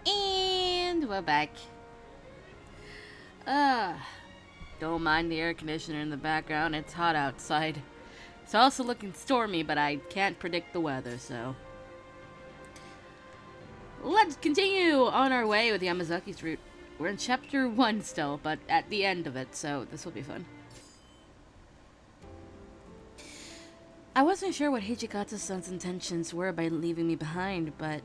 And we're back. Don't mind the air conditioner in the background, it's hot outside. It's also looking stormy, but I can't predict the weather, so. Let's continue on our way with Yamazaki's route. We're in chapter 1 still, but at the end of it, so this will be fun. I wasn't sure what Hijikata-san's intentions were by leaving me behind, but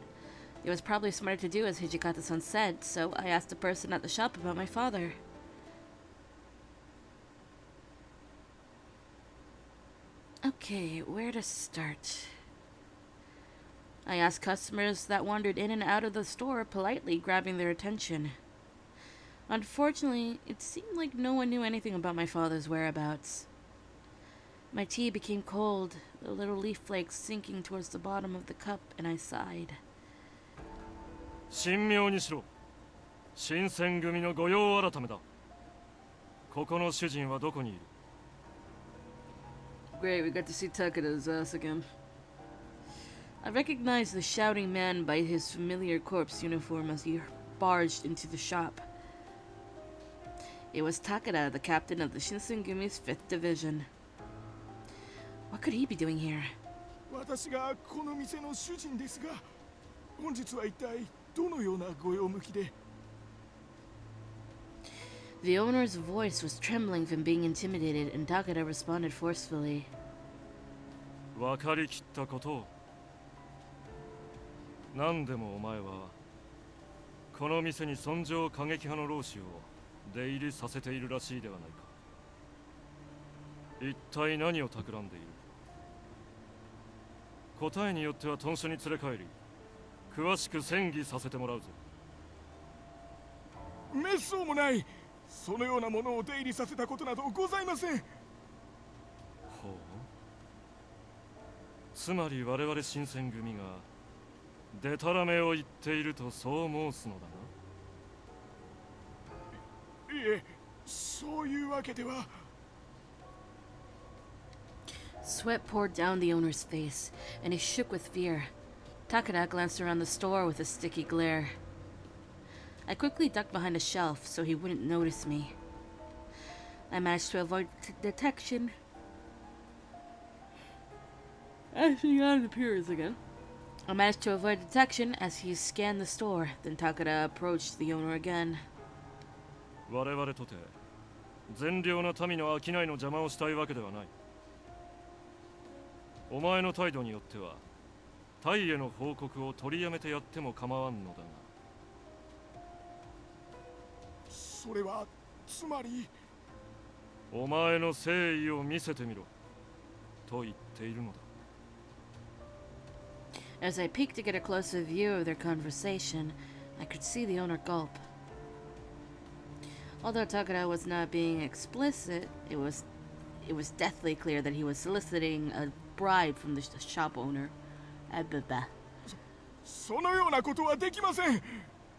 it was probably smarter to do as Hijikata-san said, so I asked the person at the shop about my father. Okay, where to start? I asked customers that wandered in and out of the store, politely grabbing their attention. Unfortunately, it seemed like no one knew anything about my father's whereabouts. My tea became cold, the little leaf flakes sinking towards the bottom of the cup, and I sighed. 神妙にしろ。新選組の御用改めだ。ここの主人はどこにいる？ Great, we got to see Takada's ass again. I recognized the shouting man by his familiar corpse uniform as he barged into the shop. It was Takada, the captain of the Shinsengumi's 5th Division. What could he be doing here? 私がこの店の主人ですが、本日は一体どのようなご用向きで？ The owner's voice was trembling from being intimidated, and Takada responded forcefully. 分かりきったことを。何でもお前はこの店に尊上過激派の老子を出入りさせているらしいではないか。一体何を企んでいる？答えによっては屯所に連れ帰り、詳しく詮議させてもらうぞ。めっそうもない。そのようなものを出入りさせたことなどございません。ほう。つまり我々新選組がデタラメを言っているとそう申すのだな。いえ、そういうわけでは。Sweat poured down the owner's face, and he shook with fear. Takada glanced around the store with a sticky glare. I quickly ducked behind a shelf so he wouldn't notice me. I managed to avoid detection as he appears again. I managed to avoid detection as he scanned the store. Then Takada approached the owner again. 我々とて善良な民の商いの邪魔をしたいわけではない。お前の態度によってはタイへの報告を取りやめてやっても構わんのだが。それはつまり。お前の誠意を見せてみろと言っているのだ。As I peeked to get a closer view of their conversation, I could see the owner gulp. Although Takada was not being explicit, it was deathly clear that he was soliciting a bribe from the shop owner. そのようなことはできません。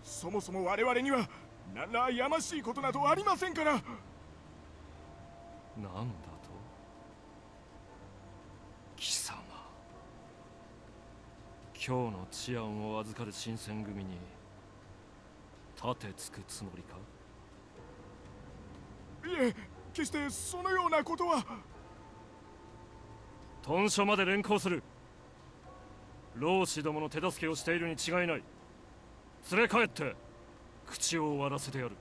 そもそも我々には何らやましいことなどありませんから。なんだと？貴様、今日の治安を預かる新選組に盾つくつもりか？いえ、決してそのようなことは。屯所まで連行する。老子どもの手助けをしているに違いない。連れ帰って口を割らせてやる。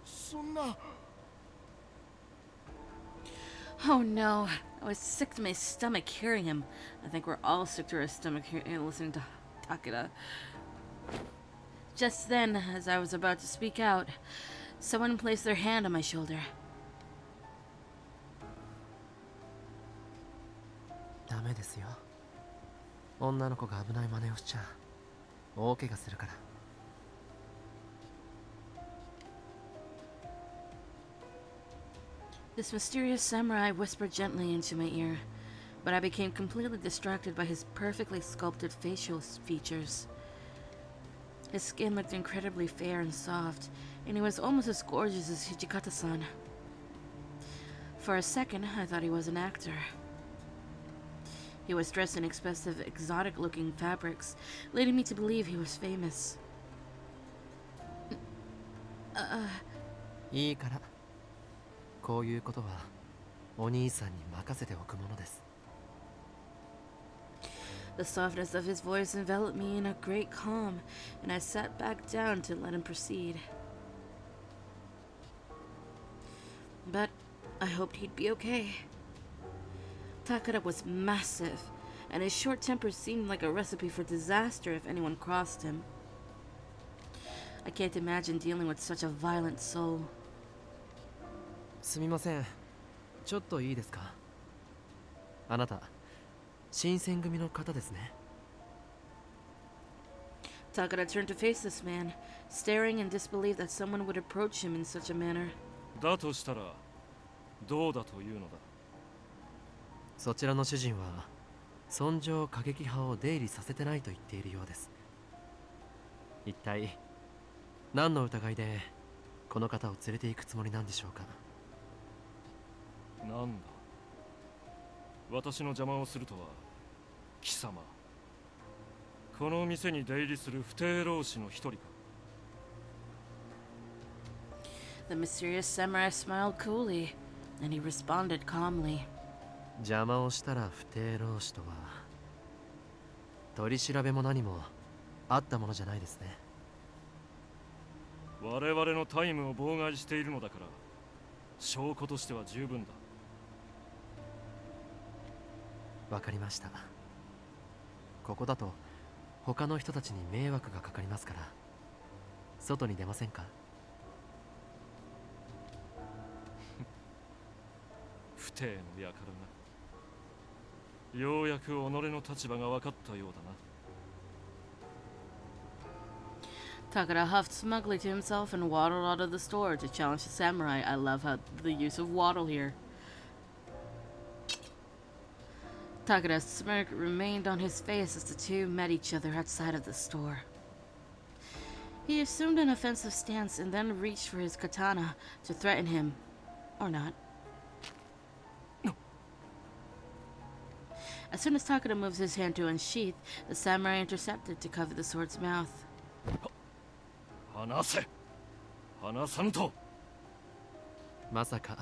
そんな。Oh no, I was sick to my stomach hearing him. I think we're all sick to our stomach listening to Takeda. Just then, as I was about to speak out, someone placed their hand on my shoulder. ダメですよ。女の子が危ない真似をしちゃ大怪我するから。This mysterious samurai whispered gently into my ear, but I became completely distracted by his perfectly sculpted facial features. His skin looked incredibly fair and soft, and he was almost as gorgeous as Hijikata-san. For a second, I thought he was an actor. He was dressed in expensive, exotic-looking fabrics, leading me to believe he was famous. いいから。こういうことはお兄さんに任せておくものです。The softness of his voice enveloped me in a great calm, and I sat back down to let him proceed. But I hoped he'd be okay. Takeda was massive, and his short temper seemed like a recipe for disaster if anyone crossed him. I can't imagine dealing with such a violent soul. すみません。ちょっといいですか？あなた、新選組の方ですね。Takeda turned to face this man, staring in disbelief that someone would approach him in such a manner. だとしたらどうだというのだ？そちらの主人は尊上過激派を出入りさせてないと言っているようです。一体何の疑いでこの方を連れて行くつもりなんでしょうか？なんだ、私の邪魔をするとは貴様、この店に出入りする不逞老師の一人か？ The mysterious samurai smiled coolly, and he responded calmly. 邪魔をしたら不逞老師とは取り調べも何もあったものじゃないですね。我々のタイムを妨害しているのだから証拠としては十分だ。わかりました。ここだと他の人たちに迷惑がかかりますから外に出ませんか？不逞の輩がようやく己の立場が分かったようだな。 Takeda huffed smugly to himself and waddled out of the store to challenge the samurai. I love how the use of waddle here. Takeda's smirk remained on his face as the two met each other outside of the store. He assumed an offensive stance and then reached for his katana to threaten him. Or not. As soon as Takeda moves his hand to unsheath, the samurai intercepted to cover the sword's mouth. 離せ、離さぬと。まさか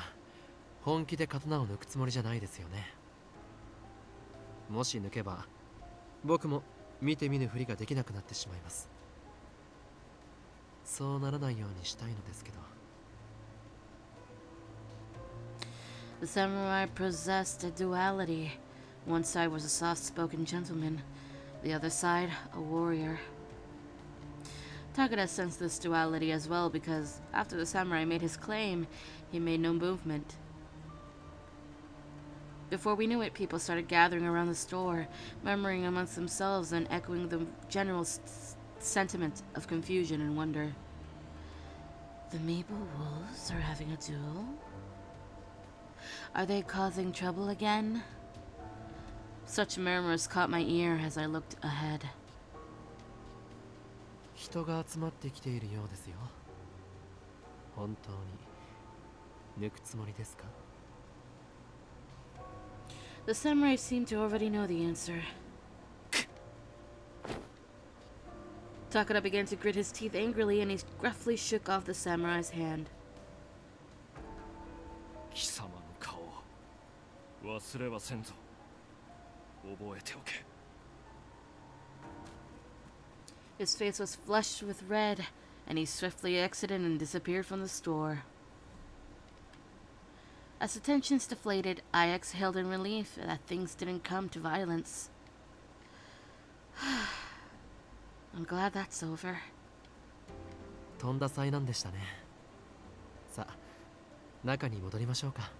本気で刀を抜くつもりじゃないですよね。もし抜けば僕も見て見ぬふりができなくなってしまいます。そうならないようにしたいのですけど。 The samurai possessed a duality. One side was a soft-spoken gentleman, the other side a warrior. Takeda sensed this duality as well because after the samurai made his claim, he made no movement. Before we knew it, people started gathering around the store, murmuring amongst themselves and echoing the general sentiment of confusion and wonder. The Maple Wolves are having a duel? Are they causing trouble again? Such murmurs caught my ear as I looked ahead. 人が集まってきているようですよ。本当に抜くつもりですか？ The samurai seemed to already know the answer. Takara began to grit his teeth angrily and he gruffly shook off the samurai's hand. 貴様の顔忘れはせんぞ。覚えておけ。 His face was flushed with red, and he swiftly exited and disappeared from the store. As the tensions deflated, I exhaled in relief that things didn't come to violence. I'm glad that's over. とんだ災難でしたね。さあ、中に戻りましょうか。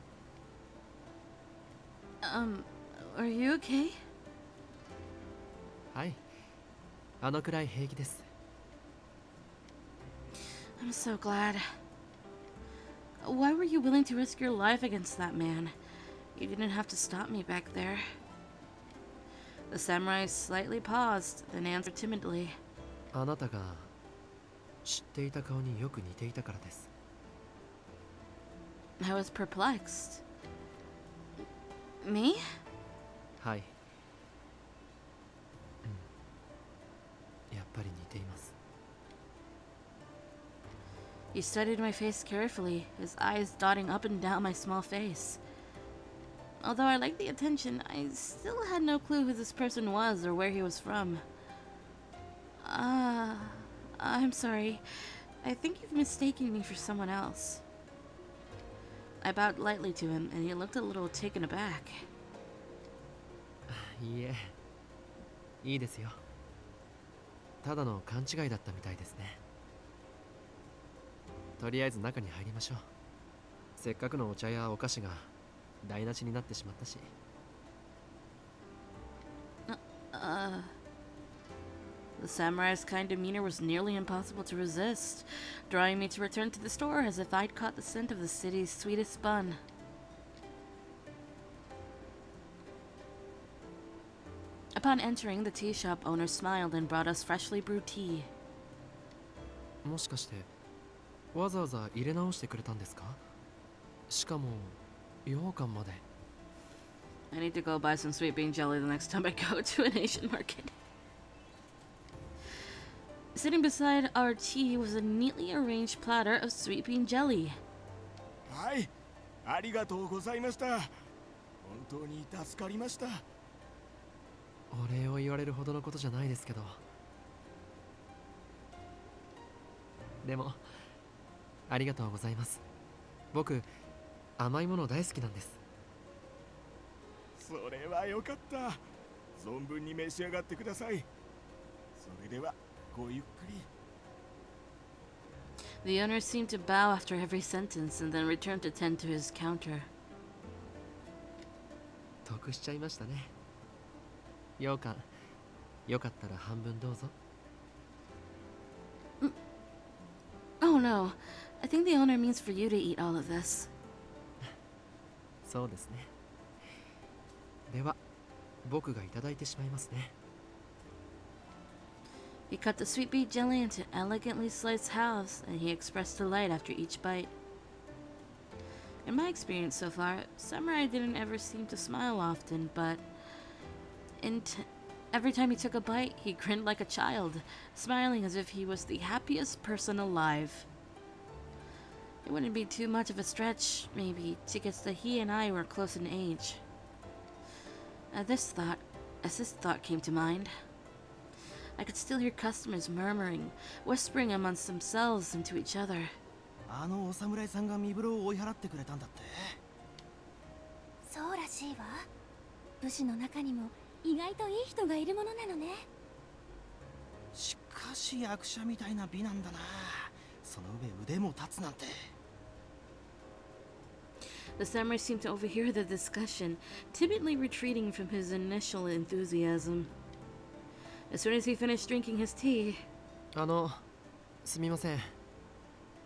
Are you okay? はい。あのくらい平気です。I'm so glad. Why were you willing to risk your life against that man? You didn't have to stop me back there. The samurai slightly paused, then answered timidly. あなたが知っていた顔によく似ていたからです。I was perplexed. Me? はい。やっぱり似ています。 He studied my face carefully, his eyes dotting up and down my small face. Although I liked the attention, I still had no clue who this person was or where he was from. I'm sorry. I think you've mistaken me for someone else. I bowed lightly to him, and he looked a little taken aback. いいえ、いいですよ。ただの勘違いだったみたいですね。とりあえず中に入りましょう。せっかくのお茶やお菓子が台無しになってしまったし。The samurai's kind demeanor was nearly impossible to resist, drawing me to return to the store as if I'd caught the scent of the city's sweetest bun. Upon entering, the tea shop owner smiled and brought us freshly brewed tea. もしかしてわざわざ入れ直してくれたんですか？しかも羊羹まで。 I need to go buy some sweet bean jelly the next time I go to an Asian market. Sitting beside our tea was a neatly arranged platter of sweet bean jelly. はい、ありがとうございました。本当に助かりました。お礼を言われるほどのことじゃないですけど。でもありがとうございます。僕甘いもの大好きなんです。それはよかった。存分に召し上がってください。それではごゆっくり。 The owner seemed to bow after every sentence and then returned to tend to his counter. 得しちゃいましたね。羊羹よかったら半分どうぞ。 Oh no, I think the owner means for you to eat all of this. そうですね。では僕がいただいてしまいますね。 He cut the sweet beet jelly into elegantly sliced halves, and he expressed delight after each bite. In my experience so far, Samurai didn't ever seem to smile often, but every time he took a bite, he grinned like a child, smiling as if he was the happiest person alive. It wouldn't be too much of a stretch, maybe, to guess that he and I were close in age. As this thought came to mind, I could still hear customers murmuring, whispering amongst themselves and to each other. あのお侍さんが身風呂を追い払ってくれたんだって。そうらしいわ。武士の中にも意外といい人がいるものなのね。しかし役者みたいな美なんだな。その上腕も立つなんて。 The samurai seemed to overhear the discussion, timidly retreating from his initial enthusiasm. As soon as he finished drinking his tea, すみません。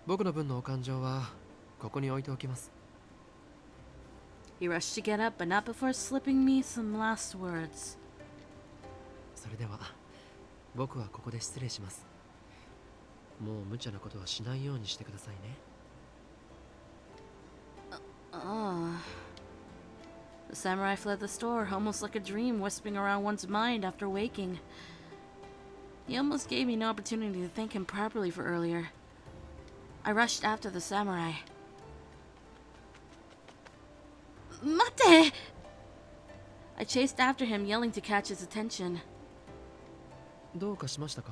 僕の分のお勘定はここに置いておきます。 he rushed to get up, but not before slipping me some last words. それでは僕はここで失礼します。もう無茶なことはしないようにしてくださいね。Oh. The samurai fled the store, almost like a dream whispering around one's mind after waking. He almost gave me no opportunity to thank him properly for earlier. I rushed after the samurai. Mate! I chased after him, yelling to catch his attention. どうかしましたか？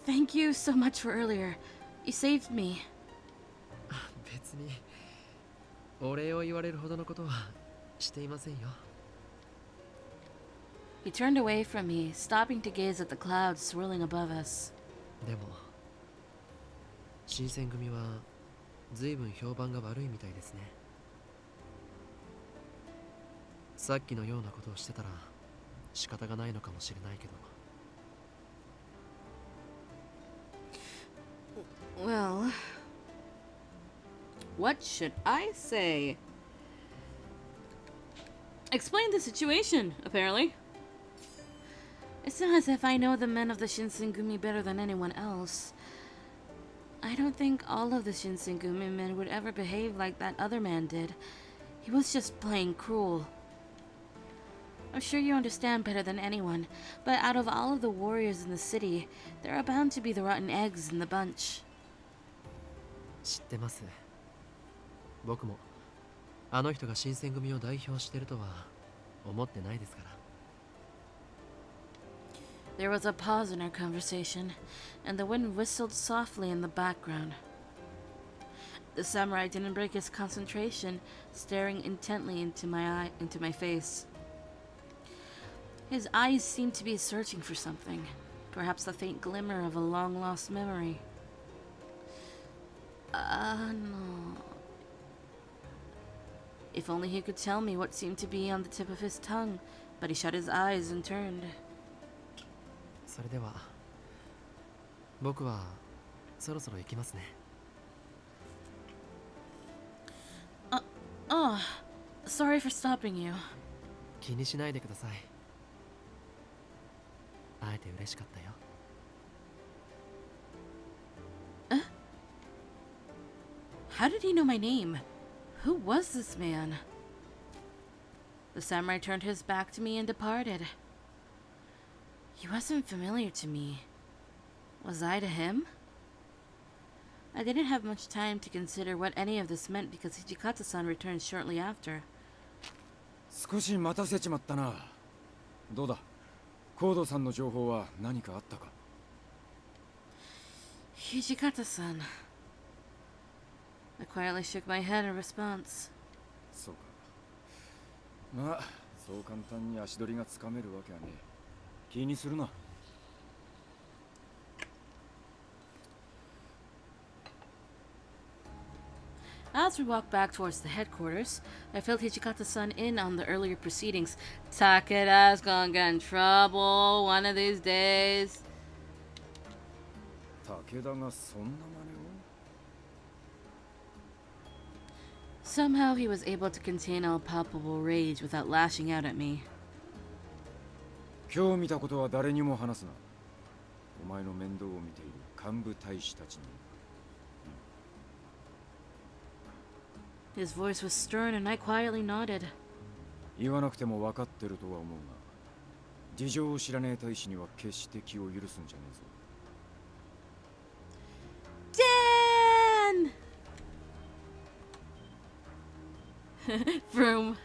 Thank you so much for earlier. You saved me. 別にお礼を言われるほどのことはしていませんよ。He turned away from me, stopping to gaze at the clouds swirling above us. でも新選組は随分評判が悪いみたいですね。さっきのようなことをしてたら仕方がないのかもしれないけど。Well, what should I say? Explain the situation, apparently. It's not as if I know the men of the Shinsengumi better than anyone else. I don't think all of the Shinsengumi men would ever behave like that other man did. He was just plain cruel. I'm sure you understand better than anyone, but out of all of the warriors in the city, there are bound to be the rotten eggs in the bunch. 知ってます。僕もあの人が新選組を代表してるとは思ってないですから。There was a pause in our conversation, and the wind whistled softly in the background. The samurai didn't break his concentration, staring intently into my face. His eyes seemed to be searching for something, perhaps the faint glimmer of a long-lost memory. No. If only he could tell me what seemed to be on the tip of his tongue, but he shut his eyes and turned. それでは僕はそろそろ行きますね。Oh, sorry for stopping you. 気にしないでください。会えて嬉しかったよ。How did he know my name? Who was this man? The samurai turned his back to me and departed. He wasn't familiar to me. Was I to him? I didn't have much time to consider what any of this meant because Hijikata-san returned shortly after. 少し待たせちまったな。どうだ、コードさんの情報は何かあったか？ Hijikata-san. I quietly shook my head in response. そうか。まあ、そう簡単に足取りがつかめるわけはねえ。気にするな。As we walked back towards the headquarters, I filled Hijikata-san in on the earlier proceedings. Takeda's gonna get in trouble one of these days. 武田がそんな真似を？ Somehow he was able to contain all palpable rage without lashing out at me. 今日見たことは誰にも話すな。お前の面倒を見ている幹部大使たちに。His voice was stern and I quietly nodded. 言わなくても分かってるとは思うが、事情を知らねえ大使には決して気を許すんじゃねえぞ。Dan! Vroom.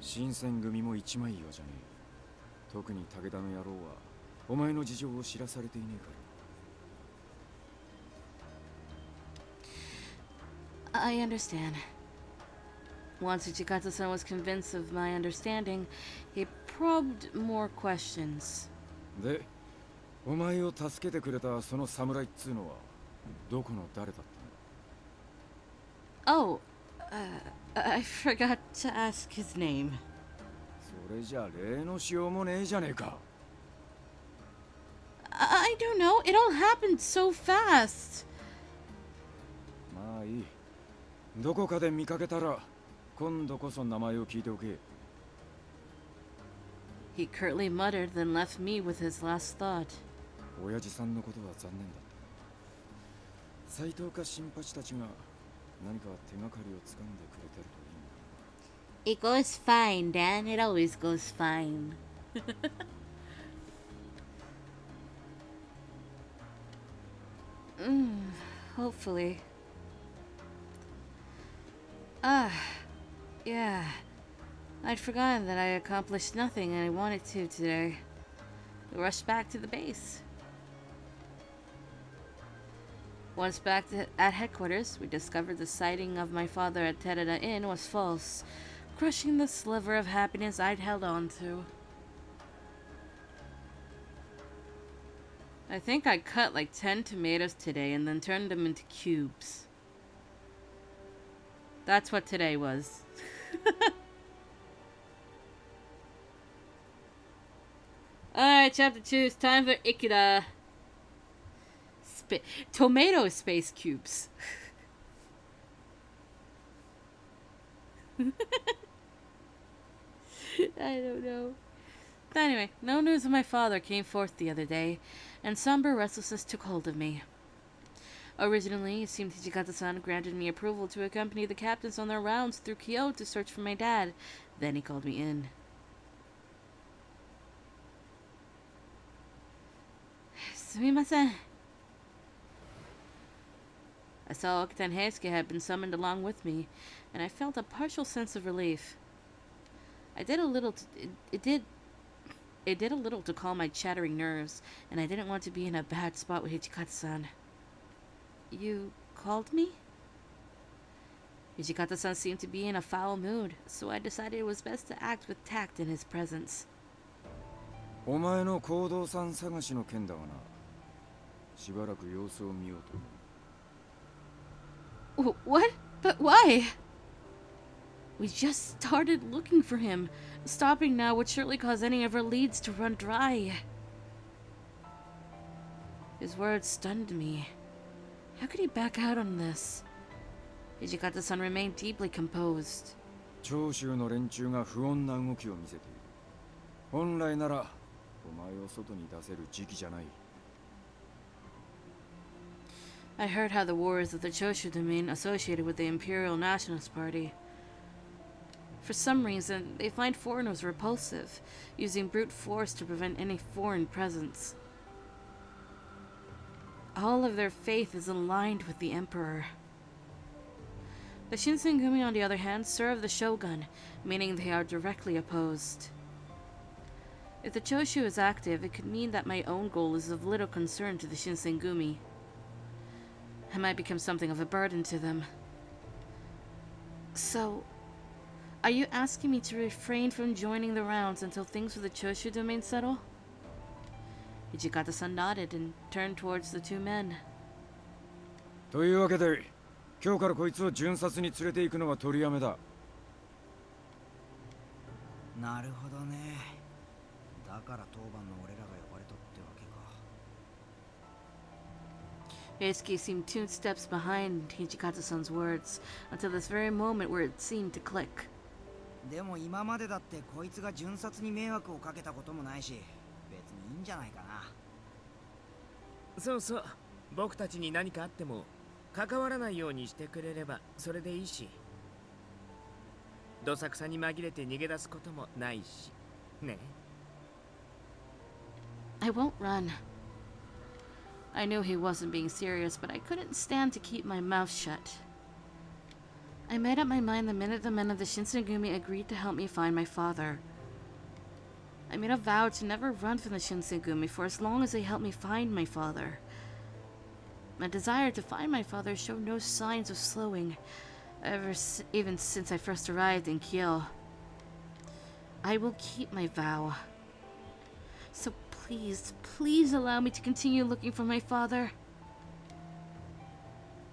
新選組も一枚岩じゃねえ。特に武田の野郎はお前の事情を知らされていねえから。 I understand. Once Ichikata-san was convinced of my understanding, he probed more questions. で、お前を助けてくれたその侍っつうのはどこの誰だった Oh, I forgot to ask his name. の？それじゃ例のしようもねえじゃねえか。I don't know. It all happened so fast. まあいい。どこかで見かけたら今度こそ名前を聞いておけ。He curtly muttered, then left me with his last thought. 親父さんのことは残念だった。斎藤か新八たちが何か手がかりをつかんでくれてるといいな。 It goes fine, Dan. It always goes fine. Hopefully. Yeah. I'd forgotten that I accomplished nothing I wanted to today. We rushed back to the base. Once back at headquarters, we discovered the sighting of my father at Terada Inn was false, crushing the sliver of happiness I'd held on to. I think I cut like 10 tomatoes today and then turned them into cubes. That's what today was. Alright, chapter 2. It's time for Ikeda. Tomato space cubes. I don't know. But anyway, no news of my father came forth the other day, and somber restlessness took hold of me. Originally, it seemed Hijikata-san granted me approval to accompany the captains on their rounds through Kyoto to search for my dad. Then he called me in. Sumimasen. I saw Okita and Heisuke had been summoned along with me, and I felt a partial sense of relief. It did a little to calm my chattering nerves, and I didn't want to be in a bad spot with Hijikata-san. You called me? Hijikata-san seemed to be in a foul mood, so I decided it was best to act with tact in his presence. お前の行動さん探しの件だがな。しばらく様子を見ようと思う。 What? But why? We just started looking for him. Stopping now would surely cause any of our leads to run dry. His words stunned me. How could he back out on this? Hijikata-san remained deeply composed. 長州の連中が不穏な動きを見せている。本来ならお前を外に出せる時期じゃない。 I heard how the warriors of the Choshu domain associated with the Imperial Nationalist Party. For some reason, they find foreigners repulsive, using brute force to prevent any foreign presence. All of their faith is aligned with the Emperor. The Shinsengumi, on the other hand, serve the Shogun, meaning they are directly opposed. If the Choshu is active, it could mean that my own goal is of little concern to the Shinsengumi. I might become something of a burden to them. So, are you asking me to refrain from joining the rounds until things with the Choshu domain settle? Hijikata-san nodded and turned towards the two men. というわけで、今日からこいつを巡察に連れて行くのは取りやめだ。なるほどね。だから当番の俺らが呼ばれたってわけか。 Heisuke seemed 2 steps behind Hijikata-san's words, until this very moment where it seemed to click. でも今までだってこいつが巡察に迷惑をかけたこともないし、別にいいんじゃないかな。そうそう、僕たちに何かあっても関わらないようにしてくれればそれでいいし、どさくさに紛れて逃げ出すこともないしね。 I won't run. I knew he wasn't being serious, but I couldn't stand to keep my mouth shut. I made up my mind the minute the men of the Shinsengumi agreed to help me find my father. I made a vow to never run from the Shinsengumi for as long as they helped me find my father. My desire to find my father showed no signs of slowing, even since I first arrived in Kyoto. I will keep my vow. So please allow me to continue looking for my father.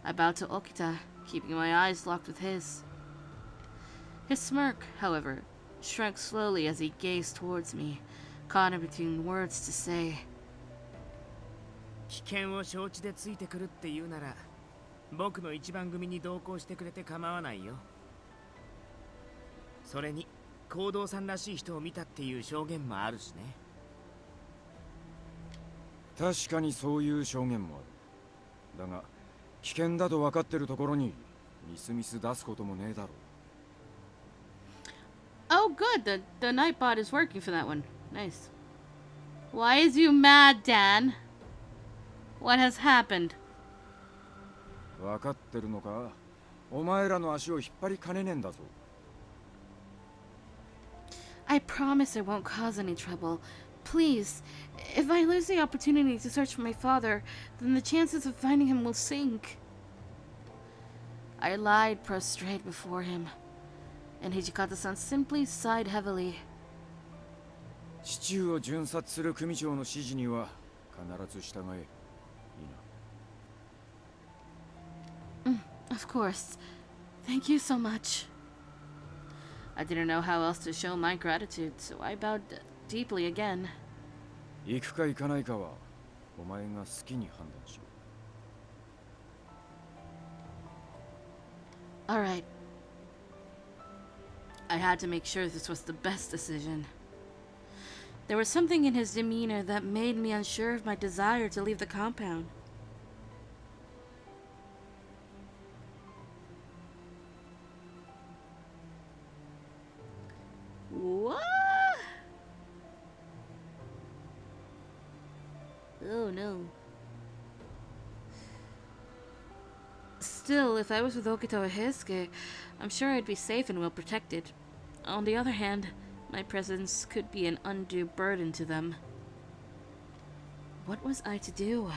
I bowed to Okita, keeping my eyes locked with his. His smirk, however, shrunk slowly as he gazed towards me, caught in between words to say. 危険を承知でついてくるって言うなら、僕の一番組に同行してくれて構わないよ。それに行動さんらしい人を見たっていう証言もあるしね。確かにそういう証言もある。だが危険だと分かってるところにみすみす出すこともねえだろう。 Oh, good. The Nightbot is working for that one. Nice. Why is you mad, Dan? What has happened? 分かってるのか。お前らの足を引っ張りかねねえんだぞ。 I promise I won't cause any trouble. Please, if I lose the opportunity to search for my father, then the chances of finding him will sink. I lied prostrate before him, and Hijikata-san simply sighed heavily. 市中を巡察する組長の指示には必ず従え。いいな。Of course. Thank you so much. I didn't know how else to show my gratitude, so I bowed deeply again. 行くか行かないかはお前が好きに判断しろ。 Alright. I had to make sure this was the best decision. There was something in his demeanor that made me unsure of my desire to leave the compound. What? Oh no. Still, if I was with Okito Heisuke, I'm sure I'd be safe and well protected. On the other hand, my presence could be an undue burden to them. What was I to do?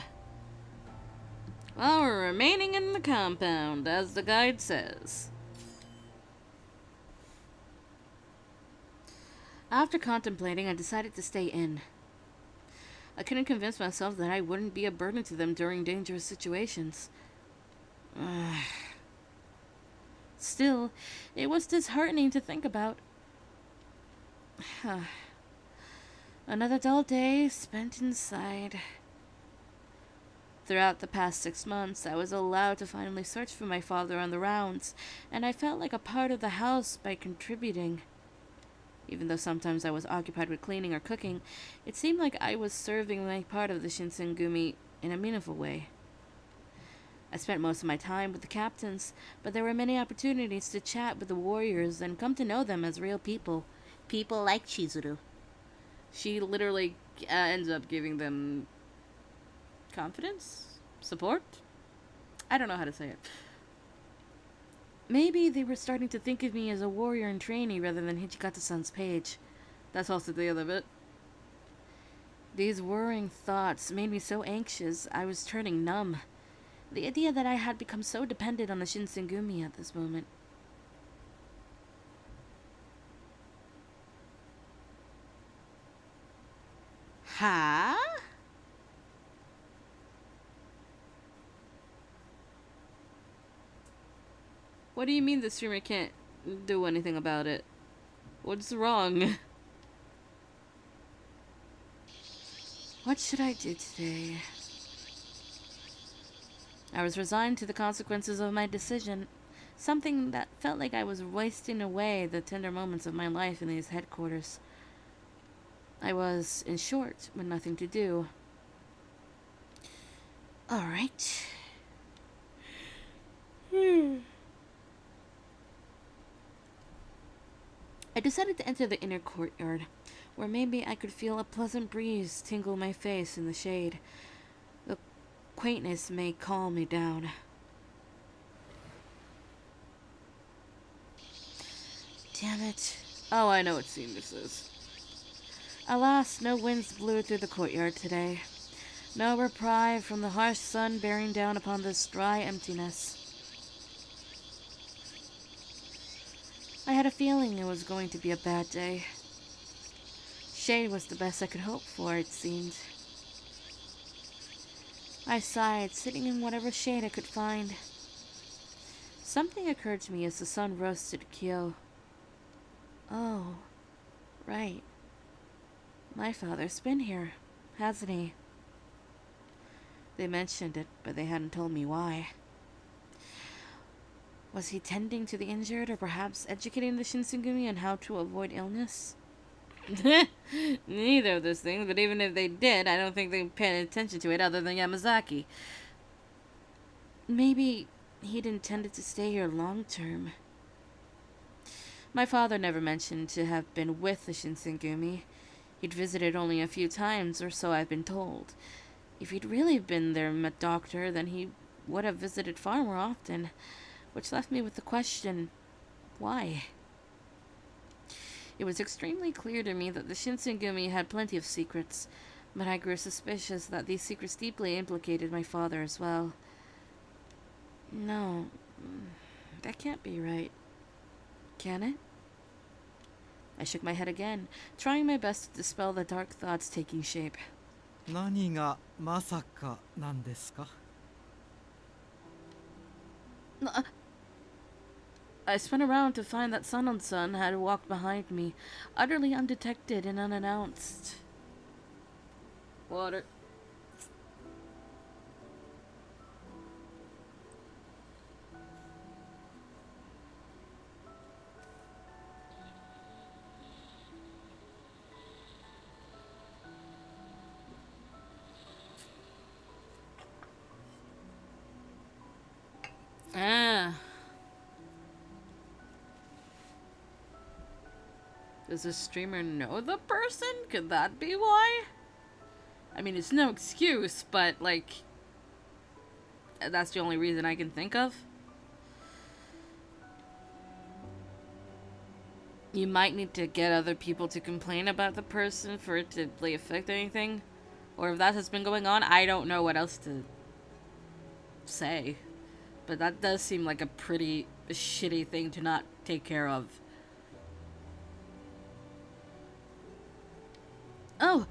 Well, we're remaining in the compound, as the guide says. After contemplating, I decided to stay in. I couldn't convince myself that I wouldn't be a burden to them during dangerous situations. Still, it was disheartening to think about. Another dull day spent inside. Throughout the past 6 months, I was allowed to finally search for my father on the rounds, and I felt like a part of the house by contributing. Even though sometimes I was occupied with cleaning or cooking, it seemed like I was serving my part of the Shinsengumi in a meaningful way. I spent most of my time with the captains, but there were many opportunities to chat with the warriors and come to know them as real people. People like Chizuru. She literally ends up giving them confidence? Support? I don't know how to say it. Maybe they were starting to think of me as a warrior and trainee rather than Hijikata-san's page. That's also the other bit. These worrying thoughts made me so anxious I was turning numb. The idea that I had become so dependent on the Shinsengumi at this moment. Huh? What do you mean the streamer can't do anything about it? What's wrong? What should I do today? I was resigned to the consequences of my decision, something that felt like I was wasting away the tender moments of my life in these headquarters. I was, in short, with nothing to do. Alright. I decided to enter the inner courtyard, where maybe I could feel a pleasant breeze tingle my face in the shade. The quaintness may calm me down. Damn it. Oh, I know what scene this is. Alas, no winds blew through the courtyard today. No reprieve from the harsh sun bearing down upon this dry emptiness. I had a feeling it was going to be a bad day. Shade was the best I could hope for, it seemed. I sighed, sitting in whatever shade I could find. Something occurred to me as the sun rose to the keel. Oh, right. My father's been here, hasn't he? They mentioned it, but they hadn't told me why. Was he tending to the injured or perhaps educating the Shinsengumi on how to avoid illness? Neither of those things, but even if they did, I don't think they paid attention to it other than Yamazaki. Maybe he'd intended to stay here long term. My father never mentioned to have been with the Shinsengumi. He'd visited only a few times, or so I've been told. If he'd really been their doctor, then he would have visited far more often, which left me with the question, why? It was extremely clear to me that the Shinsengumi had plenty of secrets, but I grew suspicious that these secrets deeply implicated my father as well. No, that can't be right. Can it? I shook my head again, trying my best to dispel the dark thoughts taking shape. 何がまさかなんですか? I spun around to find that Sanon-san had walked behind me, utterly undetected and unannounced. Water. Ah. Does the streamer know the person? Could that be why? I mean, it's no excuse, but, like, that's the only reason I can think of. You might need to get other people to complain about the person for it to, like, affect anything. Or if that has been going on, I don't know what else to say. But that does seem like a pretty shitty thing to not take care of. Oh,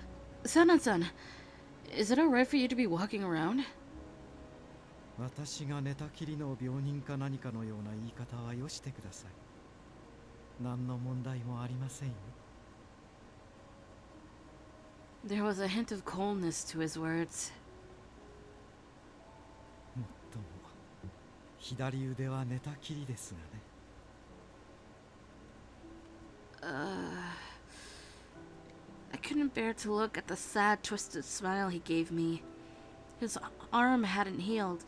Sanan-san. Is it alright for you to be walking around? 私が寝たきりの病人か何かのような言い方はよしてください。何の問題もありませんよ。There was a hint of coldness to his words. もっとも左腕は寝たきりですがね。I couldn't bear to look at the sad, twisted smile he gave me. His arm hadn't healed,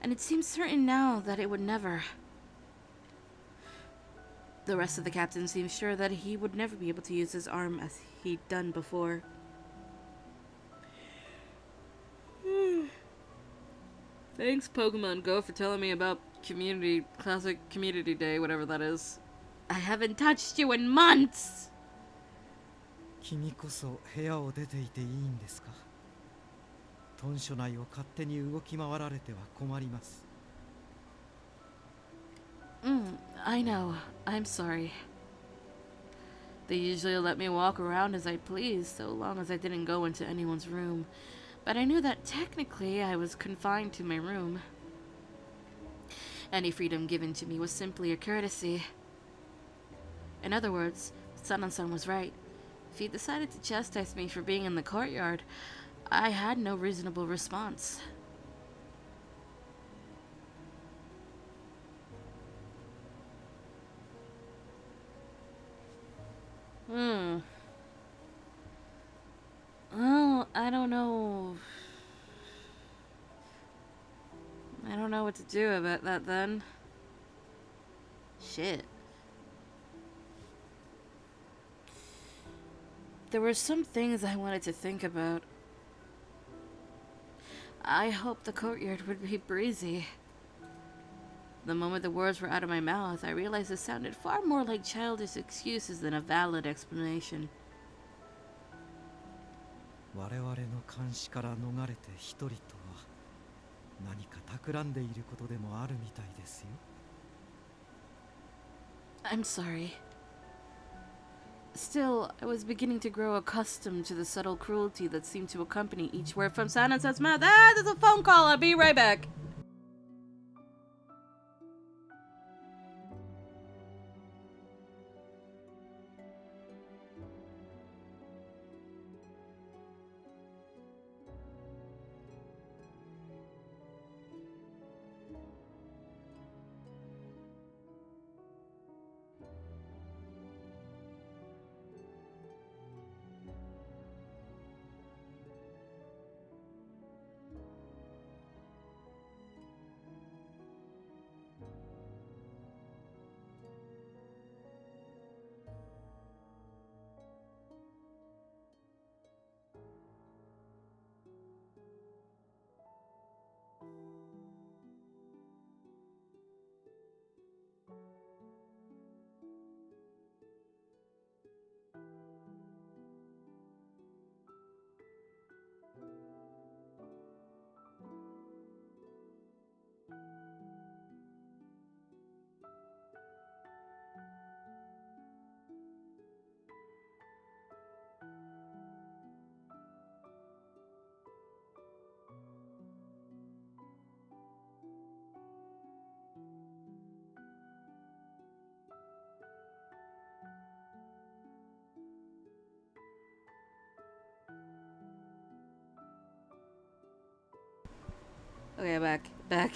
and it seemed certain now that it would never. The rest of the captain seemed sure that he would never be able to use his arm as he'd done before. Thanks, Pokemon Go, for telling me about Classic Community Day, whatever that is. I haven't touched you in months! 君こそ部屋を出ていていいんですか? 豚舎内を勝手に動き回られては困ります。I know. I'm sorry. They usually let me walk around as I please, so long as I didn't go into anyone's room. But I knew that technically I was confined to my room. Any freedom given to me was simply a courtesy. In other words, Sanan-san was right. If he decided to chastise me for being in the courtyard, I had no reasonable response. Well, I don't know. I don't know what to do about that then. Shit. There were some things I wanted to think about. I hoped the courtyard would be breezy. The moment the words were out of my mouth, I realized it sounded far more like childish excuses than a valid explanation. 我々の監視から逃れて一人とは何か企んでいることでもあるみたいですよ。I'm sorry. Still, I was beginning to grow accustomed to the subtle cruelty that seemed to accompany each word from Sanan-san's mouth. Ah, there's a phone call. I'll be right back. Okay, I'm back.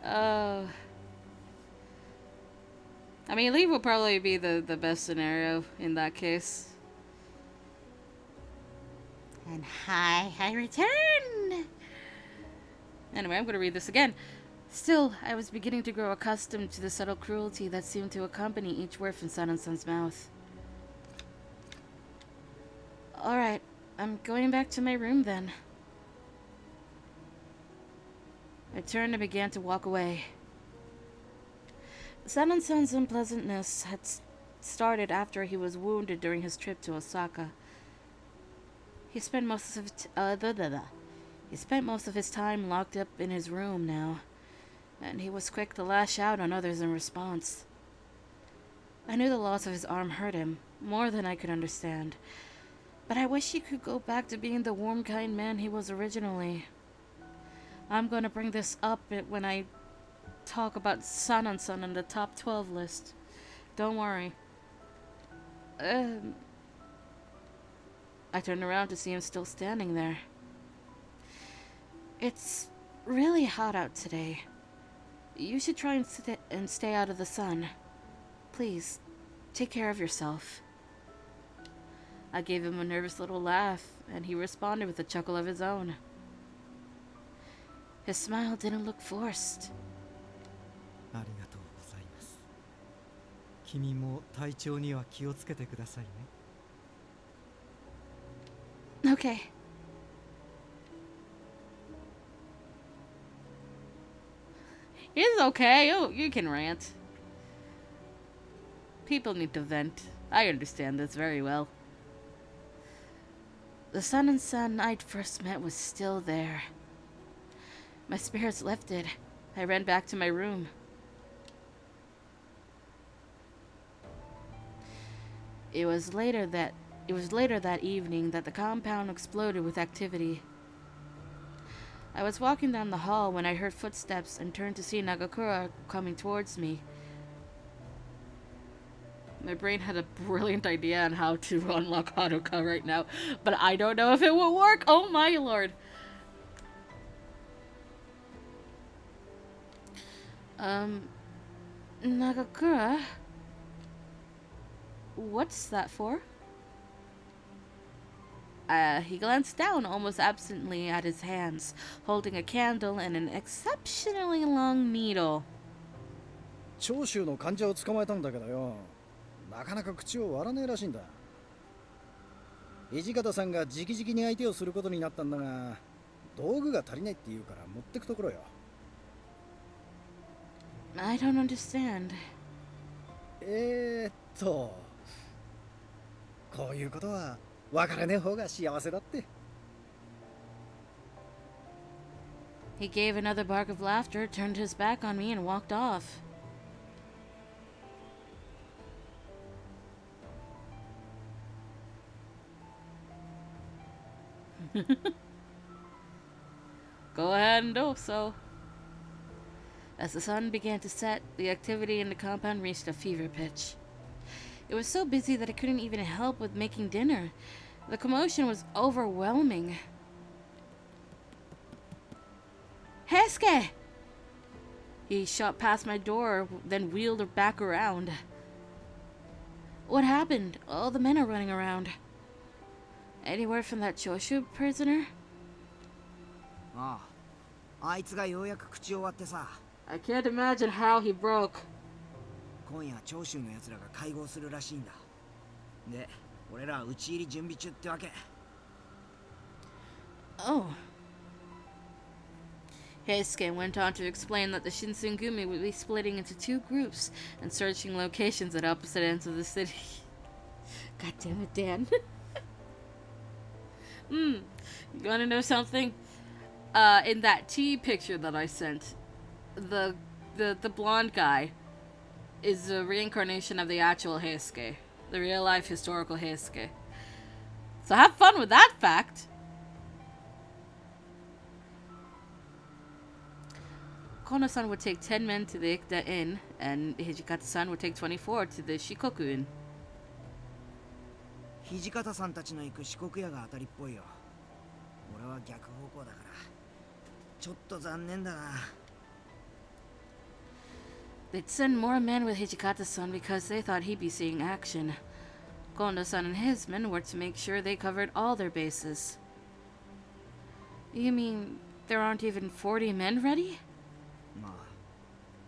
uh, I mean, leave will probably be the best scenario in that case. And hi, I return! Anyway, I'm gonna read this again. Still, I was beginning to grow accustomed to the subtle cruelty that seemed to accompany each word from Sun and Sun's mouth. Alright, I'm going back to my room then. I turned and began to walk away. Sun and Sun's unpleasantness had started after he was wounded during his trip to Osaka. He spent most of his time locked up in his room now, and he was quick to lash out on others in response. I knew the loss of his arm hurt him, more than I could understand, but I wish he could go back to being the warm, kind man he was originally. I'm gonna bring this up when I talk about Sun on Sun on the top 12 list. Don't worry. I turned around to see him still standing there. It's really hot out today. You should try and stay out of the sun. Please, take care of yourself. I gave him a nervous little laugh, and he responded with a chuckle of his own. His smile didn't look forced. ありがとうございます。君も体調には気をつけてくださいね。Okay. It's okay. You can rant. People need to vent. I understand this very well. The Sun and Sun I'd first met was still there. My spirits lifted. I ran back to my room. It was later that evening that the compound exploded with activity. I was walking down the hall when I heard footsteps and turned to see Nagakura coming towards me. My brain had a brilliant idea on how to unlock Haruka right now, but I don't know if it will work. Oh my lord. Nagakura? What's that for? He glanced down almost absently at his hands, holding a candle and an exceptionally long needle. 長州の患者を捕まえたんだけどよ、なかなか口を割らねえらしいんだ。土方さんが直々に相手をすることになったんだが、道具が足りないって言うから持ってくところよ。I don't understand. こういうことは分からねえ方が幸せだって。He gave another bark of laughter, turned his back on me, and walked off. Go ahead and do so. As the sun began to set, the activity in the compound reached a fever pitch. It was so busy that I couldn't even help with making dinner. The commotion was overwhelming. Heisuke! He shot past my door, then wheeled back around. What happened? All the men are running around. Any word from that Choshu prisoner? ああ、あいつがようやく口を割ってさ。I can't imagine how he broke. 今夜長州の奴らが会合するらしいんだ。で、俺らは討ち入り準備中ってわけ。Oh. Heisuke went on to explain that the Shinsengumi would be splitting into two groups and searching locations at opposite ends of the city. God damn it, Dan. You wanna know something? In that tea picture that I sent, the blonde guy is a reincarnation of the actual Heisuke, the real life historical Heisuke. So have fun with that fact. Kono-san would take 10 men to the Ikuta Inn, and Hijikata-san would take 24 to the Shikoku Inn. 土方さんたちの行く四国屋が当たりっぽいよ。俺は逆方向だからちょっと残念だな。 They'd send more men with Hijikata-san because they thought he'd be seeing action. Kondo-san and his men were to make sure they covered all their bases. You mean there aren't even 40 men ready? まあ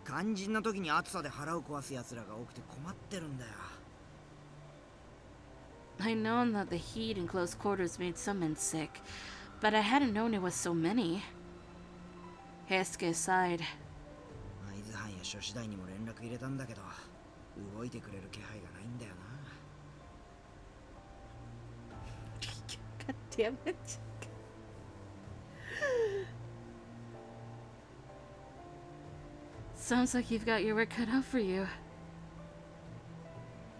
肝心な時に暑さで腹を壊す奴らが多くて困ってるんだよ。 I'd known that the heat in close quarters made some men sick, but I hadn't known it was so many. Heisuke sighed. 会津藩や諸次第にも連絡入れたんだけど動いてくれる気配がないんだよな。 God damn it. Sounds like you've got your work cut out for you.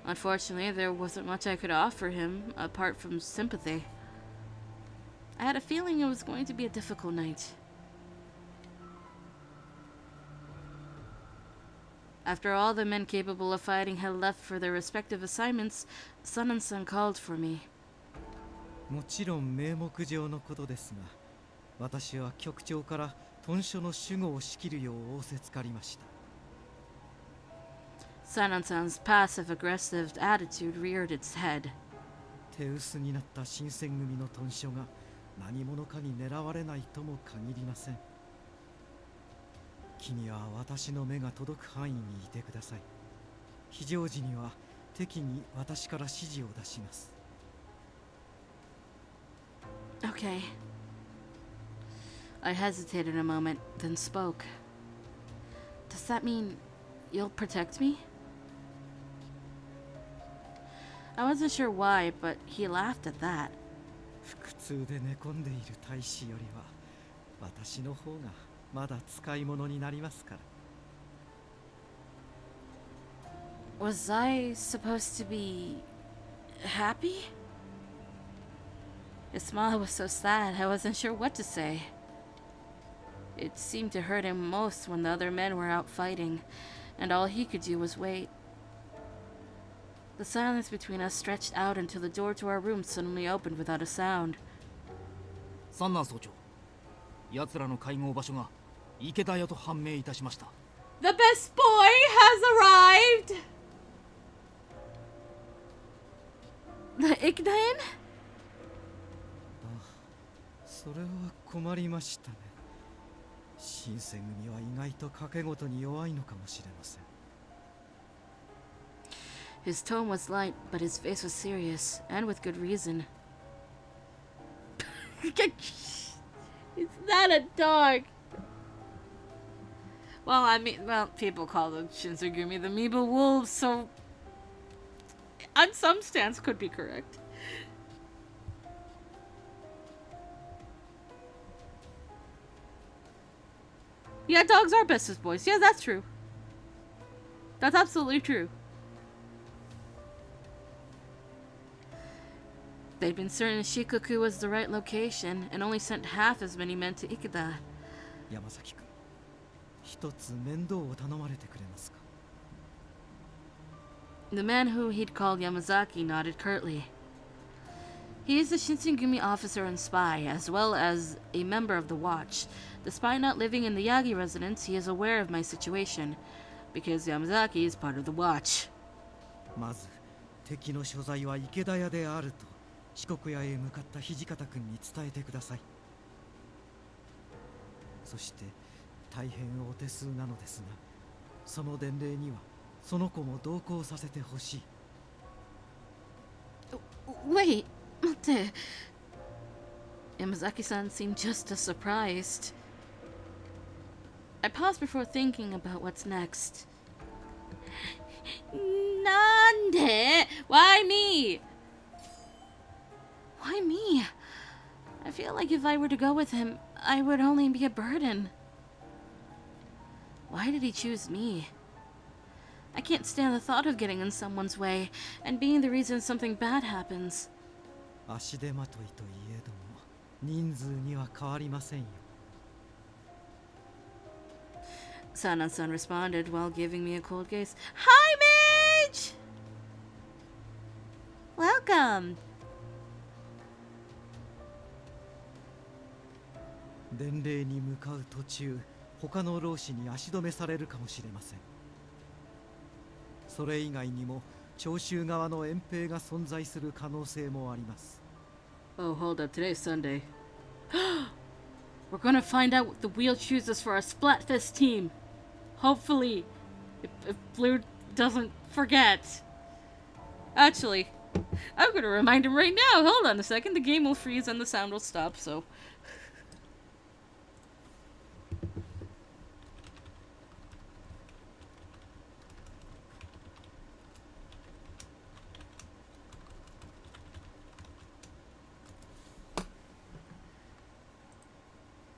Unfortunately, there wasn't much I could offer him apart from sympathy. I had a feeling it was going to be a difficult night. After all the men capable of fighting had left for their respective assignments, Sun called for me. もちろん名目上のことですが、私は局長から屯所の守護を仕切るよう仰せつかりました。 Sanan's passive-aggressive attitude reared its head. 手薄になった新選組の屯所が何者かに狙われないとも限りません。君は私の目が届く範囲にいてください。非常時には適宜私から指示を出します。 Okay. I hesitated a moment, then spoke. Does that mean you'll protect me? I wasn't sure why, but he laughed at that. 腹痛で寝込んでいる大使よりは私の方がまだ使い物になりますから。 Was I supposed to be happy? His smile was so sad, I wasn't sure what to say. It seemed to hurt him most when the other men were out fighting, and all he could do was wait. The silence between us stretched out until the door to our room suddenly opened without a sound. 三男総長、奴らの会合場所が池田屋と判明いたしました。 The best boy has arrived! The Ikdain? それは困りましたね。新選組は意外と賭け事に弱いのかもしれません。 His tone was light, but his face was serious, and with good reason. It's not a dog! Well, people call the Shinsengumi the Miba wolves, so on some stance could be correct. Yeah, dogs are bestest boys. Yeah, that's true. That's absolutely true. They'd been certain Shikoku was the right location and only sent half as many men to Ikeda. 山崎君、一つ面倒を頼まれてくれますか。 The man who he'd called Yamazaki nodded curtly. He is a Shinsengumi officer and spy, as well as a member of the Watch. Despite not living in the Yagi residence, he is aware of my situation, because Yamazaki is part of the Watch. まず敵の所在は池田屋であると四国屋へ向かった土方君に伝えてください。そして大変お手数なのですが、その伝令にはその子も同行させてほしい。 Wait, 待って。Yamazaki-san seemed just as surprised. I paused before thinking about what's next. Nande? Why me? Why me? I feel like if I were to go with him, I would only be a burden. Why did he choose me? I can't stand the thought of getting in someone's way and being the reason something bad happens. 足手まといといえども人数には変わりませんよ。 Sanan-san responded while giving me a cold gaze. Hi, Mage! Welcome. 伝令に向かう途中、他の老師に足止めされるかもしれません。それ以外にも長州側の遠兵が存在する可能性もあります。 Oh, hold up. Today's Sunday. We're gonna find out what the wheel chooses for our Splatfest team. Hopefully, if Blue doesn't forget. Actually, I'm gonna remind him right now. Hold on a second. The game will freeze and the sound will stop, so.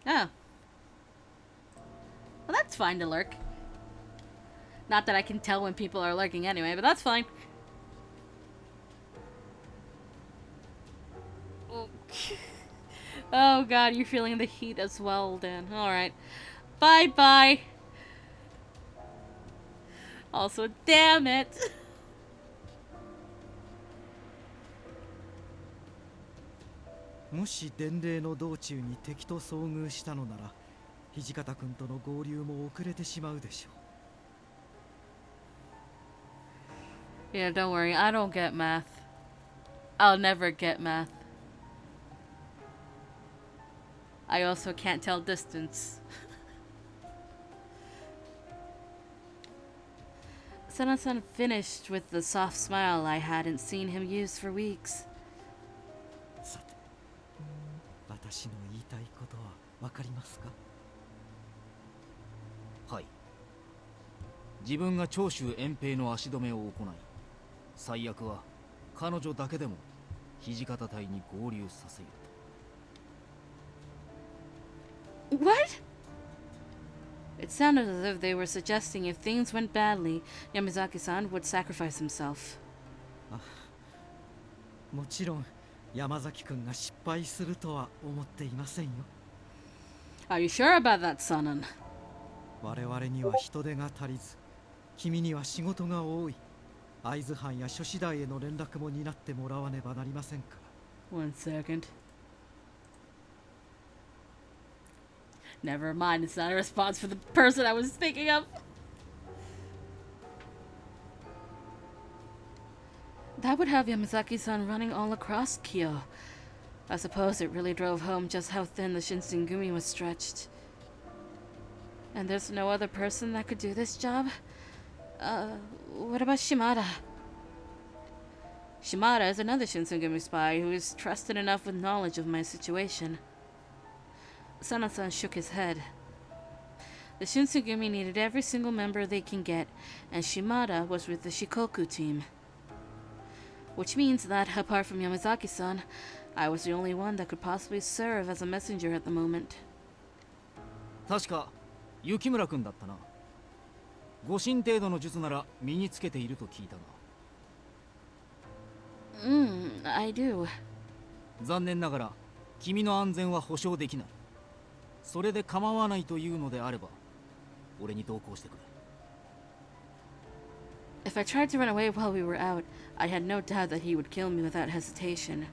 Oh. Well, that's fine to lurk. Not that I can tell when people are lurking anyway, but that's fine. Oh, oh god, you're feeling the heat as well, Dan. Alright. Bye-bye. Also, damn it. もし伝令の道中に敵と遭遇したのなら、土方君との合流も遅れてしまうでしょう。 Yeah, don't worry. I don't get math. I'll never get math. I also can't tell distance. Sana-san finished with the soft smile I hadn't seen him use for weeks. さて、私の言いたいことはわかりますか？はい。自分が長州遠征の足止めを行い、最悪は彼女だけでも土方隊に合流させようと。 What? It sounded as if they were suggesting if things went badly, Yamazaki-san would sacrifice himself. もちろん山崎君が失敗するとは思っていませんよ。 Are you sure about that, Sanan? 我々には人手が足りず、君には仕事が多い。会津藩や諸子大への連絡も担ってもらわねばなりませんから。 One second. Never mind, it's not a response for the person I was thinking of. That would have Yamazaki-san running all across Kyoto. I suppose it really drove home just how thin the Shinsengumi was stretched. And there's no other person that could do this job? What about Shimada? Shimada is another Shinsengumi spy who is trusted enough with knowledge of my situation. Sana-san shook his head. The Shinsengumi needed every single member they can get, and Shimada was with the Shikoku team. Which means that, apart from Yamazaki-san, I was the only one that could possibly serve as a messenger at the moment. 確か雪村君だったな。護身程度の術なら身につけていると聞いたが。I do. 残念ながら君の安全は保証できない。それで構わないというのであれば、俺に同行してくれ。 If I tried to run away while we were out, I had no doubt that he would kill me without hesitation.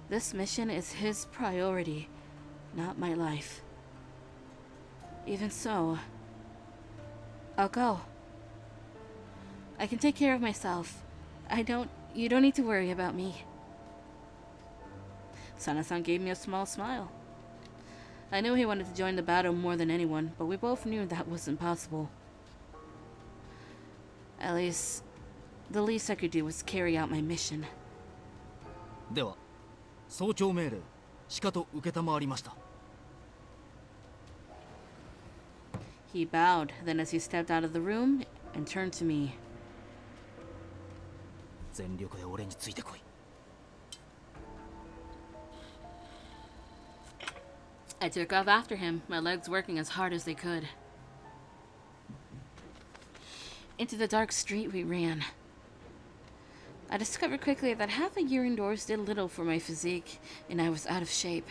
This mission is his priority, not my life. Even so, I'll go. I can take care of myself. You don't need to worry about me. Sana-san gave me a small smile. I knew he wanted to join the battle more than anyone, but we both knew that wasn't possible. At least, the least I could do was carry out my mission. では、総長命令、しかと承りました。 He bowed, then as he stepped out of the room and turned to me. 全力で俺についてこい。 I took off after him, my legs working as hard as they could. Into the dark street we ran. I discovered quickly that half a year indoors did little for my physique, and I was out of shape.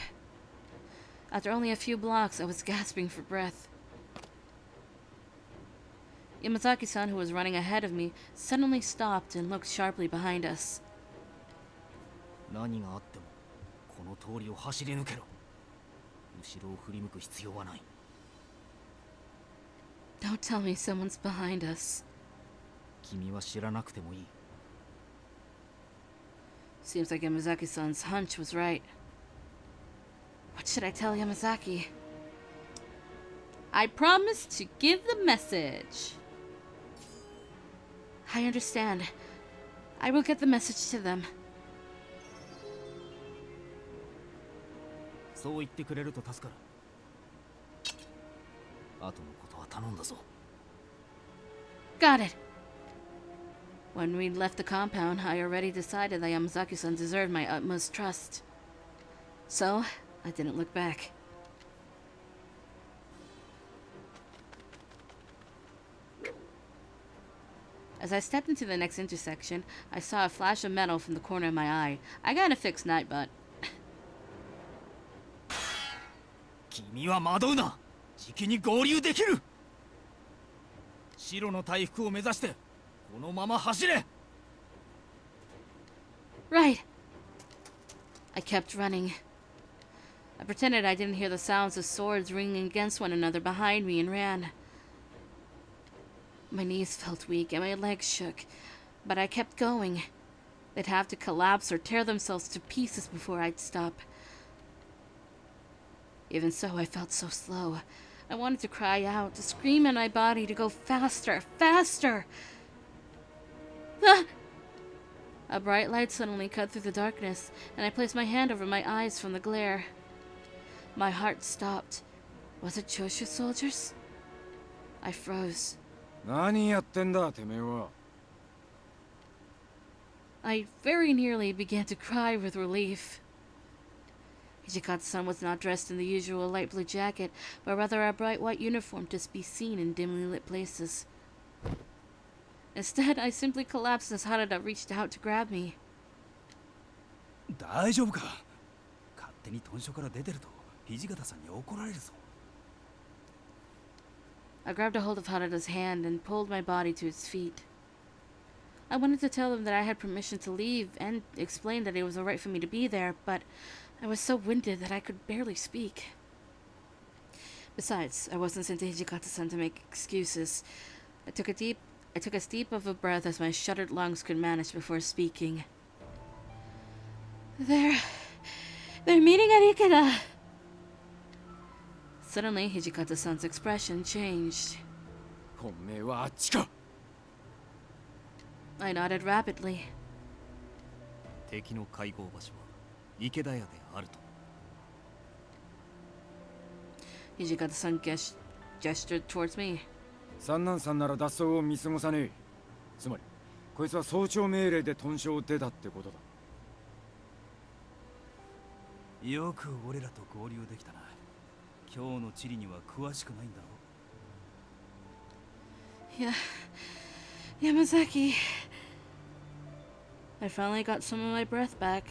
After only a few blocks, I was gasping for breath. Yamazaki-san, who was running ahead of me, suddenly stopped and looked sharply behind us. 何があってもこの通りを走り抜けろ。後ろを振り向く必要はない。 Don't tell me someone's behind us. 君は知らなくてもいい。 Seems like Yamazaki-san's hunch was right. What should I tell Yamazaki? I promised to give the message. I understand. I will get the message to them. そう言ってくれると助かる。あとのことは頼んだぞ。 Got it. When we left the compound, I already decided that Yamazaki-san deserved my utmost trust. So, I didn't look back. As I stepped into the next intersection, I saw a flash of metal from the corner of my eye. I got a fixed Nightbot. 君は惑うな。じきに合流できる。白の大福を目指してこのまま走れ。 Right. I kept running. I pretended I didn't hear the sounds of swords ringing against one another behind me and ran. My knees felt weak and my legs shook, but I kept going. They'd have to collapse or tear themselves to pieces before I'd stop. Even so, I felt so slow. I wanted to cry out, to scream in my body, to go faster, faster! Ah! A bright light suddenly cut through the darkness, and I placed my hand over my eyes from the glare. My heart stopped. Was it Choshu soldiers? I froze. 何やってんだてめえは。 I very nearly began to cry with relief. Hijikata-san was not dressed in the usual light blue jacket, but rather a bright white uniform to be seen in dimly lit places. Instead, I simply collapsed as Harada reached out to grab me. 大丈夫か。勝手に豚書から出てると土方さんに怒られるぞ。 I grabbed a hold of Harada's hand and pulled my body to its feet. I wanted to tell him that I had permission to leave and explain that it was alright for me to be there, but I was so winded that I could barely speak. Besides, I wasn't sent to Hijikata-san to make excuses. I took as deep of a breath as my shuttered lungs could manage before speaking. They're meeting at Ikeda. Suddenly, Hijikata-san's expression changed. 本命はあっちか。 I nodded rapidly. 敵の会合場所は池田屋であると。 Hijikata-san gestured towards me. 三男さんなら脱走を見過ごさねえ。つまりこいつは早朝命令で豚書を出たってことだ。よく俺らと合流できたな。今日の地理には詳しくないんだろ。 Yamazaki. I finally got some of my breath back,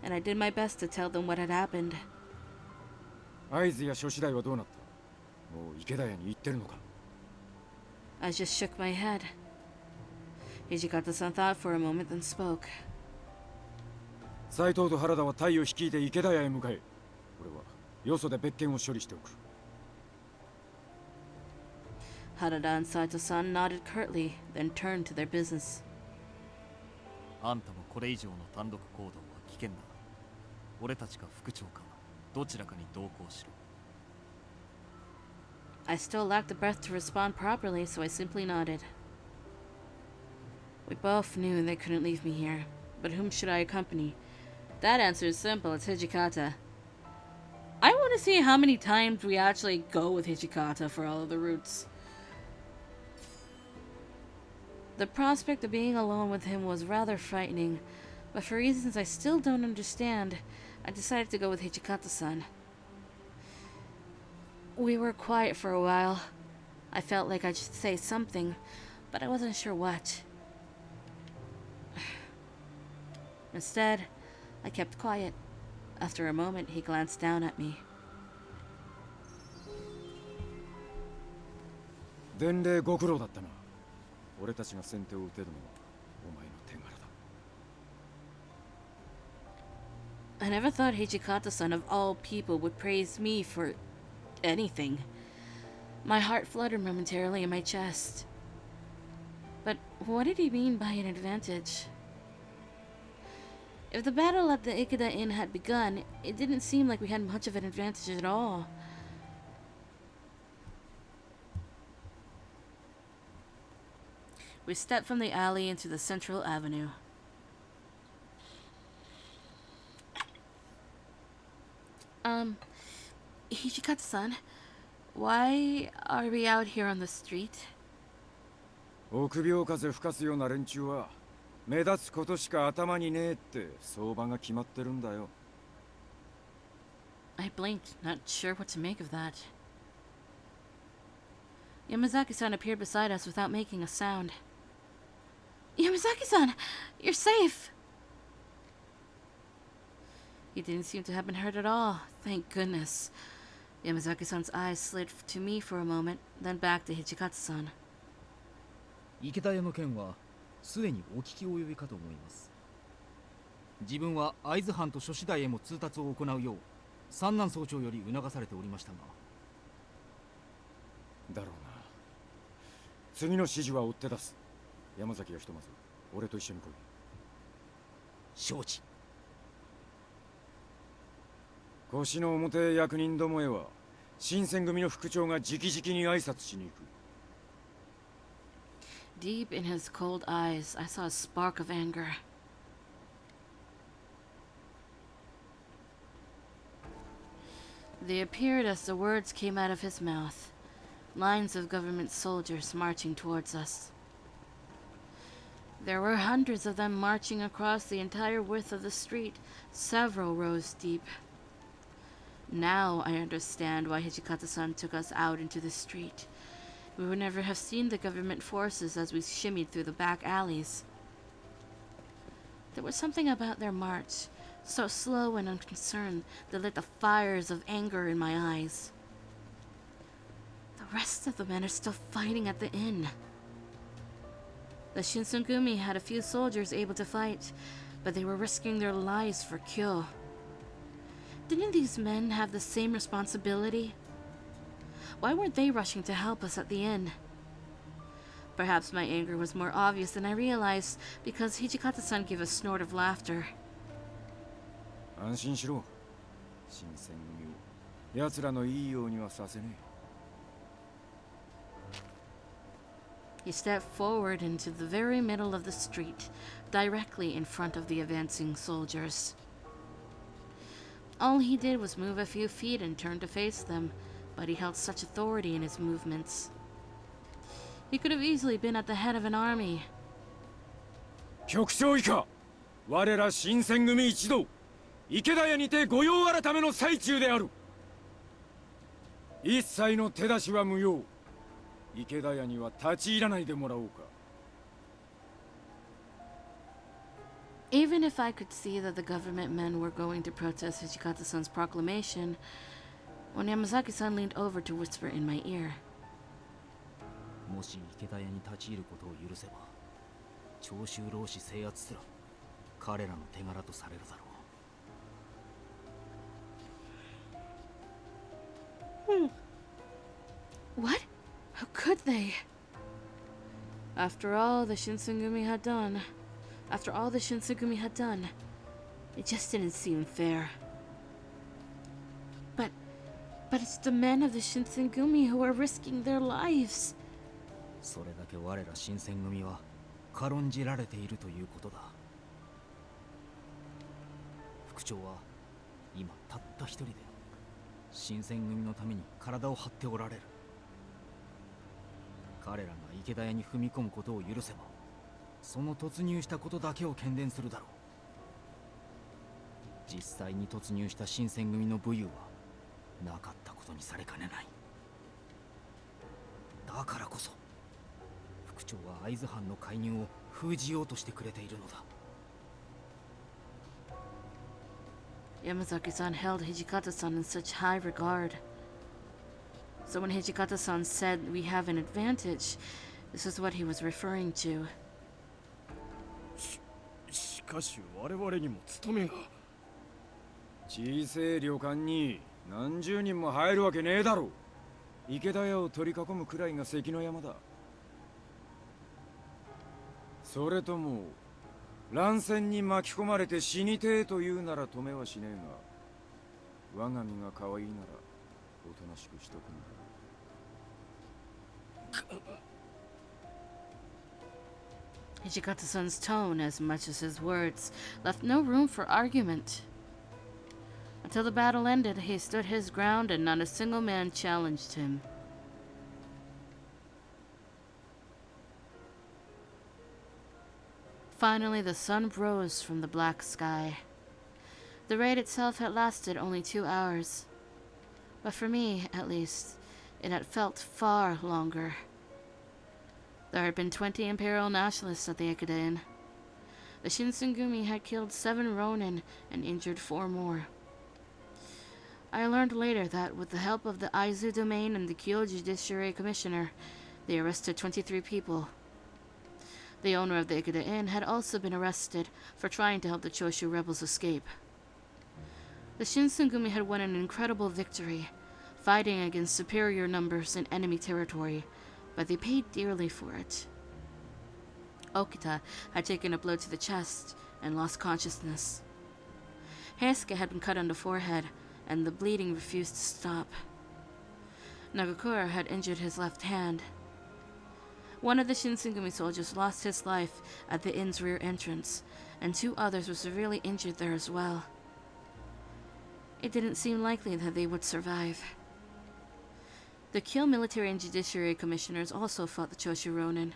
and I did my best to tell them what had happened. 合図や諸次第はどうなった。もう池田屋に行ってるのか。 I just shook my head. Hijikata-san thought for a moment, then spoke. 斉藤と原田は隊を率いて池田屋へ向かえ。俺はよそで別件を処理しておく。 Harada and Saito-san nodded curtly, then turned to their business. あんたもこれ以上の単独行動は危険だ。俺たちか副長かどちらかに同行しろ。 I still lacked the breath to respond properly, so I simply nodded. We both knew they couldn't leave me here, but whom should I accompany? That answer is simple, it's Hijikata. I want to see how many times we actually go with Hijikata for all of the routes. The prospect of being alone with him was rather frightening, but for reasons I still don't understand, I decided to go with Hijikata-san. We were quiet for a while. I felt like I should say something, but I wasn't sure what. Instead, I kept quiet. After a moment, he glanced down at me. 伝令ご苦労だったな。俺たちが先手を打てるのはお前の手柄だ。I never thought Hijikata-san of all people would praise me for anything. My heart fluttered momentarily in my chest. But what did he mean by an advantage? If the battle at the Ikeda Inn had begun, it didn't seem like we had much of an advantage at all. We stepped from the alley into the central avenue. Hijikata-san, why are we out here on the street? 臆病風吹かすような連中は目立つことしか頭にねえって相場が決まってるんだよ。 I blinked, not sure what to make of that. Yamazaki-san appeared beside us without making a sound. Yamazaki-san, you're safe! He didn't seem to have been hurt at all, thank goodness. Yamazaki-san's eyes slid to me for a moment, then back to Hijikata-san. 池田屋の件はすでにお聞き及びかと思います。自分は会津藩と諸次第へも通達を行うよう三男総長より促されておりましたが。だろうな。次の指示は追って出す。山崎はひとまず俺と一緒に来い。承知。腰の表役人どもへは新選組の副長が直々に挨拶しに行く。 Deep in his cold eyes, I saw a spark of anger. They appeared as the words came out of his mouth. Lines of government soldiers marching towards us. There were hundreds of them marching across the entire width of the street, several rows deep. Now I understand why Hijikata-san took us out into the street. We would never have seen the government forces as we shimmied through the back alleys. There was something about their march, so slow and unconcerned, that lit the fires of anger in my eyes. The rest of the men are still fighting at the inn. The Shinsengumi had a few soldiers able to fight, but they were risking their lives for Kyo. Didn't these men have the same responsibility? Why weren't they rushing to help us at the inn? Perhaps my anger was more obvious than I realized, because Hijikata-san gave a snort of laughter. 安心しろ。新選組を奴らのいいようにはさせねえ。 He stepped forward into the very middle of the street, directly in front of the advancing soldiers. All he did was move a few feet and turn to face them, but he held such authority in his movements. He could have easily been at the head of an army. 局長以下、我ら新選組一同、池田屋にて御用改めの最中である。一切の手出しは無用。池田屋には立ち入らないでもらおうか。 Even if I could see that the government men were going to protest Hijikata-san's proclamation, when Yamazaki-san leaned over to whisper in my ear. もし池田屋に立ち入ることを許せば、長州浪士制圧すら彼らの手柄とされるだろう。What? How could they? After all the Shinsengumi had done, it just didn't seem fair. But it's the men of the Shinsengumi who are risking their lives. それだけ我ら新選組は軽んじられているということだ。副長は今たった一人で新選組のために体を張っておられる。彼らが池田屋に踏み込むことを許せば、その突入したことだけを喧伝するだろう。実際に突入した新選組の武勇はなかったことにされかねない。だからこそ副長は会津藩の介入を封じようとしてくれているのだ。Yamazaki-san held Hijikata-san in such high regard. So when Hijikata-san said we have an advantage, this is what he was referring to. しかし我々にも務めが。小せえ旅館に何十人も入るわけねえだろ。池田屋を取り囲むくらいが関の山だ。それとも乱戦に巻き込まれて死にてえと言うなら止めはしねえが、我が身が可愛いならおとなしくしとくんだ。Hijikata-san's tone, as much as his words, left no room for argument. Until the battle ended, he stood his ground and not a single man challenged him. Finally, the sun rose from the black sky. The raid itself had lasted only 2 hours. But for me, at least, it had felt far longer. There had been 20 Imperial nationalists at the Ikeda Inn. The Shinsengumi had killed 7 Ronin and injured 4 more. I learned later that with the help of the Aizu domain and the Kyoto Judiciary Commissioner, they arrested 23 people. The owner of the Ikeda Inn had also been arrested for trying to help the Choshu rebels escape. The Shinsengumi had won an incredible victory, fighting against superior numbers in enemy territory, but they paid dearly for it. Okita had taken a blow to the chest and lost consciousness. Heisuke had been cut on the forehead, and the bleeding refused to stop. Nagakura had injured his left hand. One of the Shinsengumi soldiers lost his life at the inn's rear entrance, and 2 others were severely injured there as well. It didn't seem likely that they would survive. The Kyo military and judiciary commissioners also fought the Choshu Ronin.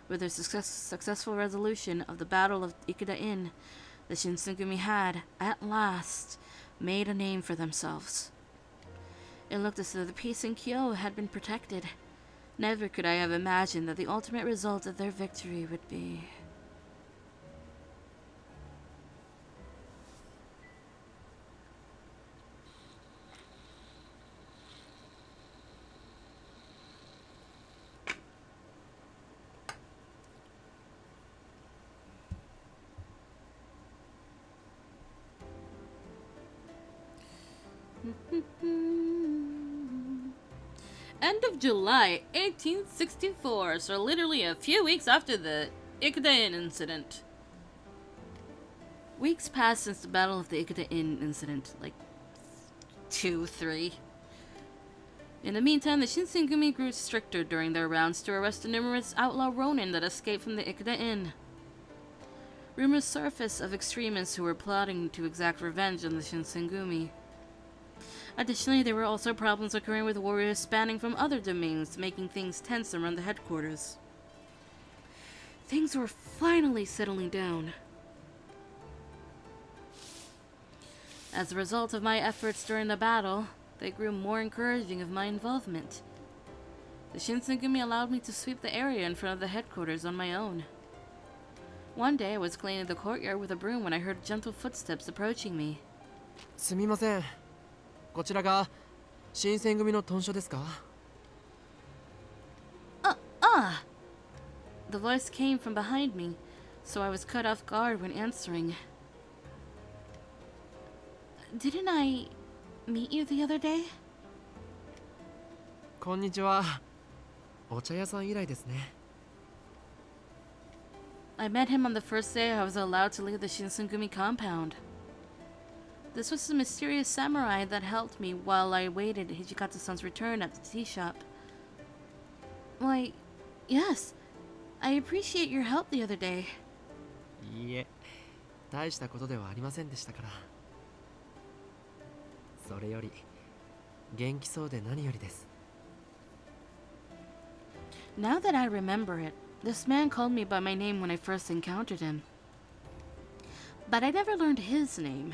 With their successful resolution of the Battle of Ikeda Inn, the Shinsengumi had, at last, made a name for themselves. It looked as though the peace in Kyo had been protected. Never could I have imagined that the ultimate result of their victory would be... End of July 1864, so literally a few weeks after the Ikeda Inn incident. Weeks passed since the Battle of the Ikeda Inn incident, like 2, 3. In the meantime, the Shinsengumi grew stricter during their rounds to arrest the numerous outlaw Ronin that escaped from the Ikeda Inn. Rumors surfaced of extremists who were plotting to exact revenge on the Shinsengumi. Additionally, there were also problems occurring with warriors spanning from other domains, making things tense around the headquarters. Things were finally settling down. As a result of my efforts during the battle, they grew more encouraging of my involvement. The Shinsengumi allowed me to sweep the area in front of the headquarters on my own. One day I was cleaning the courtyard with a broom when I heard gentle footsteps approaching me. すみません。こちらが新選組の屯所ですか? The voice came from behind me, so I was caught off guard when answering. Didn't I meet you the other day? こんにちは。お茶屋さん以来ですね。I met him on the first day I was allowed to leave the Shinsengumi compound. This was the mysterious samurai that helped me while I awaited Hijikata-san's return at the tea shop. Why, yes. I appreciate your help the other day. いいえ、大したことではありませんでしたから。それより、元気そうで何よりです。Now that I remember it, this man called me by my name when I first encountered him. But I never learned his name.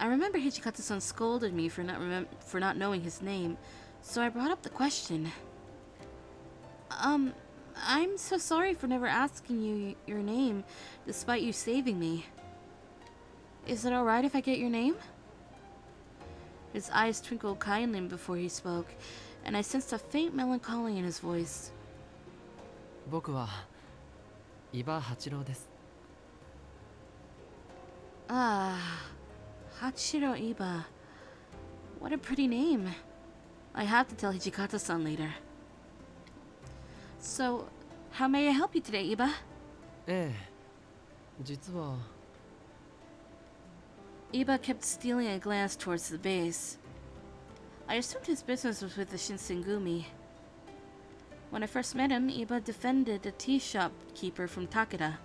I remember Hijikata-san scolded me for not knowing his name, so I brought up the question. I'm so sorry for never asking you your name, despite you saving me. Is it alright if I get your name? His eyes twinkled kindly before he spoke, and I sensed a faint melancholy in his voice. 僕は伊庭八郎です。Ah, Hachiro Iba. What a pretty name. I have to tell Hijikata-san later. So, how may I help you today, Iba? ええ、実は Iba kept stealing a glance towards the base. I assumed his business was with the Shinsengumi. When I first met him, Iba defended a tea shop keeper from Takeda.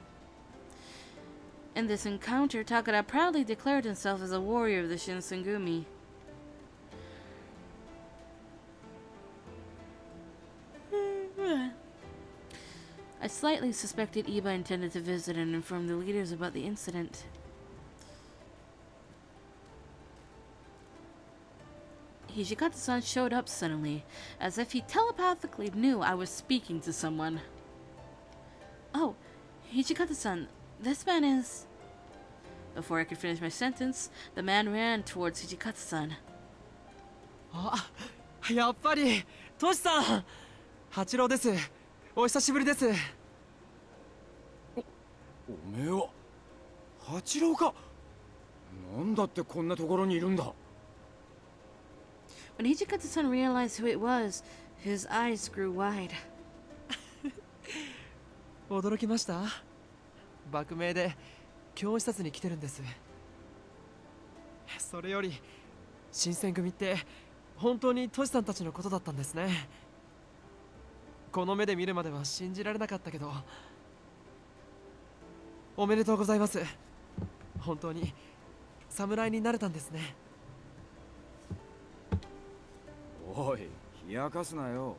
In this encounter, Takeda proudly declared himself as a warrior of the Shinsengumi. I slightly suspected Iba intended to visit and inform the leaders about the incident. Hijikata-san showed up suddenly, as if he telepathically knew I was speaking to someone. Oh, Hijikata-san, this man is... Before I could finish my sentence, the man ran towards Hijikata-san. あ、やっぱりトシさん、八郎です。お久しぶりです。おめえは八郎か。なんだってこんなところにいるんだ。 When Hijikata-san realized who it was, his eyes grew wide. 驚きました。幕命で教視察に来てるんです。それより新選組って本当にトシさんたちのことだったんですね。この目で見るまでは信じられなかったけど、おめでとうございます。本当に侍になれたんですね。おい、冷やかすなよ。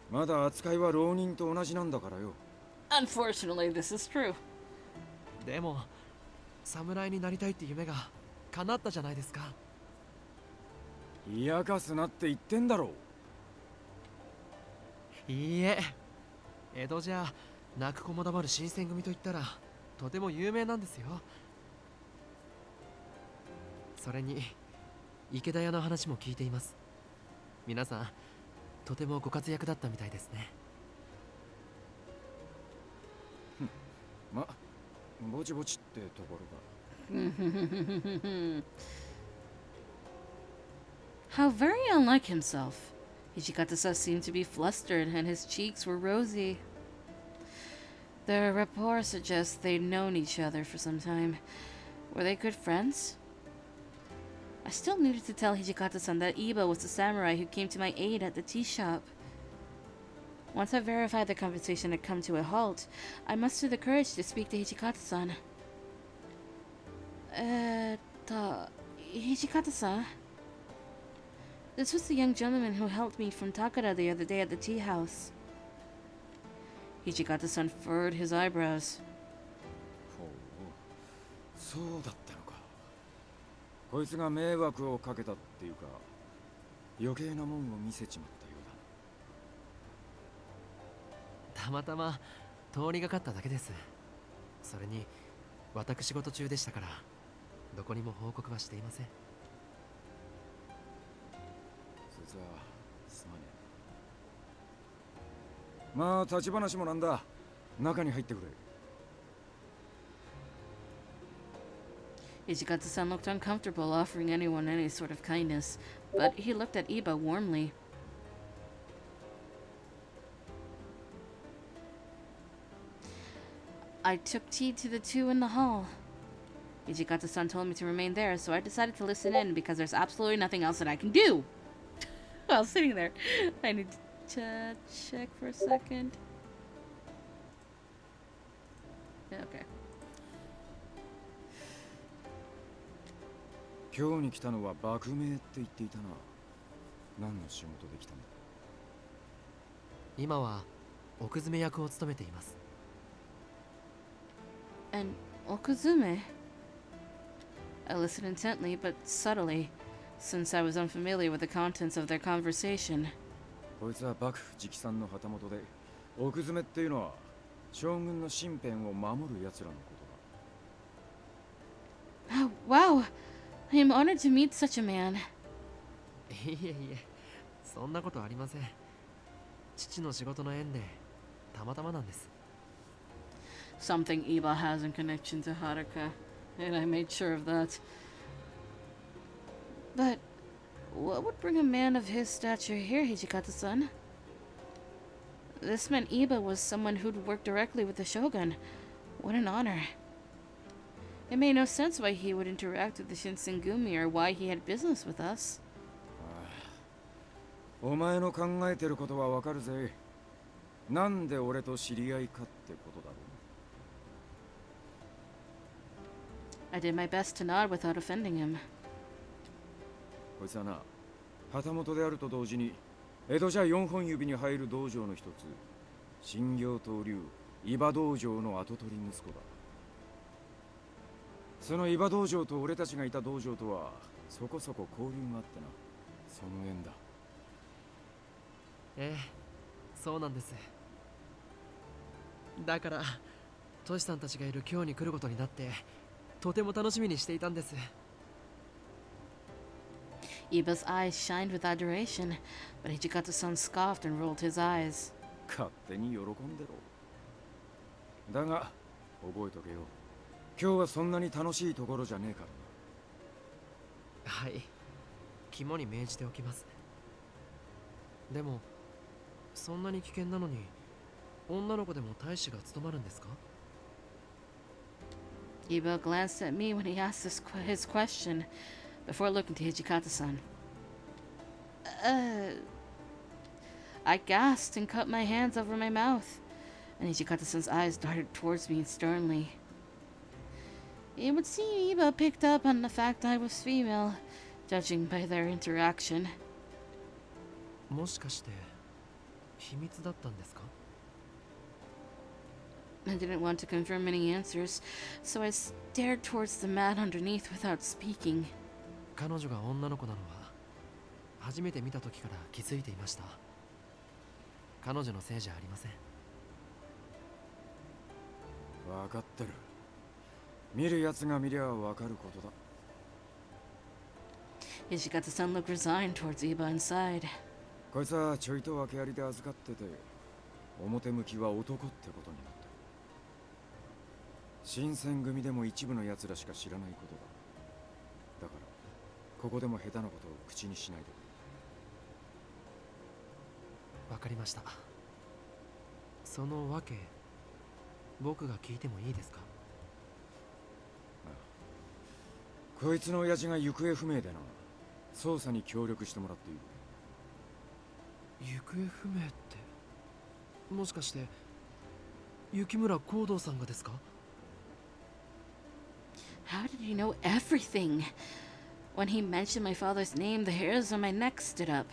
まだ扱いは浪人と同じなんだからよ。Unfortunately, this is true. でも侍になりたいって夢が叶ったじゃないですか。冷やかすなって言ってんだろう。いいえ、江戸じゃ泣く子も黙る新選組といったらとても有名なんですよ。それに池田屋の話も聞いています。皆さんとてもご活躍だったみたいですね。ま、ぼちぼちってところか。How very unlike himself. Hijikata-san seemed to be flustered and his cheeks were rosy. The rapport suggests they'd known each other for some time. Were they good friends? I still needed to tell Hijikata-san that Iba was the samurai who came to my aid at the tea shop. Once I verified the conversation had come to a halt, I mustered the courage to speak to Hijikata-san. Hijikata-san? This was the young gentleman who helped me from Takeda the other day at the tea house. Hijikata-san furrowed his eyebrows. ほう、そうだったのか。こいつが迷惑をかけたっていうか、余計なもんを見せちまったようだ。たまたま通りがかっただけです。それに私事中でしたからどこにも報告はしていません。そいつはすまねえ。まあ立ち話もなんだ。中に入ってくれ。Hijikata-san looked uncomfortable offering anyone any sort of kindness, but he looked at Iba warmly. I took tea to the two in the hall. Hijikata-san told me to remain there, so I decided to listen in because there's absolutely nothing else that I can do. While sitting there, I need to check for a second. Okay. 今日に来たのは幕命って言っていたな。何の仕事で来たんだ。今は奥詰め役を務めています。And Okuzume? I listened intently but subtly, since I was unfamiliar with the contents of their conversation. こいつは幕府直参の旗本で、奥詰めっていうのは将軍の身辺を守る奴らのことだ。 Oh, wow! I am honored to meet such a man. いえいえ、そんなことありません。父の仕事の縁でたまたまなんです。 Something Iba has in connection to Haruka. And I made sure of that. But what would bring a man of his stature here, Hijikata-san? This meant Iba was someone who'd worked directly with the Shogun. What an honor. It made no sense why he would interact with the Shinsengumi or why he had business with us. お前の考えてることはわかるぜ。なんで俺と知り合いかってことだろう。 I did my best to nod without offending him. こいつはな、旗本であると同時に江戸じゃ4本指に入る道場の一つ、新行東流伊庭道場の跡取り息子だ。その伊庭道場と俺たちがいた道場とはそこそこ交流があってな、その縁だ。ええ、そうなんです。だからトシさんたちがいる今日に来ることになってとても楽しみにしていたんです。 Iba's eyes shined with adoration, but Hijikata-san scoffed and rolled his eyes. 勝手に喜んでろ。だが覚えとけよ、今日はそんなに楽しいところじゃねえからな。はい、肝に銘じておきます。でもそんなに危険なのに女の子でも大使が務まるんですか？ Iba glanced at me when he asked his question, before looking to Hijikata-san. I gasped and cut my hands over my mouth, and Hijikata-san's eyes darted towards me sternly. It would seem Iba picked up on the fact I was female, judging by their interaction. もしかして秘密だったんですか？ I didn't want to confirm any answers, so I stared towards the mat underneath without speaking. 彼女が女の子なのは初めて見た時から気づいていました。彼女のせいじゃありません。分かってる。見るやつが見りゃ分かることだ。 Hijikata-san looked resigned towards Iba inside. こいつはちょいと訳ありで預かってて、表向きは男ってことになった。新選組でも一部の奴らしか知らないことだ。だからここでも下手なことを口にしないで。わかりました。その訳、僕が聞いてもいいですか？ああ、こいつの親父が行方不明でな、捜査に協力してもらっている。行方不明って、もしかして雪村光道さんがですか？ How did you know everything? When he mentioned my father's name, the hairs on my neck stood up.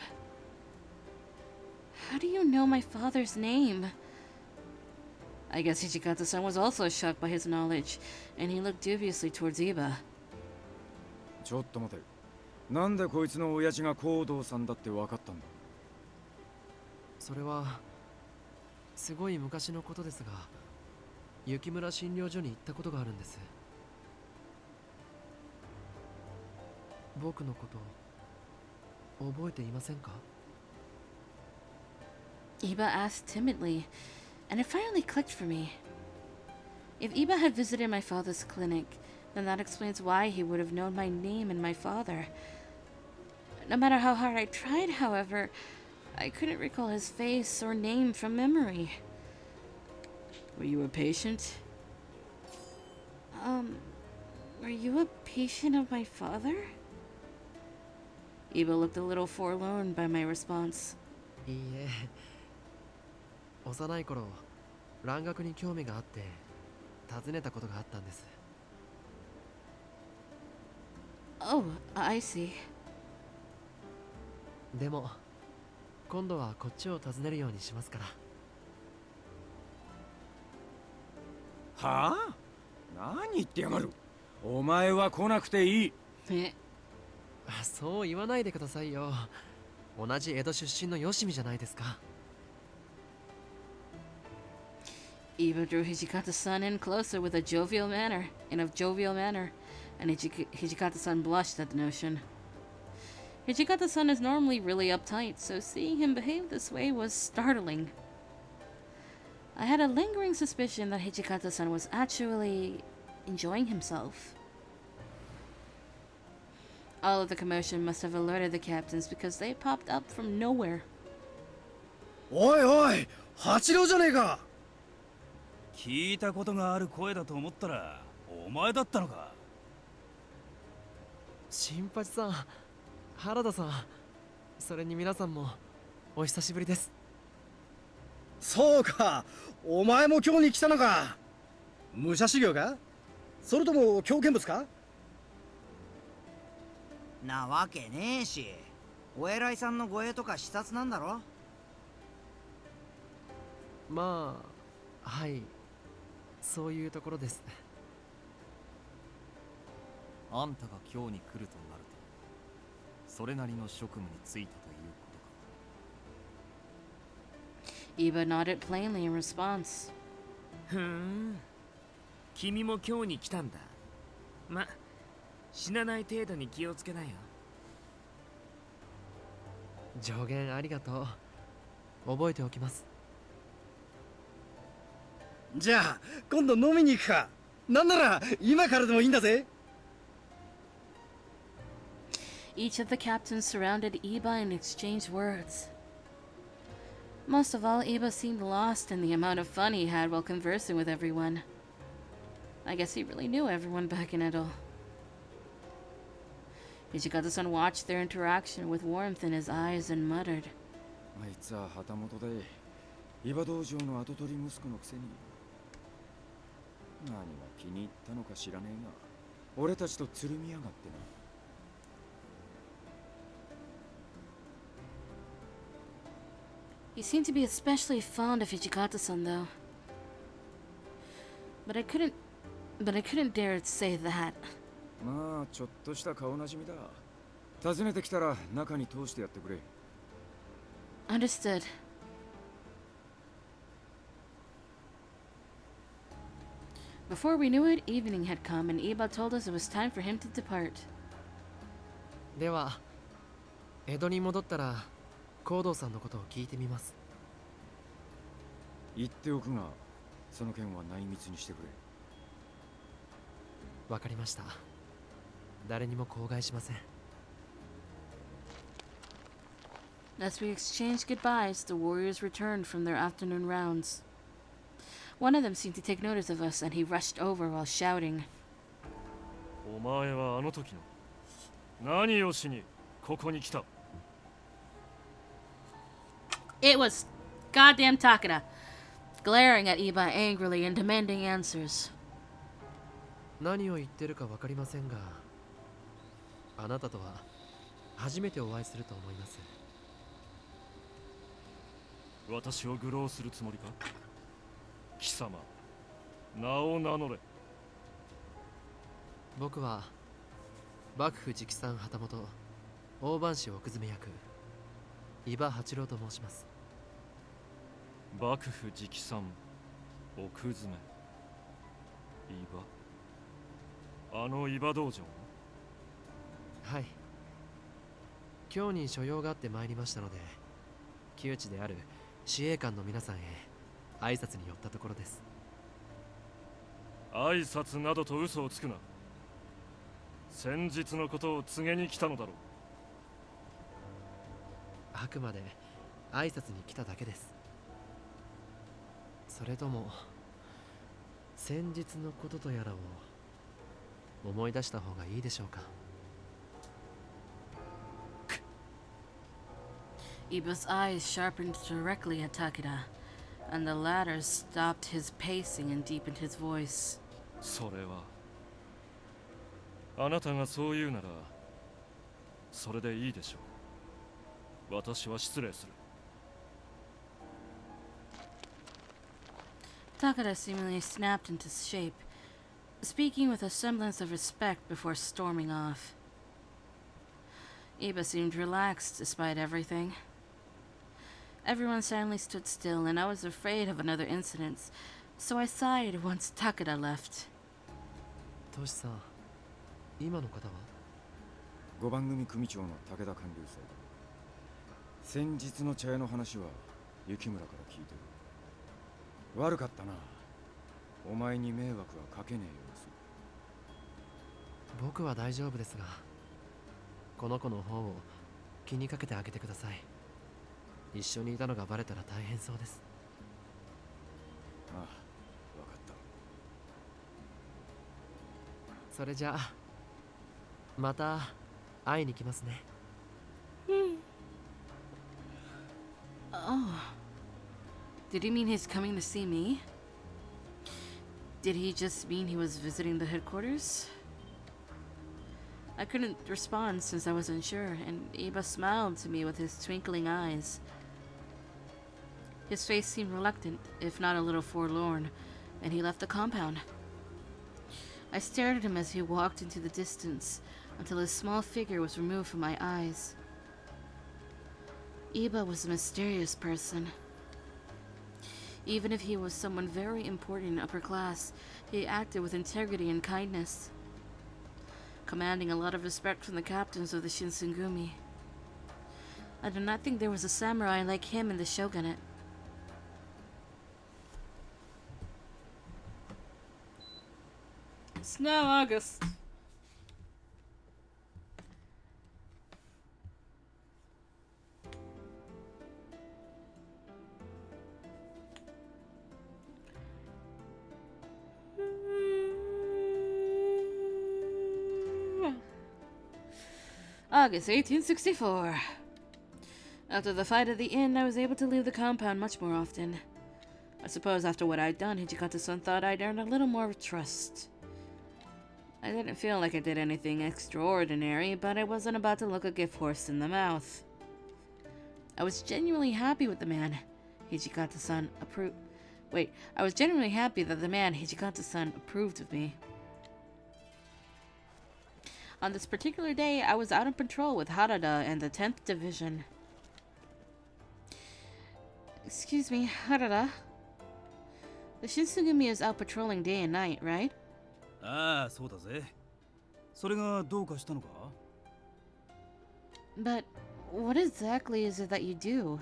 How do you know my father's name? I guess Hijikata-san was also shocked by his knowledge, and he looked dubiously towards Iba. ちょっと待て。なんでこいつの親父が光道さんだって分かったんだ？それはすごい昔のことですが、雪村診療所に行ったことがあるんです。僕のこと覚えていませんか？ Iba asked timidly, and it finally clicked for me. If Iba had visited my father's clinic, then that explains why he would have known my name and my father. No matter how hard I tried, however, I couldn't recall his face or name from memory. Were you a patient? Were you a patient of my father? Iba looked a little forlorn by my response. いいえ、幼い頃蘭学に興味があって尋ねたことがあったんです。 Oh, I see. でも今度はこっちを訪ねるようにしますから。はあ？何言ってやがる。お前は来なくていい。そう言わないでくださいよ。同じ江戸出身のよしみじゃないですか。 Iba drew Hijikata-san in closer with a jovial manner, and Hijikata-san blushed at the notion. Hijikata-san is normally really uptight, so seeing him behave this way was startling. I had a lingering suspicion that Hijikata-san was actually enjoying himself. All of the commotion must have alerted the captains because they popped up from nowhere. おいおい、八郎じゃねえか。聞いたことがある声だと思ったらお前だったのか。新八さん、原田さん、それに皆さんもお久しぶりです。そうか、お前も今日に来たのか。武者修行か、それとも狂犬物か。なわけねえし、お偉いさんの護衛とか視察なんだろ。まあ、はい、そういうところです。あんたが今日に来るとなるとそれなりの職務に就いたということか。 Eva nodded plainly in response. ふん、君も今日に来たんだ。ま、死なない程度に気をつけなよ。助言ありがとう。覚えておきます。じゃあ今度飲みに行くか。なんなら今からでもいいんだぜ。Each of the captains surrounded Eba and exchanged words. Most of all, Eba seemed lost in the amount of fun he had while conversing with everyone. I guess he really knew everyone back in Edo. Hijikata-san watched their interaction with warmth in his eyes and muttered. あいつは旗本で伊庭道場の跡取り息子のくせに何が気に入ったのか知らねえが俺たちとつるみやがってな。He seemed to be especially fond of Hijikata-san, though. But I couldn't dare say that. まあちょっとした顔なじみだ。訪ねてきたら中に通してやってくれ。Understood. Before we knew it, evening had come, and Iba told us it was time for him to depart. では、江戸に戻ったら、行動さんのことを聞いてみます。言っておくが、その件は内密にしてくれ。わかりました。誰にも口外しません。As we exchanged goodbyes, the warriors returned from their afternoon rounds. One of them seemed to take notice of us, and he rushed over while shouting. お前はあの時の何をしにここに来た。 It was goddamn Takeda, glaring at Iba angrily and demanding answers. 何を言ってるかわかりませんが、あなたとは初めてお会いすると思います。私を愚弄するつもりか。貴様、名を名乗れ。僕は幕府直参旗本大番士奥詰役伊庭八郎と申します。幕府直参奥詰め伊庭、あの伊庭道場。はい、今日に所用があって参りましたので、旧知である司令官の皆さんへ挨拶に寄ったところです。挨拶などと嘘をつくな。先日のことを告げに来たのだろう。あくまで挨拶に来ただけです。それとも先日のこととやらを思い出した方がいいでしょうか。Iba's eyes sharpened directly at Takeda, and the latter stopped his pacing and deepened his voice. それはあなたがそう言うならそれでいいでしょう。私は失礼する。Takeda seemingly snapped into shape, speaking with a semblance of respect before storming off. Iba seemed relaxed despite everything. Everyone silently stood still, and I was afraid of another incident, so I sighed once Takeda left. トシさん、今の方は5番組組長の武田官流生だ。先日の茶屋の話は雪村から聞いてる。悪かったな。お前に迷惑はかけねえようです。僕は大丈夫ですが、この子の方を気にかけてあげてください。一緒にいたのがバレたら大変そうです。ああ、わかった。それじゃあまた会いに来ますね。Oh. Did he mean he's coming to see me? Did he just mean he was visiting the headquarters? I couldn't respond since I was unsure, and Iba smiled to me with his twinkling eyes. His face seemed reluctant, if not a little forlorn, and he left the compound. I stared at him as he walked into the distance until his small figure was removed from my eyes. Iba was a mysterious person. Even if he was someone very important in upper class, he acted with integrity and kindness, commanding a lot of respect from the captains of the Shinsengumi. I do not think there was a samurai like him in the shogunate. It's now August. August 1864. After the fight at the inn, I was able to leave the compound much more often. I suppose after what I'd done, Hijikata-san thought I'd earned a little more trust. I didn't feel like I did anything extraordinary, but I wasn't about to look a gift horse in the mouth. I was genuinely happy with the man Hijikata-san approved. I was genuinely happy that the man Hijikata-san approved of me. On this particular day, I was out on patrol with Harada and the 10th Division. Excuse me, Harada. The Shinsengumi is out patrolling day and night, right? ああ、そうだぜ。それがどうかしたのか? But what exactly is it that you do?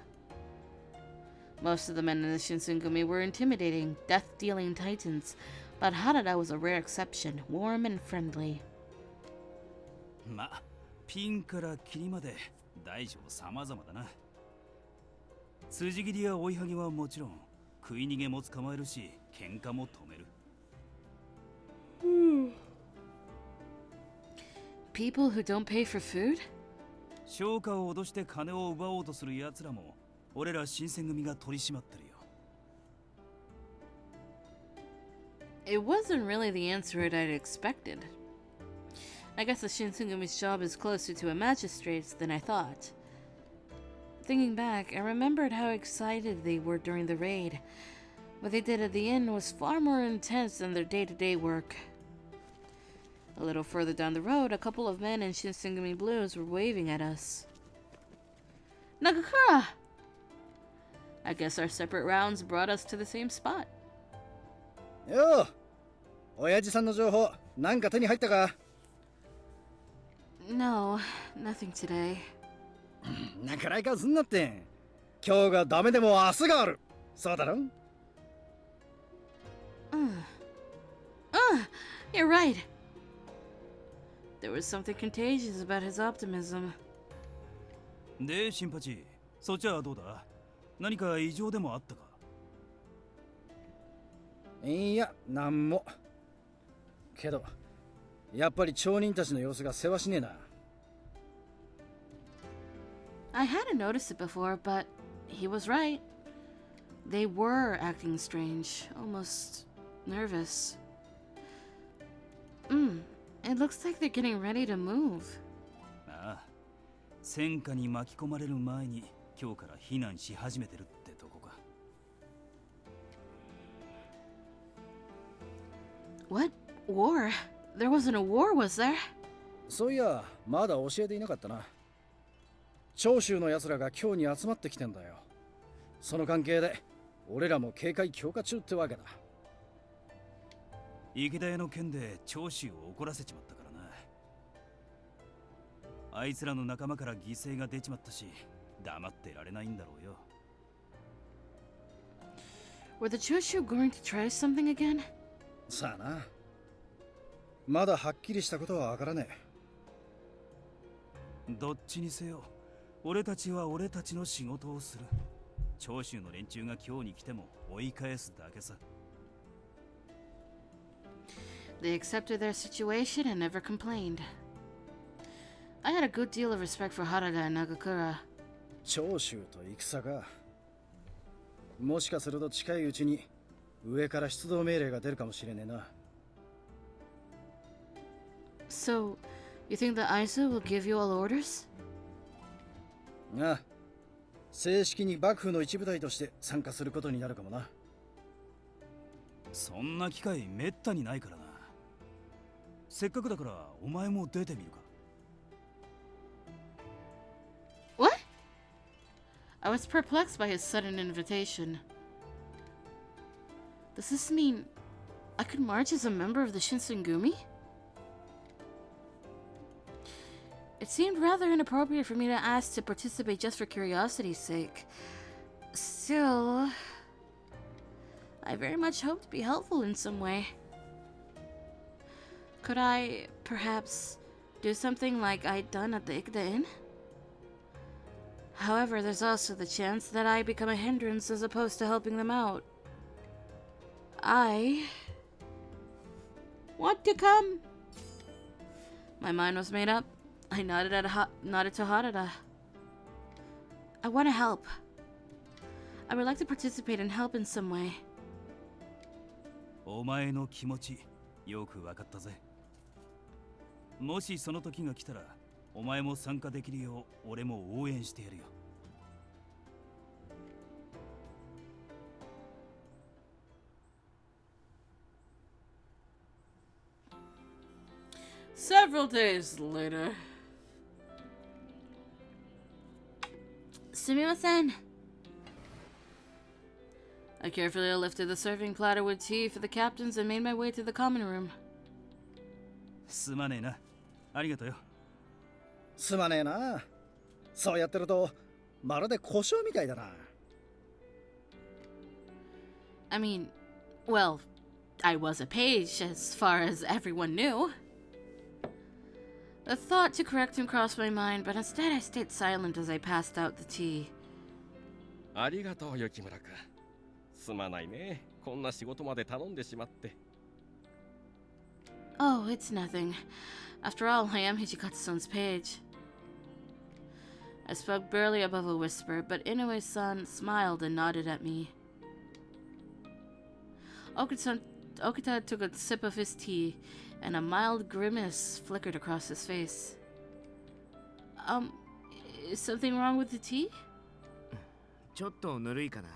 Most of the men in the Shinsengumi were intimidating, death-dealing titans, but Harada was a rare exception, warm and friendly. まあ、ピンからキリまで大小様々だな。筋切りや追いはぎはもちろん、食い逃げも捕まえるし、喧嘩も止める。People who don't pay for food? 商家を脅して金を奪おうとする奴らも、俺ら新選組が取り締まってるよ。It wasn't really the answer I'd expected. I guess the Shinsengumi's job is closer to a magistrate's than I thought. Thinking back, I remembered how excited they were during the raid. What they did at the inn was far more intense than their day-to-day work. A little further down the road, a couple of men in Shinsengumi blues were waving at us. Nagakura! I guess our separate rounds brought us to the same spot. Yo! 親父さんの情報、なんか手に入ったか? No, nothing today. なかなかすんなって。今日がダメでも明日がある。そうだろ? You're right. There was something contagious about his optimism. で、新八、そっちはどうだ? 何か異常でもあったか? いや、なんも。けど、やっぱり町人たちの様子がせわしねえな。I hadn't noticed it before, but he was right. They were acting strange, almost nervous. It looks like they're getting ready to move. ああ、戦火に巻き込まれる前に今日から避難し始めてるってとこか。What war? There wasn't a war, was there? そういや、まだ教えていなかったな。長州の奴らが今日に集まってきてんだよ。その関係で、俺らも警戒強化中ってわけだ。池田屋の件で長州を怒らせちまったからな。あいつらの仲間から犠牲が出ちまったし、黙ってられないんだろうよ。Were the Choshu going to try something again? さあな。まだはっきりしたことはわからねどっちにせよ俺たちは俺たちの仕事をする。長州の連中が今日に来ても追い返すだけさ。 They accepted their situation and never complained. I had a good deal of respect for Harada and Nagakura. 長州と戦か。もしかすると近いうちに上から出動命令が出るかもしれねえな。So, you think the Aizu will give you all orders? ああ、正式に幕府の一部隊として参加することになるかもな。そんな機会めったにないからな。せっかくだからお前も出てみるか。 What? I was perplexed by his sudden invitation. Does this mean I could march as a member of the Shinsengumi? It seemed rather inappropriate for me to ask to participate just for curiosity's sake. Still, I very much hope to be helpful in some way. Could I, perhaps, do something like I'd done at the Ikeda Inn? However, there's also the chance that I become a hindrance as opposed to helping them out. I want to come. My mind was made up. I nodded to Harada. I want to help. I would like to participate and help in some way. お前の気持ちよくわかったぜ。もしその時が来たらお前も参加できるよう俺も応援してやるよ。 Several days later. Sumimasen. I carefully lifted the serving platter with tea for the captains and made my way to the common room. すまねえな。ありがとうよ。すまねえな。そうやってるとまるで故障みたいだな。I mean, well, I was a page as far as everyone knew. The thought to correct him crossed my mind, but instead I stayed silent as I passed out the tea. ありがとう、雪村君。すまないね。こんな仕事まで頼んでしまって。Oh, it's nothing. After all, I am Hijikatsu-san's page. I spoke barely above a whisper, but Inoue-san smiled and nodded at me. Okita took a sip of his tea, and a mild grimace flickered across his face. Is something wrong with the tea? ちょっとぬるいかな。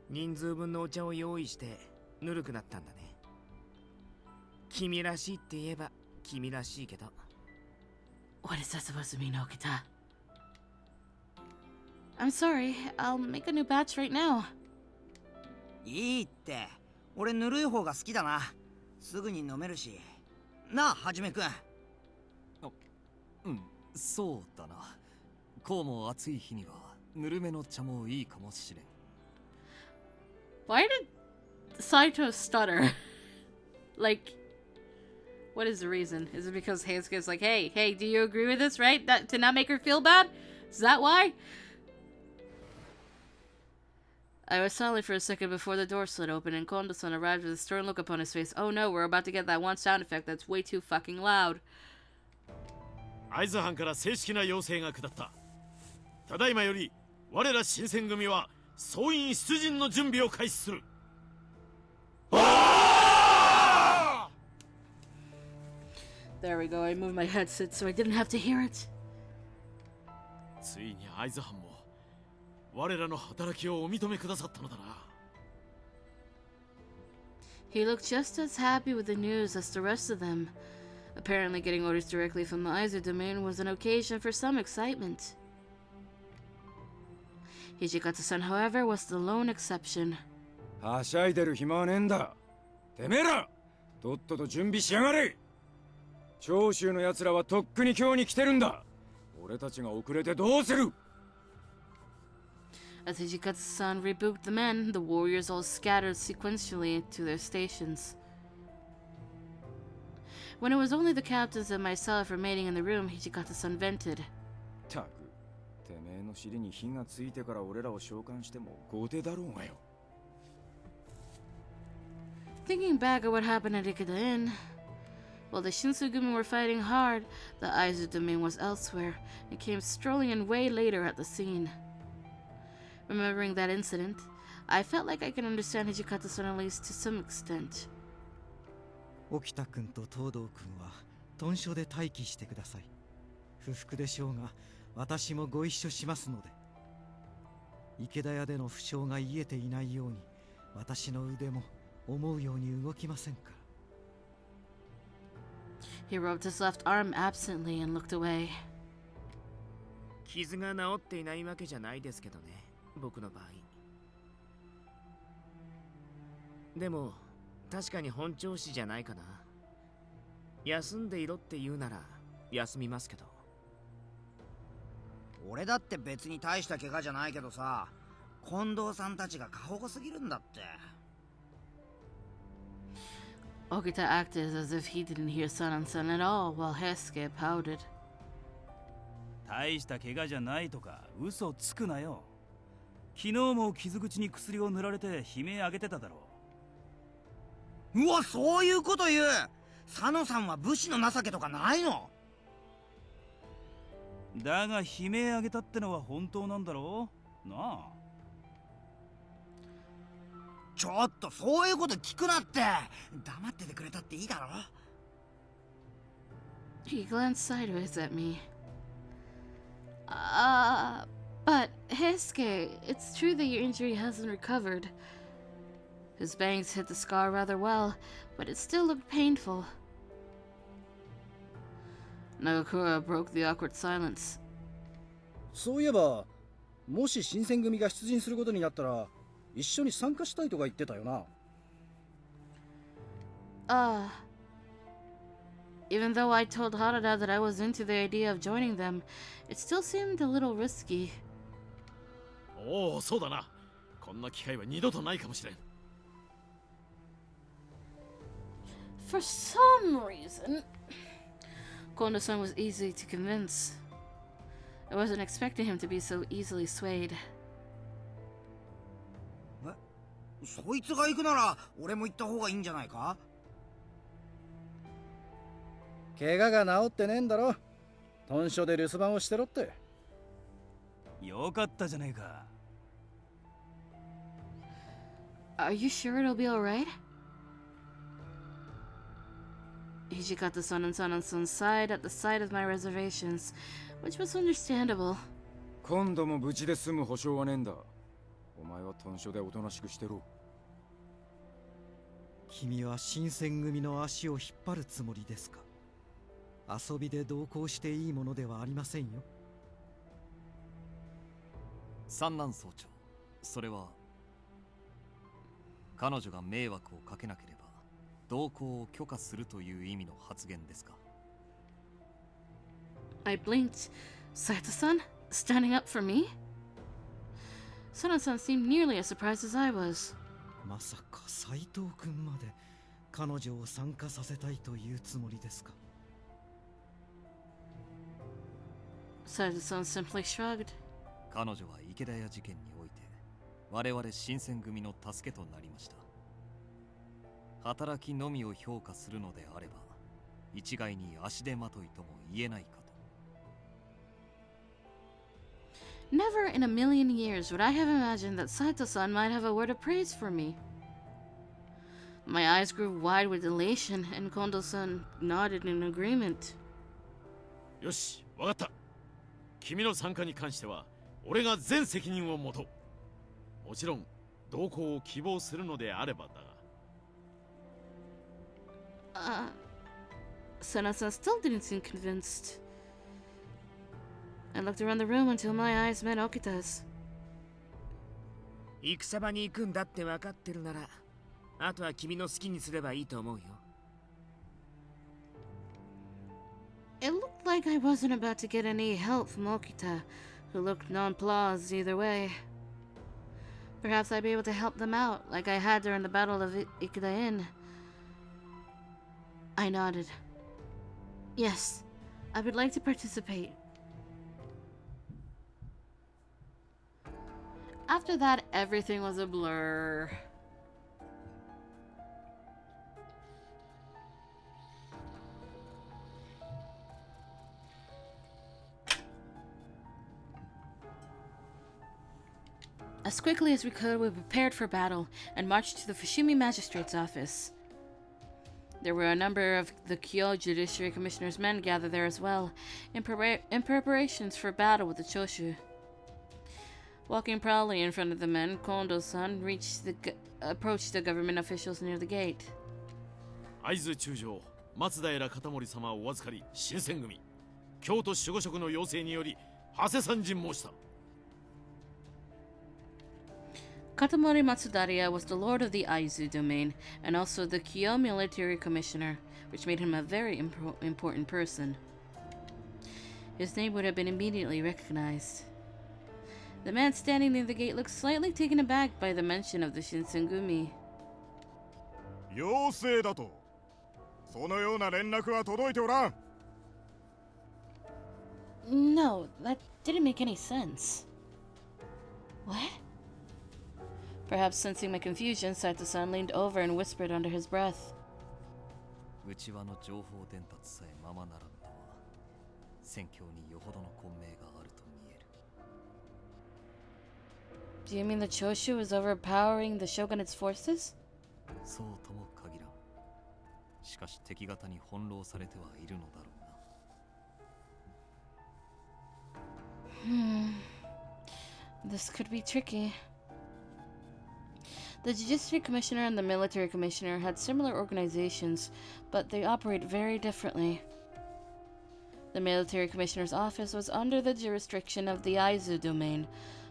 人数分のお茶を用意してぬるくなったんだね。君らしいって言えば君らしいけど。What is that supposed to mean, Okita? I'm sorry. I'll make a new batch right now. いいって。俺ぬるい方が好きだな。すぐに飲めるし。なあ、はじめくん。うん、そうだな。こうも暑い日にはぬるめの茶もいいかもしれん。Why did Saito stutter? Like, what is the reason? Is it because Heisuke's like, hey, do you agree with this, right? That to not make her feel bad? Is that why? I was silent for a second before the door slid open and Kondo-san arrived with a stern look upon his face. Oh no, we're about to get that one sound effect that's way too fucking loud. 会津藩から正式な要請が下った。ただいまより我ら新選組は総員出陣の準備を開始する。There we go. I moved my headset so I didn't have to hear it. ついに会津藩も我らの働きをお認めくださったのだな。He looked just as happy with the news as the rest of them. Apparently getting orders directly from the Aizu domain was an occasion for some excitement. Hijikatsu-san, however, was the lone exception. はしゃいでる暇はねえんだ。てめえら、とっとと準備しやがれ。長州の奴らはとっくに今日に来てるんだ。俺たちが遅れてどうする。 As Hijikatsu-san rebuked the men, the warriors all scattered sequentially to their stations. When it was only the captains and myself remaining in the room, Hijikata-san vented. たく、てめえの尻に火がついてから俺らを召喚しても後手だろうがよ。Thinking back at what happened at Ikeda Inn, while the Shinsugumi were fighting hard, the Aizu domain was elsewhere and came strolling in way later at the scene. Remembering that incident, I felt like I could understand Hijikata-san at least to some extent. 沖田君と東堂君は豚書で待機してください。不服でしょうが、私もご一緒しますので。池田屋での負傷が癒えていないように、私の腕も思うように動きませんから。He rubbed his left arm absently and looked away. 傷が治っていないわけじゃないですけどね、僕の場合。でも確かに本調子じゃないかな。休んでいろって言うなら休みますけど。俺だって別に大した怪我じゃないけどさ、近藤さんたちが過保護すぎるんだって。Okita acted as if he didn't hear Sanan-san at all while Heisuke pouted. 大した怪我じゃないとか嘘つくなよ。昨日も傷口に薬を塗られて悲鳴上げてただろう。うわ、そういうこと言う。佐野さんは武士の情けとかないの？だが悲鳴上げたってのは本当なんだろうなあ。ちょっとそういうこと聞くなって。黙っててくれたっていいだろ。 He glanced sideways at me. But Heisuke, it's true that your injury hasn't recovered. His bangs hit the scar rather well, but it still looked painful. Nagakura broke the awkward silence. そういえば、もし新選組が出陣することになったら、一緒に参加したいとか言ってたよな。Even though I told Harada that I was into the idea of joining them, it still seemed a little risky. おお、そうだな。こんな機会は二度とないかもしれん。For some reason, Kondo-san was easy to convince. I wasn't expecting him to be so easily swayed. そいつが行くなら俺も行った方がいいんじゃないか？怪我が治ってねえんだろ。豚書で留守番をしてろって。よかったじゃねえか。Are you sure it'll be alright? Hijikata-san and Sanan-san sighed at the sight of my reservations, which was understandable. 今度も無事で済む保証はねえんだ。お前は豚書でおとなしくしてろ。君は新選組の足を引っ張るつもりですか？遊びで同行していいものではありませんよ。三男総長、それは彼女が迷惑をかけなければ同行を許可するという意味の発言ですか？ I blinked. Saito-san? Standing up for me? Sanan-san seemed nearly as surprised as I was. まさか斉藤君まで彼女を参加させたいというつもりですか？ Saito-san simply shrugged. 彼女は池田屋事件において我々新選組の助けとなりました。働きのみを評価するのであれば一概に足手まといとも言えないかと。 Never in a million years would I have imagined that Saito-san might have a word of praise for me. My eyes grew wide with elation, and Kondo-san nodded in agreement. よし、わかった。君の参加に関しては俺が全責任を持とう。もちろん同行を希望するのであればだが。Sana-san still didn't seem convinced. I looked around the room until my eyes met Okita's. 戦場に行くんだって分かってるなら、あとは君の好きにすればいいと思うよ。It looked like I wasn't about to get any help from Okita, who looked nonplussed either way. Perhaps I'd be able to help them out, like I had during the Battle of Ikeda Inn. I nodded. Yes, I would like to participate. After that, everything was a blur. As quickly as we could, we prepared for battle and marched to the Fushimi Magistrate's office. There were a number of the Kyoto Judiciary Commissioner's men gathered there as well, in preparations for battle with the Choshu. Walking proudly in front of the men, Kondo-san approached the government officials near the gate. 会津中将松平片森様をお預かり新選組京都守護職の要請により長谷参陣申した。 Katamori Matsudaria was the lord of the Aizu domain and also the Kyoto military commissioner, which made him a very important person. His name would have been immediately recognized. The man standing near the gate looked slightly taken aback by the mention of the Shinsengumi. 要請だと。そのような連絡は届いておらん。No, that didn't make any sense. What? Perhaps sensing my confusion, Saito-san leaned over and whispered under his breath. 内輪の情報伝達さえままならんとは、戦況によほどの混迷があると見える。Do you mean the Choshu is overpowering the shogunate's forces? そうとも限らん。しかし敵方に翻弄されてはいるのだろうな。This could be tricky. The Judiciary Commissioner and the Military Commissioner had similar organizations, but they operate very differently. The Military Commissioner's office was under the jurisdiction of the Aizu domain,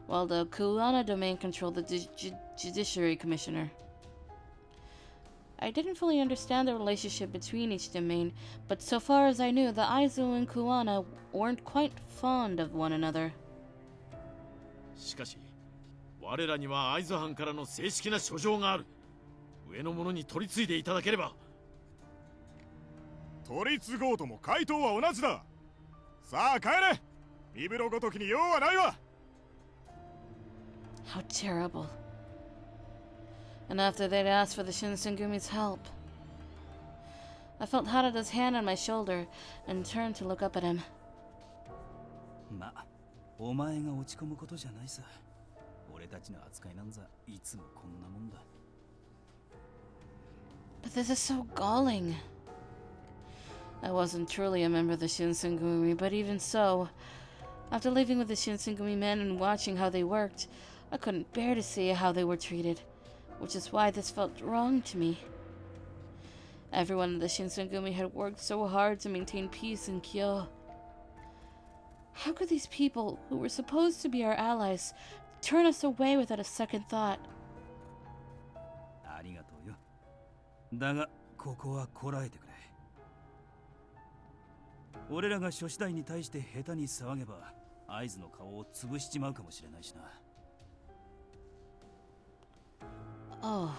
while the Kuwana domain controlled the Judiciary Commissioner. I didn't fully understand the relationship between each domain, but so far as I knew, the Aizu and Kuwana weren't quite fond of one another. しかし我らには会津藩からの正式な書状がある。上の者に取り次いでいただければ。取り継ごうとも回答は同じだ。さあ帰れ。身風呂ごときに用はないわ。 How terrible. And after they'd asked for the Shinsengumi's help, I felt Harada's hand on my shoulder and turned to look up at him. まあ、お前が落ち込むことじゃないさ。俺たちの扱いなんざいつもこんなもんだ。But this is so galling. I wasn't truly a member of the Shinsengumi, but even so, after living with the Shinsengumi men and watching how they worked, I couldn't bear to see how they were treated, which is why this felt wrong to me. Everyone in the Shinsengumi had worked so hard to maintain peace in Kyoto. How could these people, who were supposed to be our allies, turn us away without a second thought? ありがとうよ。だが、ここはこらえてくれ。俺らが諸次第に対して下手に騒げば、会津の顔を潰しちまうかもしれないしな。Oh.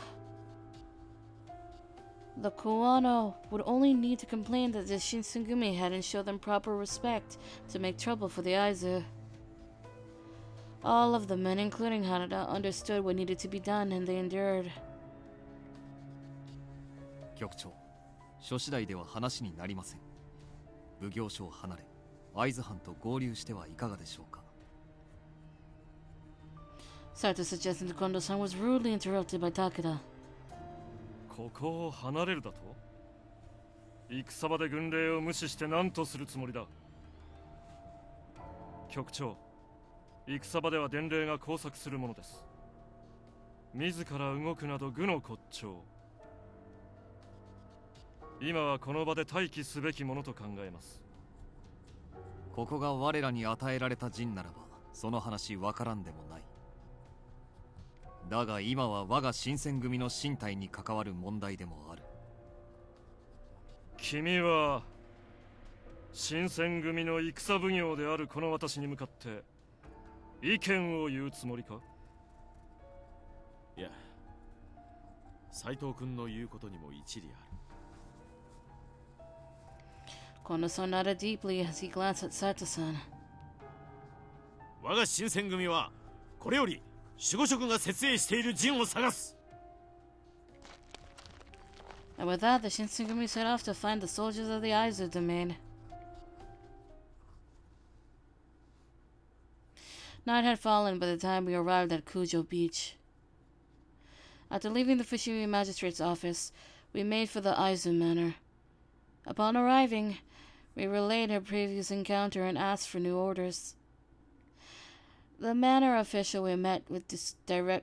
The Kuwano would only need to complain that the Shinsengumi hadn't shown them proper respect to make trouble for the Aizu. All of the men, including Hanada, understood what needed to be done and they endured. 局長、諸次第では話になりません。奉行所を離れ、会津藩と合流してはいかがでしょうか。Saito suggested that Kondo-san was rudely interrupted by Takeda. ここを離れるだと？戦場で軍令を無視して何とするつもりだ？局長、戦場では伝令が交錯するものです。自ら動くなど愚の骨頂。今はこの場で待機すべきものと考えます。ここが我らに与えられた陣ならば、その話わからんでもない。だが今は我が新選組の身体に関わる問題でもある。君は新選組の戦奉行であるこの私に向かって意見を言うつもりか？いや、斉藤君の言うことにも一理ある。Kono-san nodded deeply as he glanced at Sato-san. 我が新選組はこれより守護職が設営している陣を探す。 And with that, the Shinsengumi set off to find the soldiers of the Aizu domain. Night had fallen by the time we arrived at Kujo Beach. After leaving the Fushimi Magistrate's office, we made for the Aizu Manor. Upon arriving, we relayed our previous encounter and asked for new orders. The manor official we met with the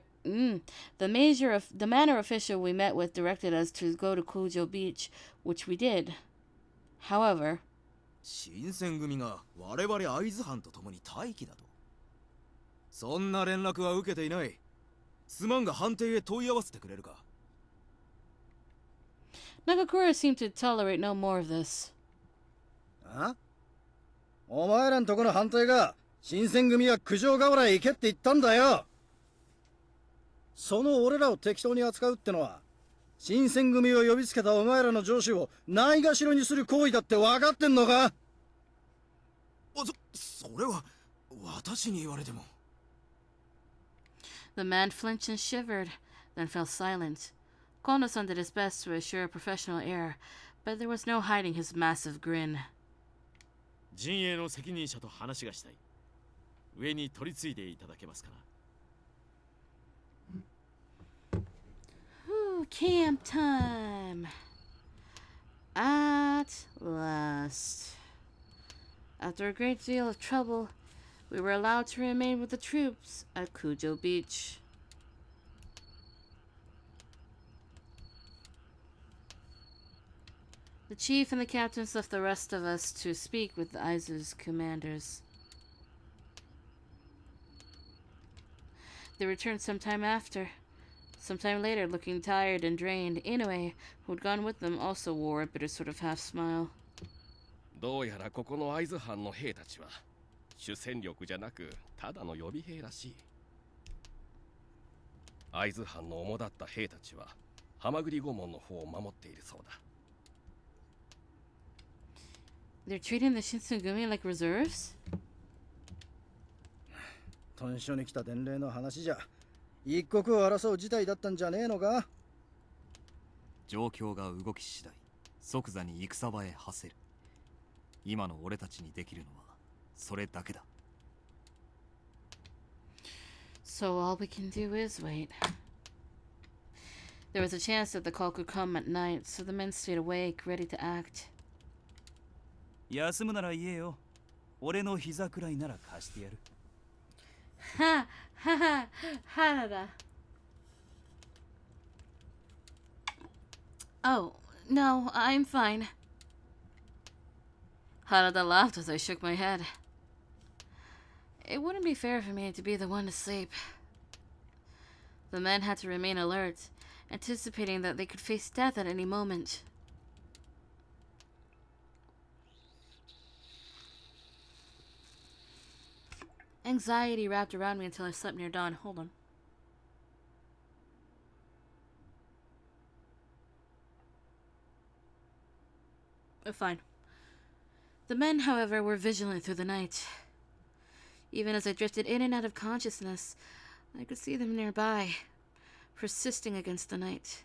manor official we met with directed us to go to Kujo Beach, which we did. However, 新選組が我々会津藩と共に待機だと。そんな連絡は受けていない。すまんが藩邸へ問い合わせてくれるか。Nagakura seemed to tolerate no more of this. あ？お前らんとこの藩邸が新選組は九条河原へ行けって言ったんだよ。その俺らを適当に扱うってのは新選組を呼びつけたお前らの上司をないがしろにする行為だって分かってんのか？それは私に言われても。The man flinched and shivered, then fell silent. Kono-san did his best to assure a professional air, but there was no hiding his massive grin. 陣営の責任者と話がしたい。上に取り次いでいただけますかな。Camp time! At last. After a great deal of trouble, we were allowed to remain with the troops at Kujo Beach. The chief and the captains left the rest of us to speak with the Aizu's commanders. They returned sometime after. Sometime later, looking tired and drained, Inoue, who had gone with them, also wore a bitter sort of half smile. どうやらここの会津藩の兵たちは主戦力じゃなくただの予備兵らしい。会津藩の主だった兵たちは蛤御門の方を守っているそうだ。They're treating the Shinsengumi like reserves? 屯所に来た伝令の話じゃ一刻を争う事態だったんじゃねえのか？状況が動き次第即座に戦場へ馳せる。今の俺たちにできるのはそれだけだ。 So all we can do is wait. There was a chance that the call could come at night, so the men stayed awake, ready to act. 休むなら言えよ。俺の膝くらいなら貸してやる。Ha! Ha ha! Harada. Oh, no, I'm fine. Harada laughed as I shook my head. It wouldn't be fair for me to be the one to sleep. The men had to remain alert, anticipating that they could face death at any moment. Anxiety wrapped around me until I slept near dawn. Hold on. Oh, fine. The men, however, were vigilant through the night. Even as I drifted in and out of consciousness, I could see them nearby, persisting against the night.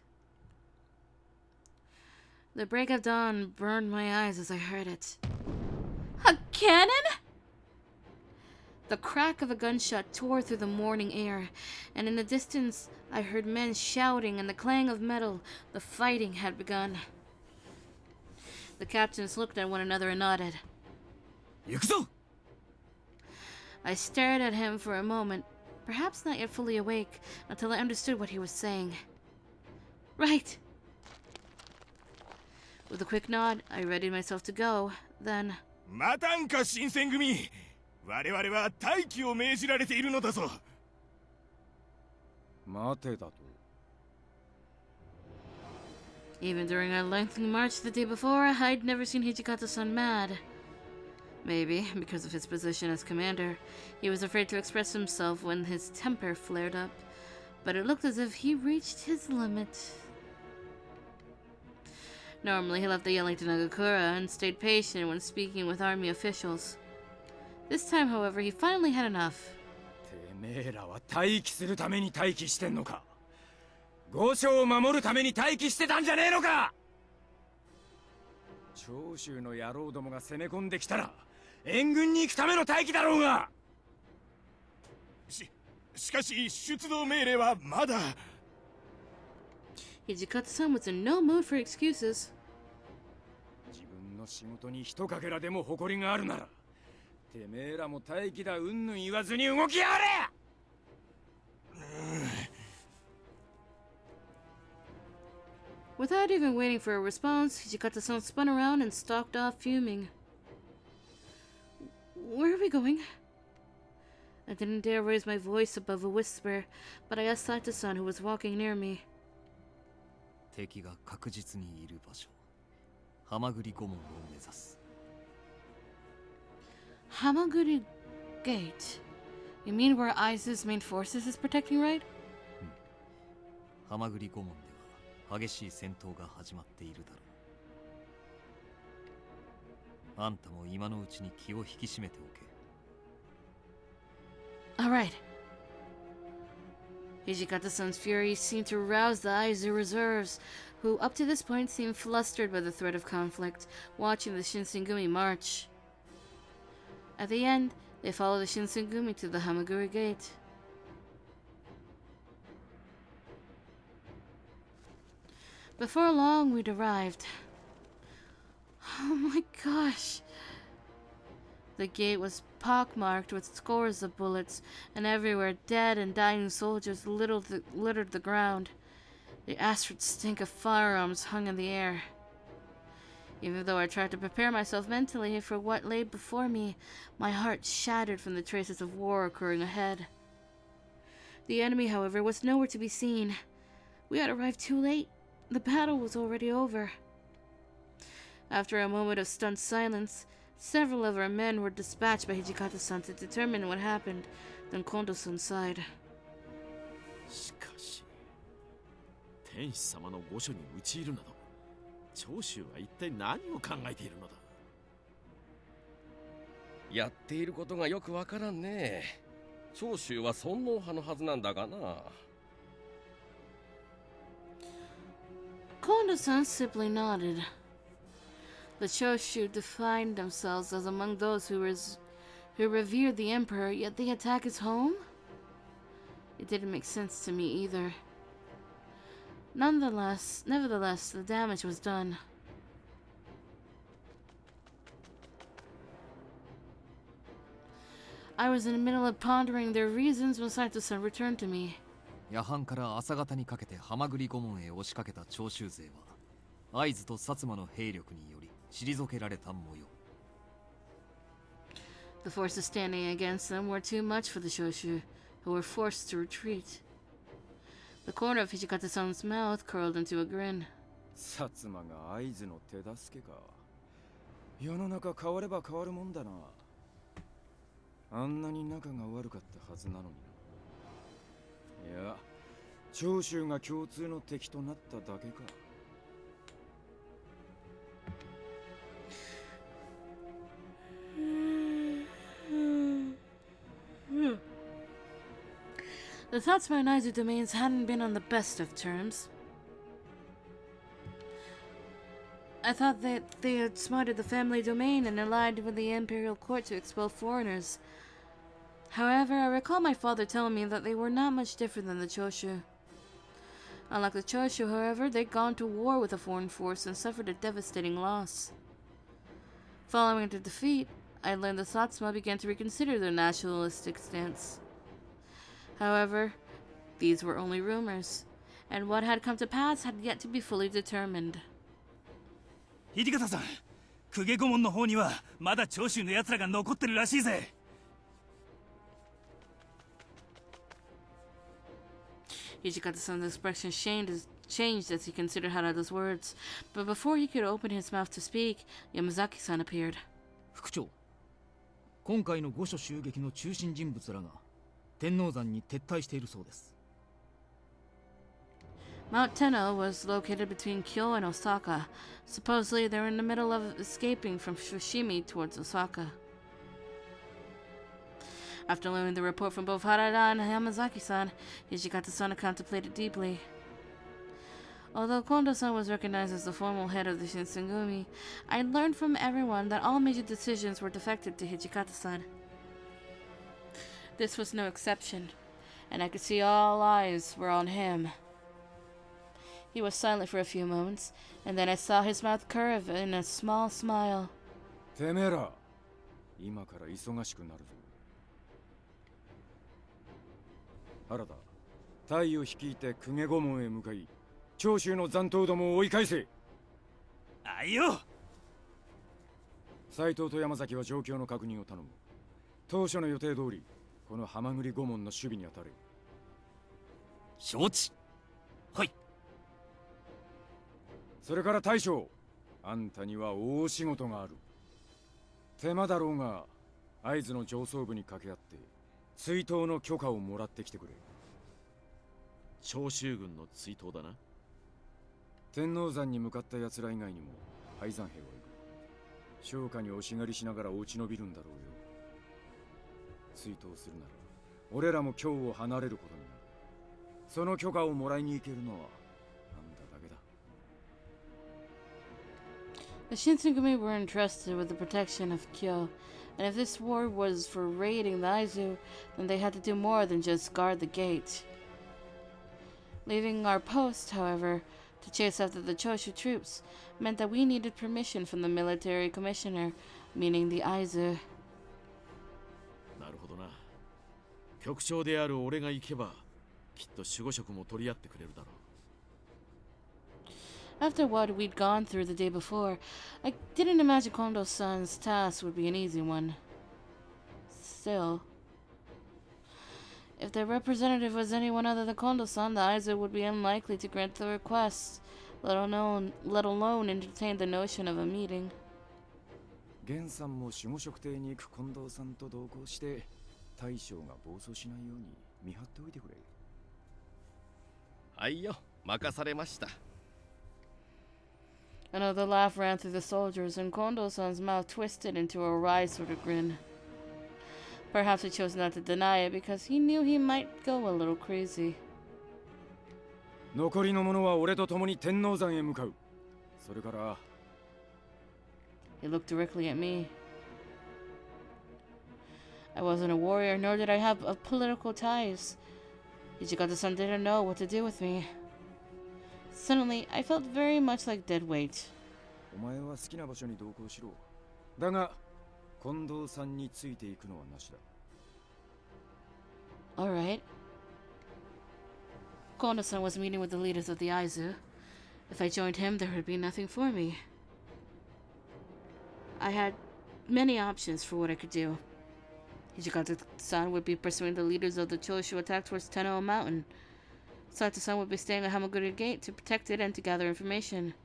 The break of dawn burned my eyes as I heard it. A cannon?! The crack of a gunshot tore through the morning air, and in the distance I heard men shouting and the clang of metal. The fighting had begun. The captains looked at one another and nodded. Yukuzo! I stared at him for a moment, perhaps not yet fully awake, until I understood what he was saying. Right! With a quick nod, I readied myself to go. Then... 待たんか新選組。我々は待機を命じられているのだぞ。待てだと。 Even during our lengthy march the day before, I'd never seen Hijikata-san mad. Maybe, because of his position as commander, he was afraid to express himself when his temper flared up, but it looked as if he reached his limit. Normally, he left the yelling to Nagakura and stayed patient when speaking with army officials. This time, however, he finally had enough. てめえらは待機するために待機してんのか。御所を守るために待機してたんじゃねえのか。長州の野郎どもが攻め込んできたら援軍に行くための待機だろうが。しかし出動命令はまだ。Hijikata-san was in no mood for excuses. 自分の仕事に一かけらでも誇りがあるなら、てめえらも待機だうんぬん言わずに動きやがれ。Without even waiting for a response, Hijikata-san spun around and stalked off fuming. Where are we going? I didn't dare raise my voice above a whisper, but I asked Saito-san, who was walking near me. 敵が確実にいる場所、ハマグリ御門を目指す。Hamaguri Gate? You mean where Aizu's main forces is protecting, right? ハマグリ御門では激しい戦闘が始まっているだろう。あんたも今のうちに気を引き締めておけ。Alright. Hijikata-san's fury seemed to rouse the Aizu reserves, who up to this point seemed flustered by the threat of conflict, watching the Shinsengumi march. At the end, they followed the Shinsengumi to the Hamaguri Gate. Before long, we'd arrived. Oh my gosh. The gate was pockmarked with scores of bullets, and everywhere dead and dying soldiers littered the ground. The acrid stink of firearms hung in the air. Even though I tried to prepare myself mentally for what lay before me, my heart shattered from the traces of war occurring ahead. The enemy, however, was nowhere to be seen. We had arrived too late. The battle was already over. After a moment of stunned silence, several of our men were dispatched by Hijikata-san to determine what happened. Then Kondo-san sighed. しかし、天使様の御所に討ち入るなど、長州は一体何を考えているのだ。やっていることがよくわからんね。長州は尊王派のはずなんだがな。Kondo-san simply nodded. The Choshu defined themselves as among those who revered the emperor, yet they attack his home? It didn't make sense to me either. Nevertheless, the damage was done. I was in the middle of pondering their reasons when Saito-san returned to me. 夜半から朝方にかけてハマグリ御門へ押しかけた長州勢は、会津と薩摩の兵力により退けられた模様。The forces standing against them were too much for the Choshu, who were forced to retreat. The corner of Hijikata-san's mouth curled into a grin. 薩摩が会津の手助けか。世の中変われば変わるもんだな。あんなに仲が悪かったはずなのにな。いや、長州が共通の敵となっただけか。The Satsuma and Aizu domains hadn't been on the best of terms. I thought that they had smarted the family domain and allied with the imperial court to expel foreigners. However, I recall my father telling me that they were not much different than the Choshu. Unlike the Choshu, however, they'd gone to war with a foreign force and suffered a devastating loss. Following their defeat, I learned the Satsuma began to reconsider their nationalistic stance. However, these were only rumors, and what had come to pass had yet to be fully determined. 土方さん、公家御門の方にはまだ長州の奴らが残ってるらしいぜ。Hijikata-san's expression changed as he considered Harada's words, but before he could open his mouth to speak, Yamazaki-san appeared. 副長、今回の御所襲撃の中心人物らが天王山に撤退しているそうです。Mount Tenno was located between Kyoto and Osaka. Supposedly, they were in the middle of escaping from Fushimi towards Osaka. After learning the report from both Harada and Yamazaki-san, Hijikata-san contemplated deeply. Although Kondo-san was recognized as the formal head of the Shinsengumi, I learned from everyone that all major decisions were defected to Hijikata-san. This was no exception, and I could see all eyes were on him. He was silent for a few moments, and then I saw his mouth curve in a small smile. てめえら、今から忙しくなるぞ。原田、隊を率いて公家御門へ向かい、長州の残党どもを追い返せ。あいよ。斉藤と山崎は状況の確認を頼む。当初の予定通り、この浜栗御門の守備に当たれ。承知。はい。それから大将、あんたには大仕事がある。手間だろうが、会津の上層部に掛け合って、追討の許可をもらってきてくれ。長州軍の追討だな。天王山に向かった奴ら以外にも敗山兵はいる。商家に押し狩りしながら落ち延びるんだろうよ。追討するなら俺らも京を離れることになる。その許可をもらいに行けるのはあんただけだ。The Shinsengumi were entrusted with the protection of Kyo, and if this war was for raiding the Aizu, then they had to do more than just guard the gate. Leaving our post, however, to chase after the Choshu troops meant that we needed permission from the military commissioner, meaning the Aizu. なるほどな。局長である俺が行けば、きっと守護職も取り合ってくれるだろう。After what we'd gone through the day before, I didn't imagine Kondo-san's task would be an easy one. Still, if their representative was anyone other than Kondo-san, the Aizu would be unlikely to grant the request, let alone entertain the notion of a meeting. 源さんも守護職邸に行く近藤さんと同行して、大将が暴走しないように見張っておいてくれ。はいよ、任されました。Another laugh ran through the soldiers, and Kondo-san's mouth twisted into a wry sort of grin. Perhaps he chose not to deny it because he knew he might go a little crazy. 残りの者は俺と共に天王山へ向かう。それから。He looked directly at me. I wasn't a warrior, nor did I have political ties. Hijikata-san didn't know what to do with me. Suddenly, I felt very much like dead weight. お前は好きな場所に同行しろ。だが、近藤さんについていくのはなしだ。Alright. Kondo-san was meeting with the leaders of the Aizu. If I joined him, there would be nothing for me. I had many options for what I could do. Hijikata-san would be pursuing the leaders of the Choshu attack towards Tenno Mountain. Sato-san would be staying at Hamaguri Gate to protect it and to gather information.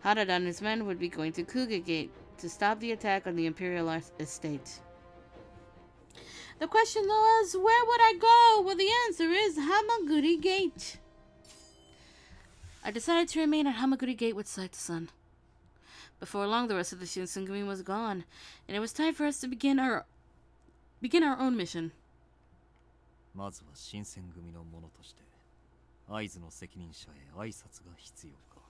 Harada and his men would be going to Kuge Gate to stop the attack on the Imperial Estate. The question was, where would I go? Well, the answer is Hamaguri Gate. I decided to remain at Hamaguri Gate with Saito-san. Before long, the rest of the Shinsengumi was gone, and it was time for us to begin our own mission. まずは新選組の者として、会津の責任者へ挨拶が必要か。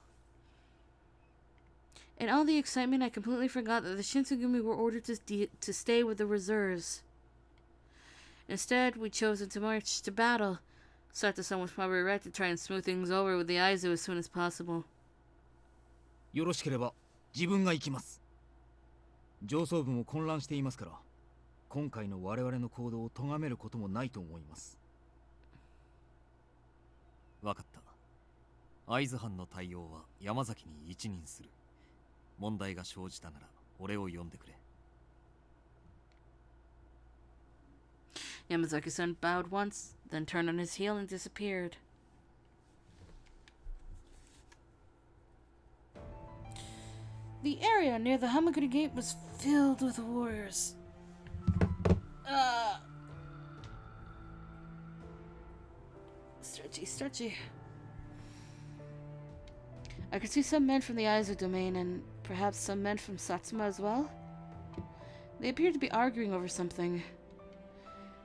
In all the excitement, I completely forgot that the Shinsengumi were ordered to stay with the reserves. Instead, we chose to march to battle. Sato-san was probably right to try and smooth things over with the Aizu as soon as possible. よろしければ自分が行きます。上層部も混乱していますから、今回の我々の行動を咎めることもないと思います。わかった。会津藩の対応は山崎に一任する。問題が生じたなら俺を呼んでくれ。Yamazaki-san bowed once, then turned on his heel and disappeared. The area near the Hamaguri Gate was filled with warriors. Stretchy. I could see some men from the Aizu domain and perhaps some men from Satsuma as well. They appeared to be arguing over something.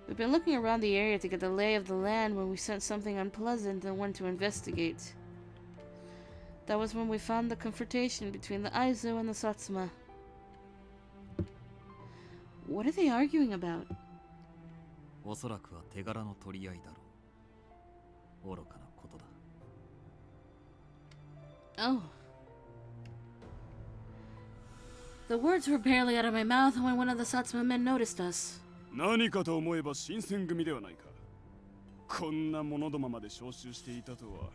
We've been looking around the area to get the lay of the land when we sensed something unpleasant and went to investigate. That was when we found the confrontation between the Aizu and the Satsuma. What are they arguing about? おそらくは手柄の取り合いだろう。愚かなことだ。Oh. The words were barely out of my mouth when one of the Satsuma men noticed us. 何かと思えば新選組ではないか。こんな者どもまで招集していたとは。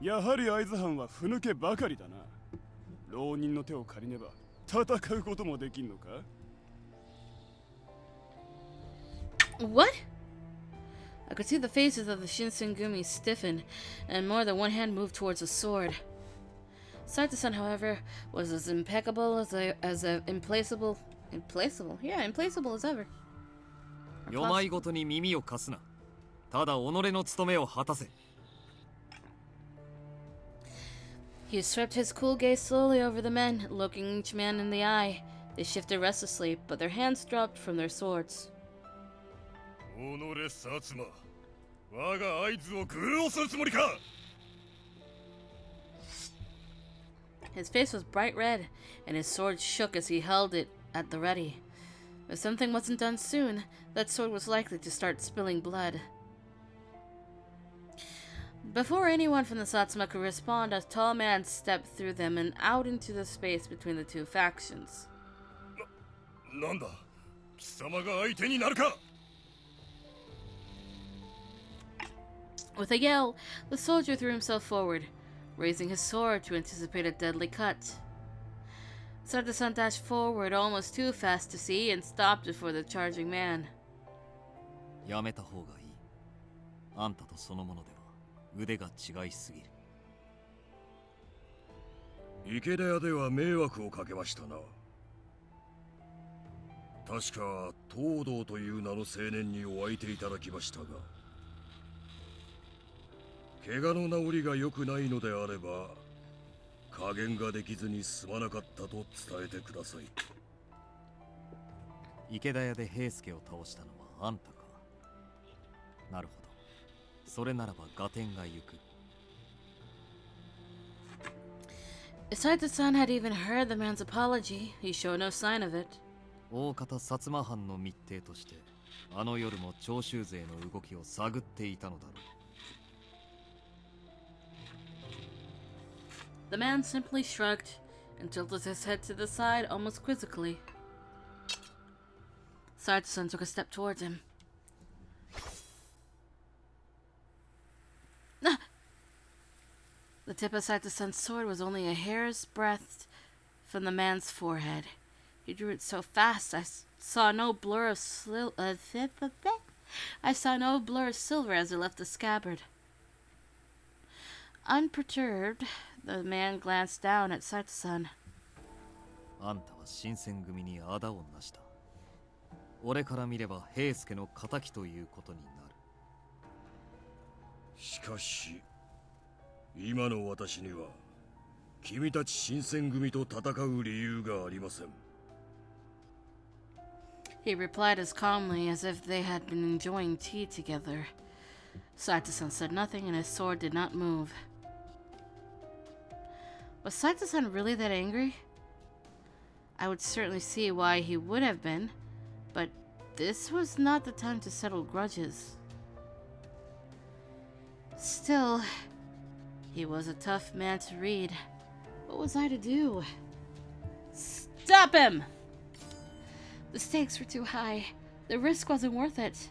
やはり会津藩はふぬけばかりだな。浪人の手を借りねば戦うこともできんのか？ What? I could see the faces of the Shinsengumi stiffen, and more than one hand moved towards a sword. Saito-san, however, was as impeccable as implacable as ever. 世まいごとに耳を貸すな。ただ己の務めを果たせ。 He swept his cool gaze slowly over the men, looking each man in the eye. They shifted restlessly, but their hands dropped from their swords. 己薩摩、我が会津を愚弄するつもりか。 His face was bright red, and his sword shook as he held it at the ready. If something wasn't done soon, that sword was likely to start spilling blood. Before anyone from the Satsuma could respond, a tall man stepped through them and out into the space between the two factions. なんだ、貴様が相手になるか。 With a yell, the soldier threw himself forward, raising his sword to anticipate a deadly cut. Sato-san dashed forward almost too fast to see and stopped before the charging man. やめた方がいい。あんたとそのものでは腕が違いすぎる。池田屋では迷惑をかけましたな。確か東堂という名の青年にお相手いただきましたが、怪我の治りが良くないのであれば加減ができずにすまなかったと伝えてください。池田屋で平助を倒したのはあんたか。なるほど。それならば合点が行く。Saito-san had even heard the man's apology. He showed no sign of it. 大方薩摩藩の密偵としてあの夜も長州勢の動きを探っていたのだろう。 The man simply shrugged and tilted his head to the side almost quizzically. Saito-san took a step towards him. Ah! The tip of Saito-san's sword was only a hair's breadth from the man's forehead. He drew it so fast I saw no blur of silver as it left the scabbard. Unperturbed, the man glanced down at Saito-san. あんたは新選組にあだをなした。俺から見れば平助の敵ということになる。しかし今の私には君たち新選組と戦う理由がありません。 He replied as calmly as if they had been enjoying tea together. Saito-san said nothing and his sword did not move. Was Saito-san really that angry? I would certainly see why he would have been, but this was not the time to settle grudges. Still, he was a tough man to read. What was I to do? Stop him! The stakes were too high. The risk wasn't worth it.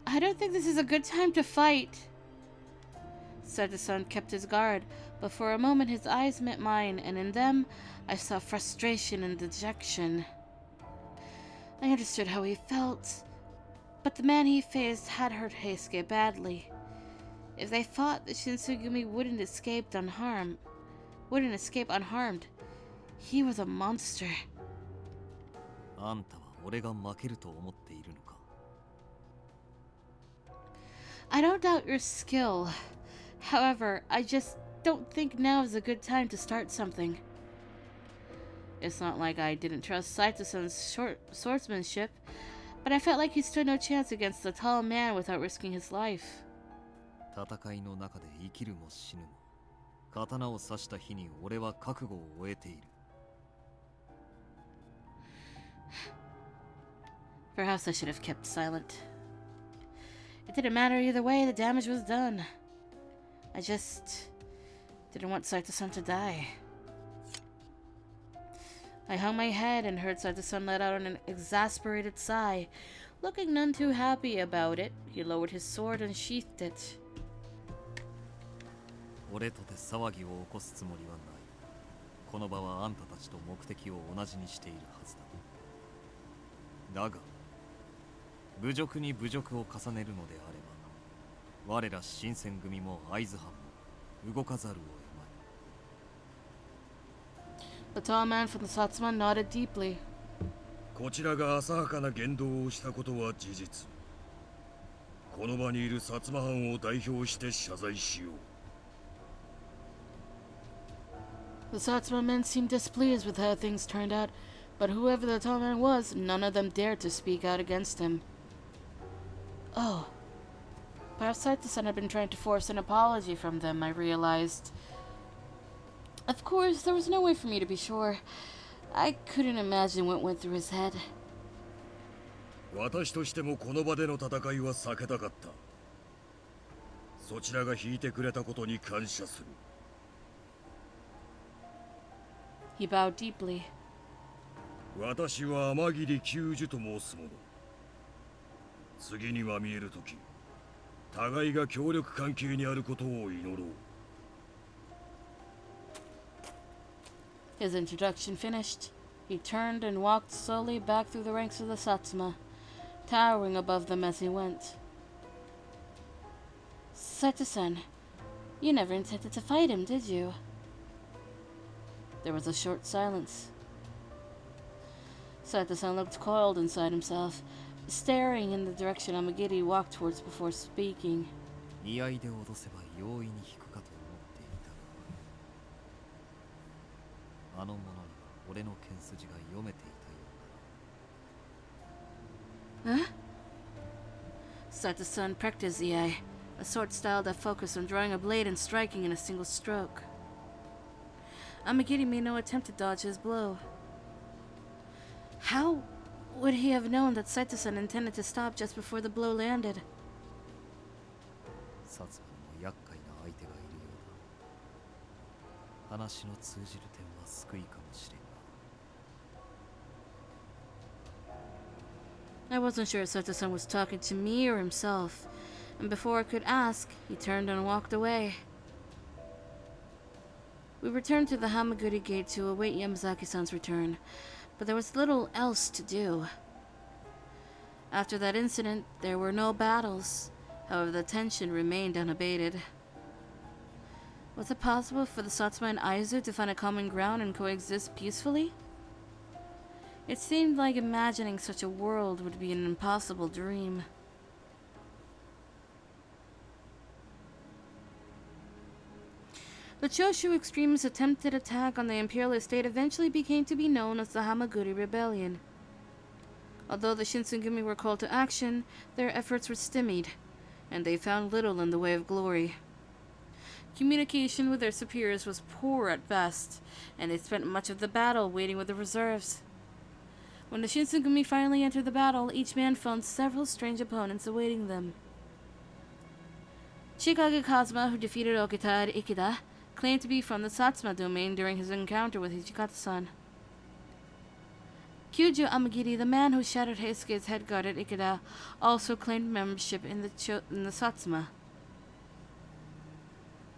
I don't think this is a good time to fight. Saito-san kept his guard, but for a moment his eyes met mine, and in them I saw frustration and dejection. I understood how he felt, but the man he faced had hurt Heisuke badly. If they fought, the Shinsengumi wouldn't escape unharmed. He was a monster. あんたは俺が負けると思っているのか。 I don't doubt your skill. However, I just don't think now is a good time to start something. It's not like I didn't trust Saito-san's swordsmanship, but I felt like he stood no chance against the tall man without risking his life. 戦いの中で生きるも死ぬも刀を刺した日に俺は覚悟を終えている。 Perhaps I should have kept silent. It didn't matter either way, the damage was done. I just didn't want Saito-san to die. I hung my head and heard Saito-san let out an exasperated sigh. Looking none too happy about it, he lowered his sword and sheathed it. 俺とて騒ぎを起こすつもりはない。この場はあんたたちと目的を同じにしているはずだ。だが、侮辱に侮辱を重ねるのであれば、我ら新選組も会津藩も動かざるを得まい。 The tall man from the Satsuma nodded deeply. こちらが浅はかな言動をしたことは事実。この場にいる薩摩藩を代表して謝罪しよう。 The Satsuma men seemed displeased with how things turned out, but whoever the tall man was, none of them dared to speak out against him. Oh. Perhaps Saito-san had been trying to force an apology from them, I realized. Of course, there was no way for me to be sure. I couldn't imagine what went through his head. 私としてもこの場での戦いは避けたかった。そちらが引いてくれたことに感謝する。 He bowed deeply. 私は天霧久寿と申す者。次には見えるとき、互いが協力関係にあることを祈ろう。 His introduction finished, he turned and walked slowly back through the ranks of the Satsuma, towering above them as he went. Saito-san, you never intended to fight him, did you? There was a short silence. Saito-san looked coiled inside himself, staring in the direction Amagiri walked towards before speaking. 居合で脅せば容易に引くかと思っていたが、あの者には俺の剣筋が読めていたようだ。Huh? Saito-san pricked his eye, a sword style that focused on drawing a blade and striking in a single stroke. Amagiri made no attempt to dodge his blow. How would he have known that Saito-san intended to stop just before the blow landed? 薩摩にも厄介な相手がいるようだ。話の通じる点は救いかもしれんが。I wasn't sure if Saito-san was talking to me or himself, and before I could ask, he turned and walked away. We returned to the Hamaguri gate to await Yamazaki-san's return, but there was little else to do. After that incident, there were no battles. However, the tension remained unabated. Was it possible for the Satsuma and Aizu to find a common ground and coexist peacefully? It seemed like imagining such a world would be an impossible dream. The Choshu extremists' attempted attack on the imperial estate eventually became to be known as the Hamaguri Rebellion. Although the Shinsengumi were called to action, their efforts were stymied, and they found little in the way of glory. Communication with their superiors was poor at best, and they spent much of the battle waiting with the reserves. When the Shinsengumi finally entered the battle, each man found several strange opponents awaiting them. Chikage Kazuma, who defeated Okita Ikeda, claimed to be from the Satsuma domain during his encounter with Hijikata-san. Kyujo Amagiri, the man who shattered Heisuke's head guard at Ikeda, also claimed membership in the Satsuma.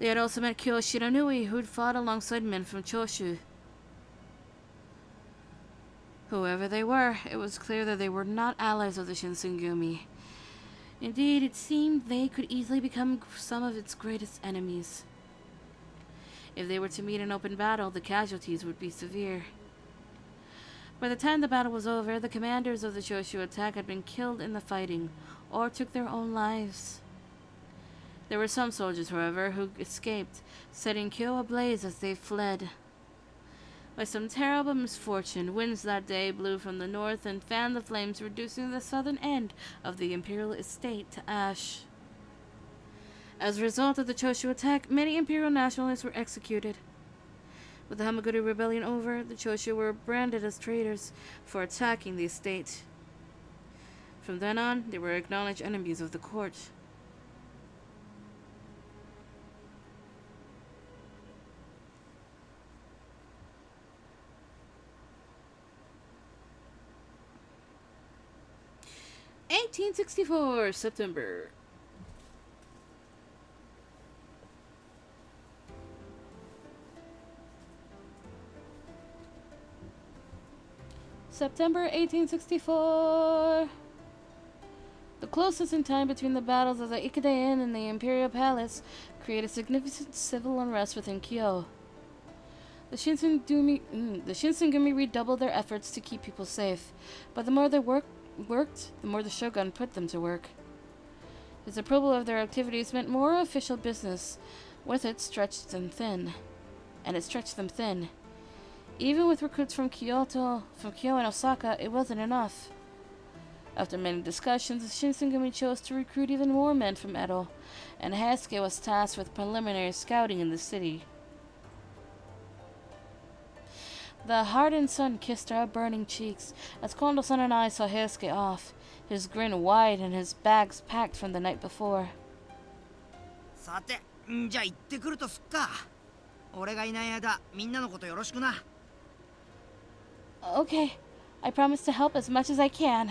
They had also met Kyo Shiranui, who'd fought alongside men from Choshu. Whoever they were, it was clear that they were not allies of the Shinsengumi. Indeed, it seemed they could easily become some of its greatest enemies. If they were to meet in open battle, the casualties would be severe. By the time the battle was over, the commanders of the Choshu attack had been killed in the fighting, or took their own lives. There were some soldiers, however, who escaped, setting Kyoto ablaze as they fled. By some terrible misfortune, winds that day blew from the north and fanned the flames, reducing the southern end of the imperial estate to ash. As a result of the Choshu attack, many imperial nationalists were executed. With the Hamaguri rebellion over, the Choshu were branded as traitors for attacking the estate. From then on, they were acknowledged enemies of the court. (1864) September. September 1864. The closeness in time between the battles of the Ikeda Inn and the Imperial Palace created significant civil unrest within Kyoto. The Shinsengumi redoubled their efforts to keep people safe, but the more they worked, the more the shogun put them to work. His approval of their activities meant more official business. With it, stretched them thin. Even with recruits from Kyoto and Osaka, it wasn't enough. After many discussions, the Shinsengumi chose to recruit even more men from Edo, and Heisuke was tasked with preliminary scouting in the city. The hardened sun kissed our burning cheeks as Kondo-san and I saw Heisuke off, his grin wide and his bags packed from the night before. さて、じゃあ行ってくるとすっか。俺がいない間、みんなのことよろしくな。Okay, I promise to help as much as I can.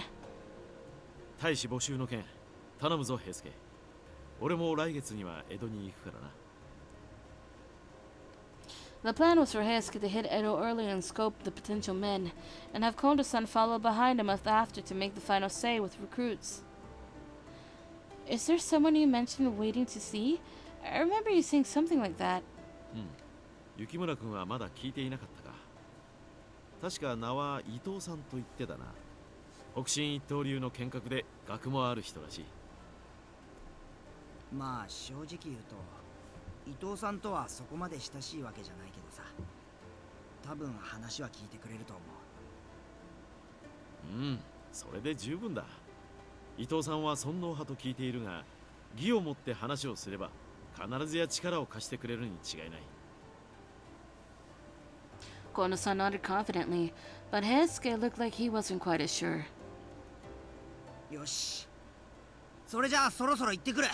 大使募集の件、頼むぞ、平助。俺も来月には江戸に行くからな。The plan was for Heisuke to hit Edo early and scope the potential men, and have Kondo-san follow behind a month after to make the final say with recruits. Is there someone you mentioned waiting to see? I remember you saying something like that. 雪村君はまだ聞いていなかったか。確か名は伊藤さんと言ってたな。北進一刀流の剣客で学もある人らしい。まあ正直言うと伊藤さんとはそこまで親しいわけじゃないけどさ、多分話は聞いてくれると思う。それで十分だ。伊藤さんは尊王派と聞いているが、義をもって話をすれば必ずや力を貸してくれるに違いない。Kondo-san nodded confidently, but Heisuke looked like he wasn't quite as sure. よし、それじゃあそろそろ行ってくる。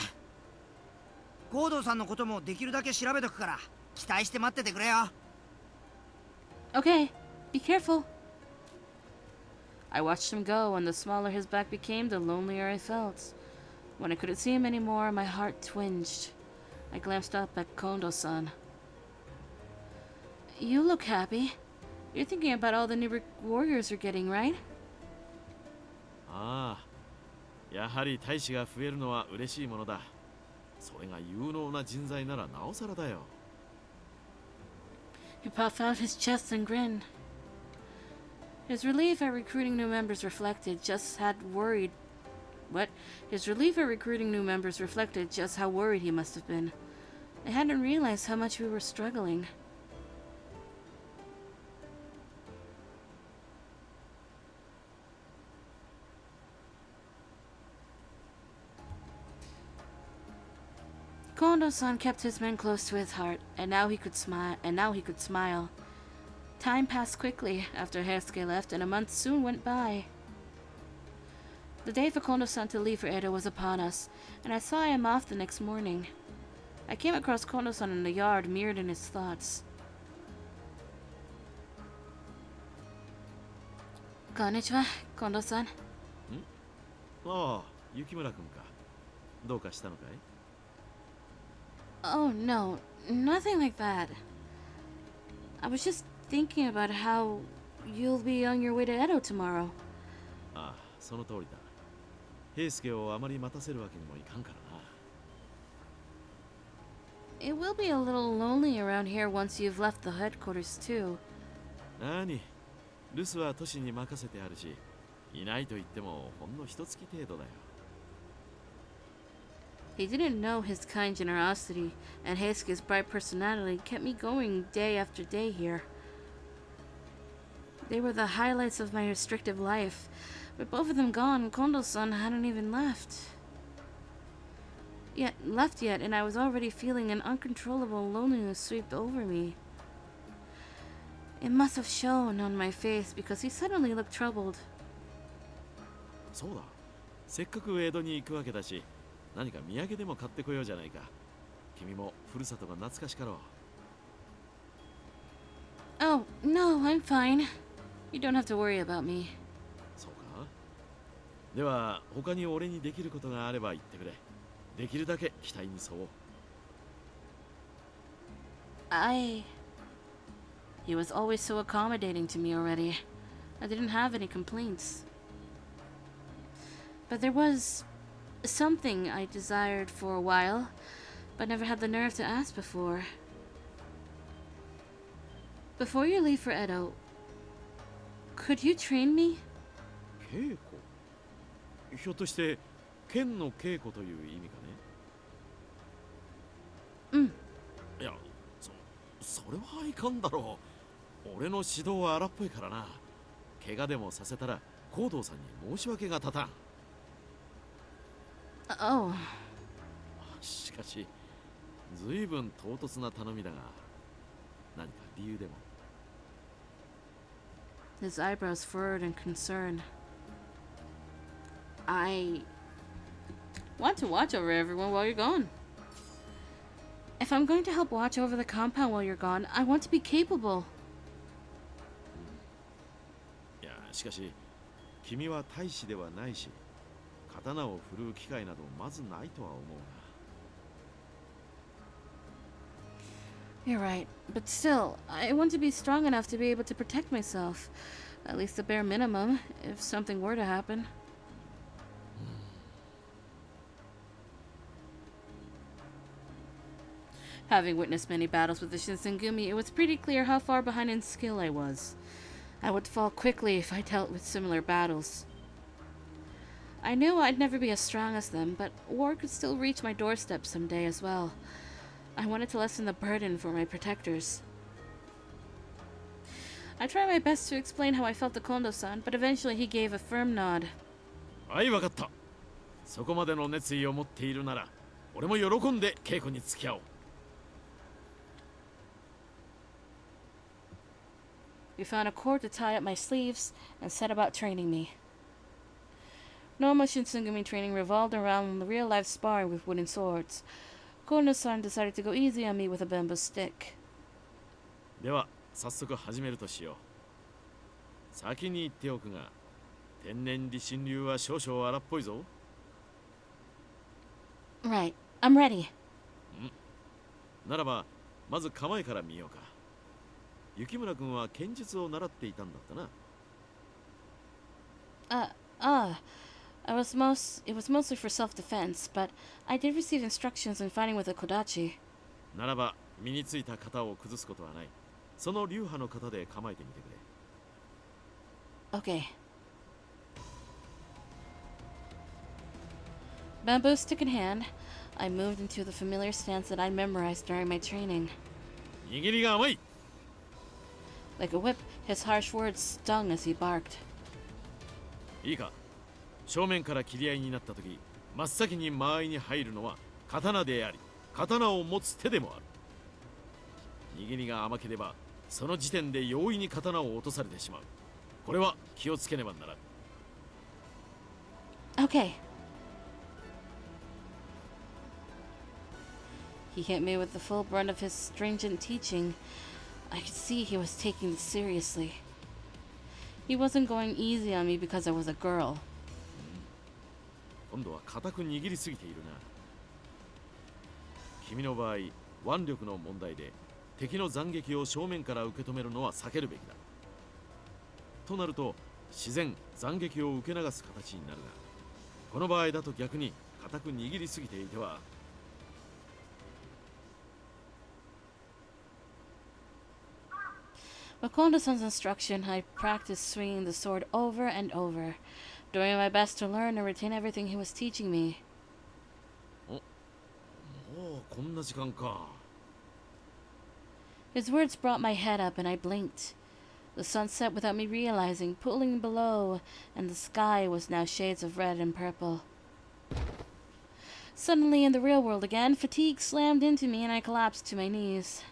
ゴードさんのこともできるだけ調べとくから期待して待っててくれよ。 Okay, be careful. I watched him go, and the smaller his back became, the lonelier I felt. When I couldn't see him anymore, my heart twinged. I glanced up at Kondo-san. You look happy. You're thinking about all the new warriors you're getting, right? ああ、やはり大使が増えるのは嬉しいものだ。それが有能な人材ならなおさらだよ。He puffed out his chest and grinned. His relief at recruiting new members reflected just how worried he must have been. I hadn't realized how much we were struggling. Kondo-san kept his men close to his heart, and now he could smile. Time passed quickly after Heisuke left, and a month soon went by. The day for Kondo-san to leave for Edo was upon us, and I saw him off the next morning. I came across Kondo-san in the yard, mirrored in his thoughts. Konnichiwa, Kondo-san. ああ、雪村君か。どうかしたのかい？ Oh, no, nothing like that. I was just thinking about how you'll be on your way to Edo tomorrow. ああ、その通りだ。平助をあまり待たせるわけにもいかんからな。It will be a little lonely around here once you've left the headquarters too. なに、留守は都市に任せてあるし、いないと言ってもほんの一月程度だよ。He didn't know his kind generosity and Heisuke's bright personality kept me going day after day here. They were the highlights of my restrictive life. With both of them gone, Kondo-san hadn't even left. Yet, and I was already feeling an uncontrollable loneliness sweep over me. It must have shown on my face because he suddenly looked troubled. そうだ。せっかく江戸に行くわけだし、何か土産でも買ってこようじゃないか。君もふるさとが懐かしかろう。Oh, no, I'm fine. You don't have to worry about me. そうか。では、他に俺にできることがあれば言ってくれ。できるだけ期待に沿おう。He was always so accommodating to me already. I didn't have any complaints. But there was something I desired for a while, but never had the nerve to ask before. Before you leave for Edo, could you train me? 稽古？ひょっとして剣の稽古という意味かね？うん。いや、それはいかんだろう。俺の指導は荒っぽいからな。怪我でもさせたら高堂さんに申し訳が立たん。Oh. しかし、ずいぶん唐突な頼みだが、何か理由でも。His eyebrows furrowed in concern. I want to watch over everyone while you're gone. If I'm going to help watch over the compound while you're gone, I want to be capable. いや、しかし、君は大使ではないし、刀を振るう機会などまずないとは思うが。You're right, but still, I want to be strong enough to be able to protect myself. At least the bare minimum, if something were to happen. Having witnessed many battles with the Shinsengumi, it was pretty clear how far behind in skill I was. I would fall quickly if I dealt with similar battles. I knew I'd never be as strong as them, but war could still reach my doorstep someday as well. I wanted to lessen the burden for my protectors. I tried my best to explain how I felt to Kondo-san, but eventually he gave a firm nod. はい、わかった。そこまでの熱意を持っているなら、俺も喜んで稽古に付き合おう。We found a cord to tie up my sleeves and set about training me. Normal Shinsengumi training revolved around the real-life sparring with wooden swords. Kono-san decided to go easy on me with a bamboo stick. では、早速始めるとしよう。先に言っておくが、天然理心流は少々荒っぽいぞ。Right, I'm ready. ならば、まず構えから見ようか。雪村君は剣術を習っていたんだったな。It was mostly for self-defense, but I did receive instructions in fighting with a kodachi. ならば、身についた型を崩すことはない。その流派の型で構えてみてくれ。Okay. Bamboo stick in hand, I moved into the familiar stance that I memorized during my training. 握りが甘い。Like a whip, his harsh words stung as he barked. いいか。正面から切り合いになった時、真っ先に間合いに入るのは刀であり、刀を持つ手でもある。握りが甘ければ、その時点で容易に刀を落とされてしまう。これは気をつけねばならん。Okay. He hit me with the full brunt of his stringent teaching. I could see he was taking this seriously. He wasn't going easy on me because I was a girl. 今度は固く握りすぎているな。君の場合、腕力の問題で敵の斬撃を正面から受け止めるのは避けるべきだ。となると、自然斬撃を受け流す形になるが、この場合だと逆に固く握りすぎていては。With Kondo-san's instruction, I practiced swinging the sword over and over, doing my best to learn and retain everything he was teaching me. お、こんな時間か。 His words brought my head up and I blinked. The sun set without me realizing, pulling below, and the sky was now shades of red and purple. Suddenly, in the real world again, fatigue slammed into me and I collapsed to my knees.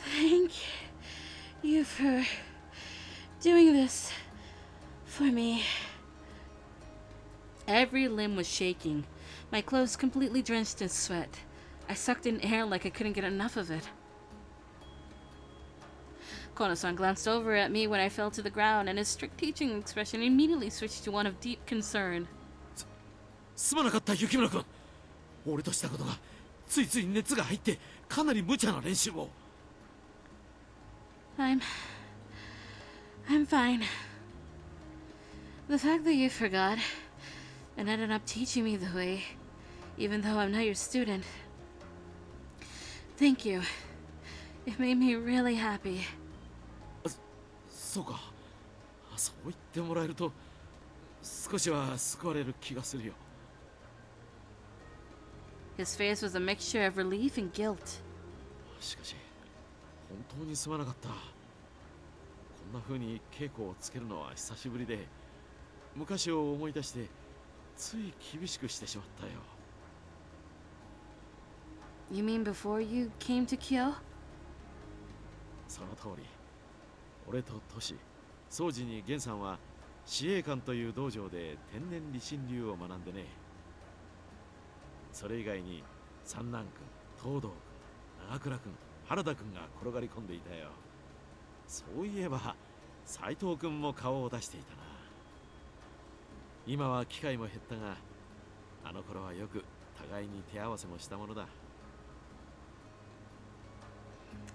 Thank you for doing this for me. Every limb was shaking, my clothes completely drenched in sweat. I sucked in air like I couldn't get enough of it. Kono-san glanced over at me when I fell to the ground, and his strict teaching expression immediately switched to one of deep concern. すまなかった雪村君。俺としたことがついつい熱が入ってかなり無茶な練習を。I'm fine. The fact that you forgot and ended up teaching me the way, even though I'm not your student. Thank you. It made me really happy. そうか。そう言ってもらえると少しは救われる気がするよ。 His face was a mixture of relief and guilt. しかし本当にすまなかった。こんな風に稽古をつけるのは久しぶりで、昔を思い出してつい厳しくしてしまったよ。 You mean before you came to Kyoto? その通り。俺とトシ、宗司に源さんは司令官という道場で天然理心流を学んでね。それ以外に三男君、東堂君、長倉君、原田君が転がり込んでいたよ。そういえば斉藤君も顔を出していたな。今は機会も減ったが、あの頃はよく互いに手合わせもしたものだ。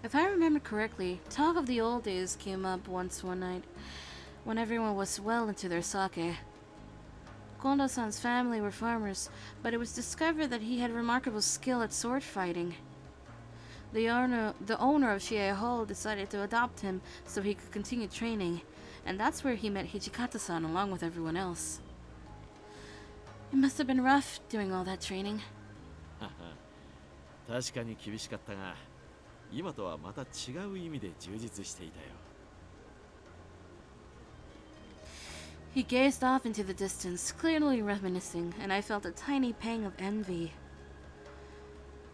If I remember correctly, talk of the old days came up once one night, when everyone was well into their sake. Kondo-san's family were farmers, but it was discovered that he had remarkable skill at sword fighting. The owner of Shiei Hall decided to adopt him so he could continue training, and that's where he met Hijikata-san along with everyone else. It must have been rough doing all that training. 確かに厳しかったが、今とはまた違う意味で充実していたよ。 He gazed off into the distance, clearly reminiscing, and I felt a tiny pang of envy.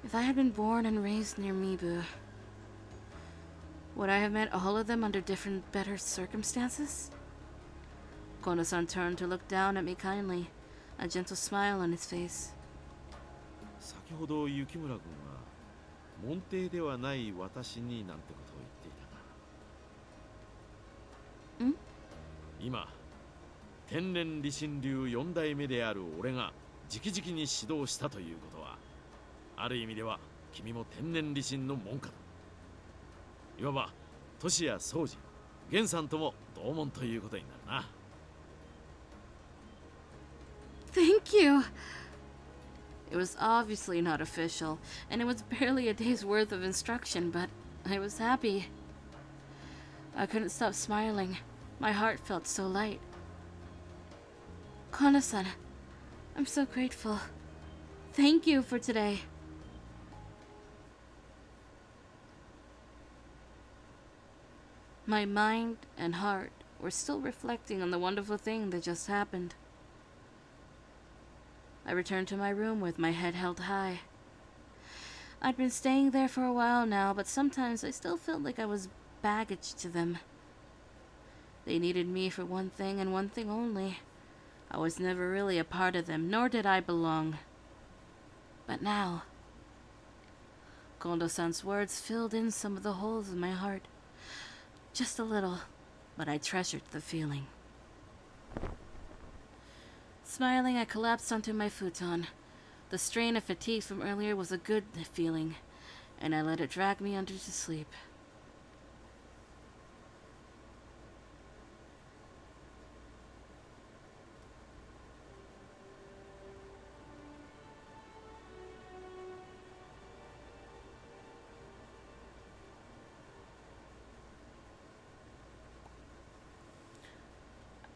If I had been born and raised near Mibu, would I have met all of them under different, better circumstances? Kono-san turned to look down at me kindly, a gentle smile on his face. 先ほど雪村君は門弟ではない私になんてことを言っていたな。ん？今、天然理心流4代目である俺が直々に指導したということは、ある意味では君も天然理心の門下だ。いわばトシや宗司、源さんとも同門ということになるな。Thank you! It was obviously not official, and it was barely a day's worth of instruction, but I was happy. I couldn't stop smiling. My heart felt so light. Kono-san, I'm so grateful. Thank you for today. My mind and heart were still reflecting on the wonderful thing that just happened. I returned to my room with my head held high. I'd been staying there for a while now, but sometimes I still felt like I was baggage to them. They needed me for one thing and one thing only. I was never really a part of them, nor did I belong. But now, Kondo-san's words filled in some of the holes in my heart. Just a little, but I treasured the feeling. Smiling, I collapsed onto my futon. The strain of fatigue from earlier was a good feeling, and I let it drag me under to sleep.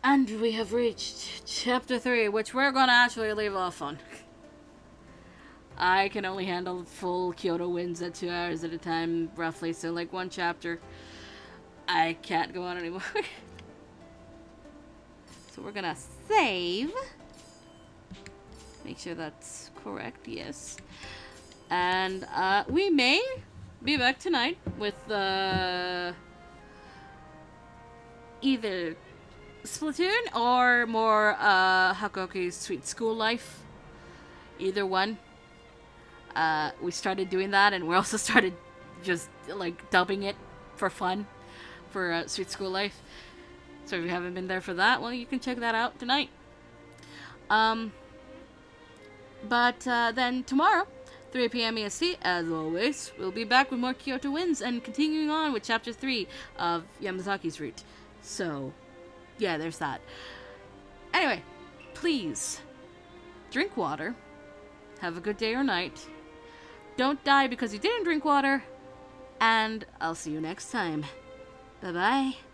And we have reached chapter 3, which we're gonna actually leave off on. I can only handle full Kyoto winds at 2 hours at a time, roughly. So, like, one chapter, I can't go on anymore. So we're gonna save. Make sure that's correct, yes. And we may be back tonight with either Splatoon or more Hakuoki's Sweet School Life. Either one. We started doing that, and we also started just like dubbing it for fun for Sweet School Life. So if you haven't been there for that, well, you can check that out tonight. But then tomorrow, 3 p.m. EST, as always, we'll be back with more Kyoto Winds and continuing on with Chapter 3 of Yamazaki's route. So, yeah, there's that. Anyway, please, drink water. Have a good day or night. Don't die because you didn't drink water. And I'll see you next time. Bye-bye.